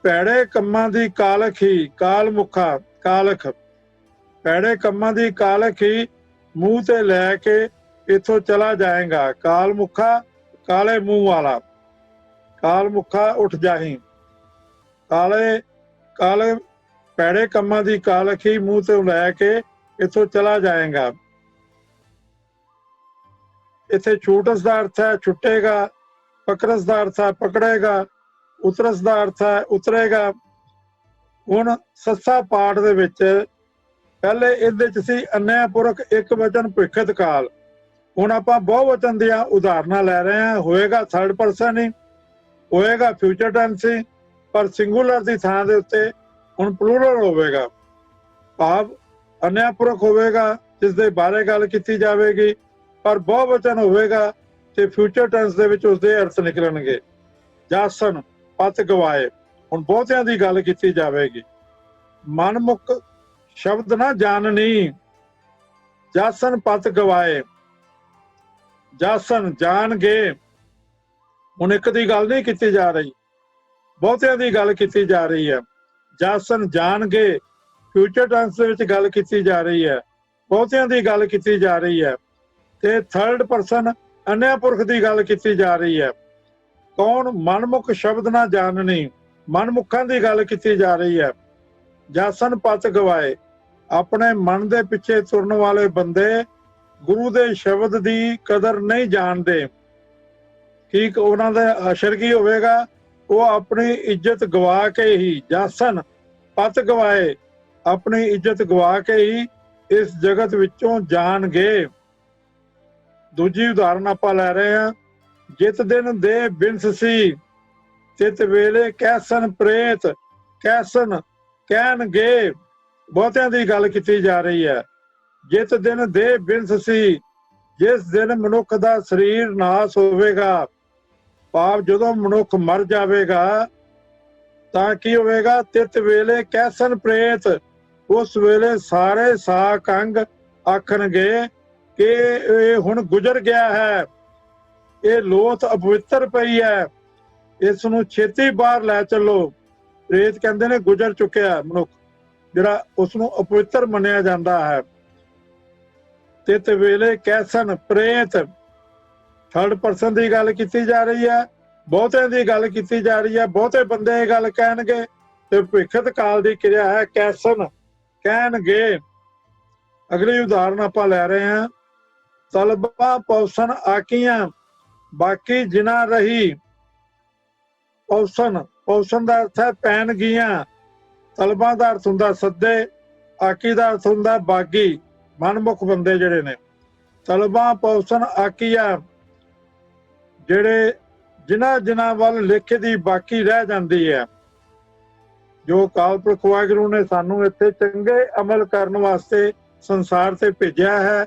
ਭੈੜੇ ਕੰਮਾਂ ਦੀ ਕਾਲਖ ਹੀ, ਕਾਲ ਮੁਖਾ ਕਾਲਖ, ਭੈੜੇ ਕੰਮਾਂ ਦੀ ਕਾਲਖ ਹੀ ਮੂੰਹ ਤੇ ਲੈ ਕੇ ਇੱਥੋਂ ਚਲਾ ਜਾਏਗਾ। ਕਾਲ ਮੁਖਾ ਕਾਲੇ ਮੂੰਹ ਵਾਲਾ, ਕਾਲ ਮੁਖਾ ਉੱਠ ਜਾਹੀ। ਕਾਲੇ ਭੈੜੇ ਕੰਮਾਂ ਦੀ ਕਾਲਖ ਹੀ ਮੂੰਹ ਤੇ ਲੈ ਕੇ ਇੱਥੋਂ ਚਲਾ ਜਾਏਗਾ। ਇੱਥੇ ਛੂਟਸ ਦਾ ਅਰਥ ਹੈ ਛੁੱਟੇਗਾ, ਪਕਰਸ ਦਾ ਅਰਥ ਹੈ ਪਕੜੇਗਾ, ਉਤਰਸ ਦਾ ਅਰਥ ਹੈ ਉਤਰੇਗਾ। ਹੁਣ ਸੱਸਾ ਪਾਠ ਦੇ ਵਿੱਚ ਪਹਿਲੇ ਇਹਦੇ ਚ ਸੀ ਅਨਿਆ ਪੁਰਖ ਇੱਕ ਵਚਨ ਭਵਿੱਖਤ ਕਾਲ। ਹੁਣ ਆਪਾਂ ਬਹੁ ਵਚਨ ਦੀਆਂ ਉਦਾਹਰਨਾਂ ਲੈ ਰਹੇ ਹਾਂ। ਹੋਏਗਾ ਥਰਡ ਪਰਸਨ ਹੀ, ਹੋਏਗਾ ਫਿਊਚਰ ਟੈਂਸ ਹੀ, ਪਰ ਸਿੰਗੂਲਰ ਦੀ ਥਾਂ ਦੇ ਉੱਤੇ ਹੁਣ ਪਲੂਰਲ ਹੋਵੇਗਾ। ਭਾਵ ਅਨਿਆ ਪੁਰਖ ਹੋਵੇਗਾ ਜਿਸ ਦੇ ਬਾਰੇ ਗੱਲ ਕੀਤੀ ਜਾਵੇਗੀ, ਪਰ ਬਹੁ ਵਚਨ ਹੋਵੇਗਾ ਤੇ ਫਿਊਚਰ ਟੈਂਸ ਦੇ ਵਿੱਚ ਉਸਦੇ ਅਰਥ ਨਿਕਲਣਗੇ। ਜਾਸਨ ਪਤ ਗਵਾਏ, ਹੁਣ ਬਹੁਤਿਆਂ ਦੀ ਗੱਲ ਕੀਤੀ ਜਾਵੇਗੀ। ਮਨਮੁਖ ਸ਼ਬਦ ਨਾ ਜਾਣਨੀ, ਜਾਸਨ ਪਤ ਗਵਾਏ। ਜਾਸਨ ਜਾਣਗੇ, ਹੁਣ ਇੱਕ ਦੀ ਗੱਲ ਨਹੀਂ ਕੀਤੀ ਜਾ ਰਹੀ, ਬਹੁਤਿਆਂ ਦੀ ਗੱਲ ਕੀਤੀ ਜਾ ਰਹੀ ਹੈ। ਜਾਸਨ ਜਾਣਗੇ, ਫਿਊਚਰ ਟੈਂਸ ਦੇ ਵਿੱਚ ਗੱਲ ਕੀਤੀ ਜਾ ਰਹੀ ਹੈ, ਬਹੁਤਿਆਂ ਦੀ ਗੱਲ ਕੀਤੀ ਜਾ ਰਹੀ ਹੈ। ਤੇ ਥਰਡ ਪਰਸਨ ਅਨਿਆ ਪੁਰਖ ਦੀ ਗੱਲ ਕੀਤੀ ਜਾ ਰਹੀ ਹੈ। ਕੌਣ? ਮਨਮੁਖ ਸ਼ਬਦ ਨਾ ਜਾਣਨੀ, ਮਨਮੁਖਾਂ ਦੀ ਗੱਲ ਕੀਤੀ ਜਾ ਰਹੀ ਹੈ। ਜਾਸਨ ਪਤ ਗਵਾਏ, ਆਪਣੇ ਮਨ ਦੇ ਪਿੱਛੇ ਤੁਰਨ ਵਾਲੇ ਬੰਦੇ ਗੁਰੂ ਦੇ ਸ਼ਬਦ ਦੀ ਕਦਰ ਨਹੀਂ ਜਾਣਦੇ। ਕੀ ਉਹਨਾਂ ਦਾ ਅਸਰ ਕੀ ਹੋਵੇਗਾ? ਉਹ ਆਪਣੀ ਇੱਜ਼ਤ ਗਵਾ ਕੇ ਹੀ, ਜਾਸਨ ਪਤ ਗਵਾਏ, ਆਪਣੀ ਇੱਜ਼ਤ ਗਵਾ ਕੇ ਹੀ ਇਸ ਜਗਤ ਵਿੱਚੋਂ ਜਾਣਗੇ। ਦੂਜੀ ਉਦਾਹਰਨ ਆਪਾਂ ਲੈ ਰਹੇ ਹਾਂ। ਜਿਤ ਦਿਨ ਦੇ ਬਿਨਸ ਸੀ ਤਿਤ ਵੇਲੇ ਕੈਸਨ ਪ੍ਰੇਤ, ਕੈਸਨ ਕਹਿਣਗੇ, ਬਹੁਤਿਆਂ ਦੀ ਗੱਲ ਕੀਤੀ ਜਾ ਰਹੀ ਹੈ। ਜਿਤ ਦਿਨ ਦੇ ਬਿਨਸ ਸੀ, ਜਿਸ ਦਿਨ ਮਨੁੱਖ ਦਾ ਸਰੀਰ ਨਾਸ ਹੋਵੇਗਾ, ਭਾਵ ਜਦੋਂ ਮਨੁੱਖ ਮਰ ਜਾਵੇਗਾ ਤਾਂ ਕੀ ਹੋਵੇਗਾ? ਤਿਤ ਵੇਲੇ ਕੈਸਨ ਪ੍ਰੇਤ, ਉਸ ਵੇਲੇ ਸਾਰੇ ਸਾਕ ਅੰਗ ਆਖਣਗੇ ਕਿ ਇਹ ਹੁਣ ਗੁਜ਼ਰ ਗਿਆ ਹੈ, ਇਹ ਲੋਥ ਅਪਵਿੱਤਰ ਪਈ ਹੈ, ਇਸ ਨੂੰ ਛੇਤੀ ਬਾਹਰ ਲੈ ਚੱਲੋ। ਪ੍ਰੇਤ ਕਹਿੰਦੇ ਨੇ ਗੁਜ਼ਰ ਚੁੱਕਿਆ ਮਨੁੱਖ, ਜਿਹੜਾ ਉਸ ਨੂੰ ਅਪਵਿੱਤਰ ਮੰਨਿਆ ਜਾਂਦਾ ਹੈ। ਤਿਤ ਵੇਲੇ ਕੈਸਨ ਪ੍ਰੇਤ, ਥਰਡ ਪਰਸਨ ਦੀ ਗੱਲ ਕੀਤੀ ਜਾ ਰਹੀ ਹੈ, ਬਹੁਤਿਆਂ ਦੀ ਗੱਲ ਕੀਤੀ ਜਾ ਰਹੀ ਹੈ। ਬਹੁਤੇ ਬੰਦੇ ਇਹ ਗੱਲ ਕਹਿਣਗੇ ਤੇ ਭਵਿੱਖਤ ਕਾਲ ਦੀ ਕਿਰਿਆ ਹੈ ਕੈਸਨ, ਕਹਿਣਗੇ। ਅਗਲੀ ਉਦਾਹਰਨ ਆਪਾਂ ਲੈ ਰਹੇ ਹਾਂ, ਤਲਬਾ ਪੌਸਨ ਆਕੀਆਂ, ਬਾਕੀ ਜਿਨਾ ਰਹੀ। ਪੌਸਨ, ਪੌਸਨ ਦਾ ਅਰਥ ਹੈ ਪੈਣ ਗੀਆਂ। ਤਲਬਾਂ ਦਾ ਅਰਥ ਹੁੰਦਾ ਸੱਦੇ, ਆਕੀ ਦਾ ਅਰਥ ਹੁੰਦਾ ਬਾਗੀ, ਮਨਮੁਖ ਬੰਦੇ ਜਿਹੜੇ ਨੇ। ਤਲਬਾਂ ਪੌਸਨ ਆਕੀਆ, ਜਿਹੜੇ ਜਿਨ੍ਹਾਂ ਵੱਲ ਲਿਖ ਦੀ ਬਾਕੀ ਰਹਿ ਜਾਂਦੀ ਹੈ। ਜੋ ਅਕਾਲ ਪੁਰਖ ਵਾਹਿਗੁਰੂ ਨੇ ਸਾਨੂੰ ਇੱਥੇ ਚੰਗੇ ਅਮਲ ਕਰਨ ਵਾਸਤੇ ਸੰਸਾਰ ਤੇ ਭੇਜਿਆ ਹੈ,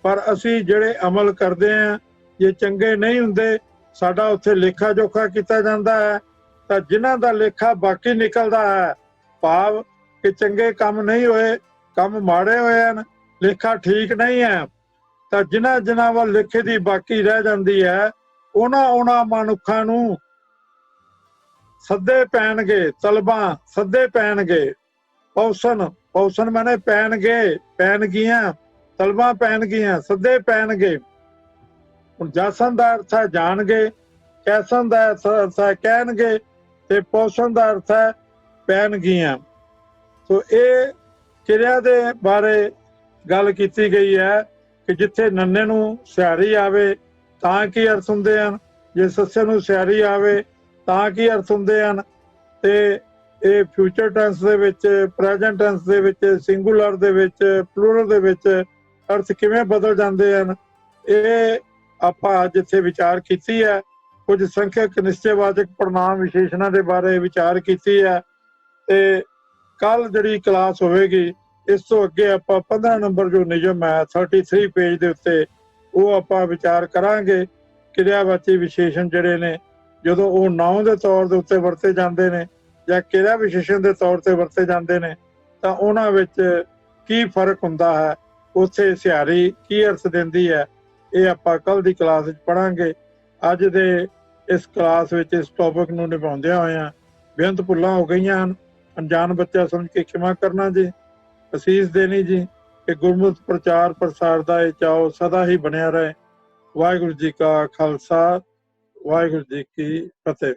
ਪਰ ਅਸੀਂ ਜਿਹੜੇ ਅਮਲ ਕਰਦੇ ਹਾਂ ਜੇ ਚੰਗੇ ਨਹੀਂ ਹੁੰਦੇ, ਸਾਡਾ ਉੱਥੇ ਲੇਖਾ ਜੋਖਾ ਕੀਤਾ ਜਾਂਦਾ ਹੈ। ਤਾਂ ਜਿਨ੍ਹਾਂ ਦਾ ਲੇਖਾ ਬਾਕੀ ਨਿਕਲਦਾ ਹੈ, ਭਾਵ ਕਿ ਚੰਗੇ ਕੰਮ ਨਹੀਂ ਹੋਏ, ਕੰਮ ਮਾੜੇ ਹੋਏ ਹਨ, ਲੇਖਾ ਠੀਕ ਨਹੀਂ ਹੈ, ਤਾਂ ਜਿਨ੍ਹਾਂ ਵੱਲ ਲੇਖੇ ਦੀ ਬਾਕੀ ਰਹਿ ਜਾਂਦੀ ਹੈ, ਉਹਨਾਂ ਮਨੁੱਖਾਂ ਨੂੰ ਸੱਦੇ ਪੈਣਗੇ। ਤਲਬਾਂ ਸੱਦੇ ਪੈਣਗੇ। ਪੌਸਨ, ਪੌਸਨ ਮਾਨੇ ਪੈਣਗੇ, ਪੈਣਗੀਆਂ। ਤਲਬਾਂ ਪੈਣਗੀਆਂ, ਸੱਦੇ ਪੈਣਗੇ। ਹੁਣ ਜਾਸਨ ਦਾ ਅਰਥ ਹੈ ਜਾਣਗੇ, ਕੈਸਨ ਦਾ ਅਰਥ ਹੈ ਕਹਿਣਗੇ, ਤੇ ਪੌਸਨ ਦਾ ਅਰਥ ਹੈ ਪੈਣਗੀਆਂ। ਸੋ ਇਹ ਕਿਰਿਆ ਦੇ ਬਾਰੇ ਗੱਲ ਕੀਤੀ ਗਈ ਹੈ ਕਿ ਜਿੱਥੇ ਨੰਨੇ ਨੂੰ ਸਿਆਰੀ ਆਵੇ ਤਾਂ ਕੀ ਅਰਥ ਹੁੰਦੇ ਹਨ, ਜੇ ਸੱਸੇ ਨੂੰ ਸਿਆਰੀ ਆਵੇ ਤਾਂ ਕੀ ਅਰਥ ਹੁੰਦੇ ਹਨ। ਤੇ ਇਹ ਫਿਊਚਰ ਟੈਂਸ ਦੇ ਵਿੱਚ, ਪ੍ਰੈਜ਼ੈਂਟ ਟੈਂਸ ਦੇ ਵਿੱਚ, ਸਿੰਗੂਲਰ ਦੇ ਵਿੱਚ, ਪਲੂਰਲ ਦੇ ਵਿੱਚ ਅਰਥ ਕਿਵੇਂ ਬਦਲ ਜਾਂਦੇ ਹਨ, ਇਹ ਆਪਾਂ ਅੱਜ ਇੱਥੇ ਵਿਚਾਰ ਕੀਤੀ ਹੈ। ਕੁਝ ਸੰਖਿਅਕ ਨਿਸ਼ਚੈਵਾਚਕ ਪੜਨਾਮ ਵਿਸ਼ੇਸ਼ਣਾਂ ਦੇ ਬਾਰੇ ਵਿਚਾਰ ਕੀਤੀ ਹੈ। ਤੇ ਕੱਲ ਜਿਹੜੀ ਕਲਾਸ ਹੋਵੇਗੀ, ਇਸ ਤੋਂ ਅੱਗੇ ਆਪਾਂ 15 ਨੰਬਰ ਜੋ ਨਿਯਮ ਹੈ 33 ਪੇਜ ਦੇ ਉੱਤੇ, ਉਹ ਆਪਾਂ ਵਿਚਾਰ ਕਰਾਂਗੇ। ਕਿਰਿਆਵਾਚੀ ਵਿਸ਼ੇਸ਼ਣ ਜਿਹੜੇ ਨੇ, ਜਦੋਂ ਉਹ ਨਾਉਂ ਦੇ ਤੌਰ ਦੇ ਉੱਤੇ ਵਰਤੇ ਜਾਂਦੇ ਨੇ ਜਾਂ ਕਿਰਿਆ ਵਿਸ਼ੇਸ਼ਣ ਦੇ ਤੌਰ ਤੇ ਵਰਤੇ ਜਾਂਦੇ ਨੇ, ਤਾਂ ਉਹਨਾਂ ਵਿੱਚ ਕੀ ਫਰਕ ਹੁੰਦਾ ਹੈ, ਉੱਥੇ ਸਿਆਰੀ ਕੀ ਅਰਥ ਦਿੰਦੀ ਹੈ, ਇਹ ਆਪਾਂ ਕੱਲ ਦੀ ਕਲਾਸ ਵਿੱਚ ਪੜਾਂਗੇ। ਅੱਜ ਦੇ ਇਸ ਕਲਾਸ ਵਿੱਚ ਇਸ ਟੌਪਿਕ ਨੂੰ ਨਿਭਾਉਂਦਿਆਂ ਹੋਇਆਂ ਬੇਅੰਤ ਭੁੱਲਾਂ ਹੋ ਗਈਆਂ ਹਨ। ਅਣਜਾਣ ਬੱਚਾ ਸਮਝ ਕੇ ਖਿਮਾ ਕਰਨਾ ਜੀ। ਅਸੀਸ ਦੇਣੀ ਜੀ ਕਿ ਗੁਰਮੁਖ ਪ੍ਰਚਾਰ ਪ੍ਰਸਾਰ ਦਾ ਇਹ ਚਾਓ ਸਦਾ ਹੀ ਬਣਿਆ ਰਹੇ। ਵਾਹਿਗੁਰੂ ਜੀ ਕਾ ਖਾਲਸਾ, ਵਾਹਿਗੁਰੂ ਜੀ ਕੀ ਫਤਿਹ।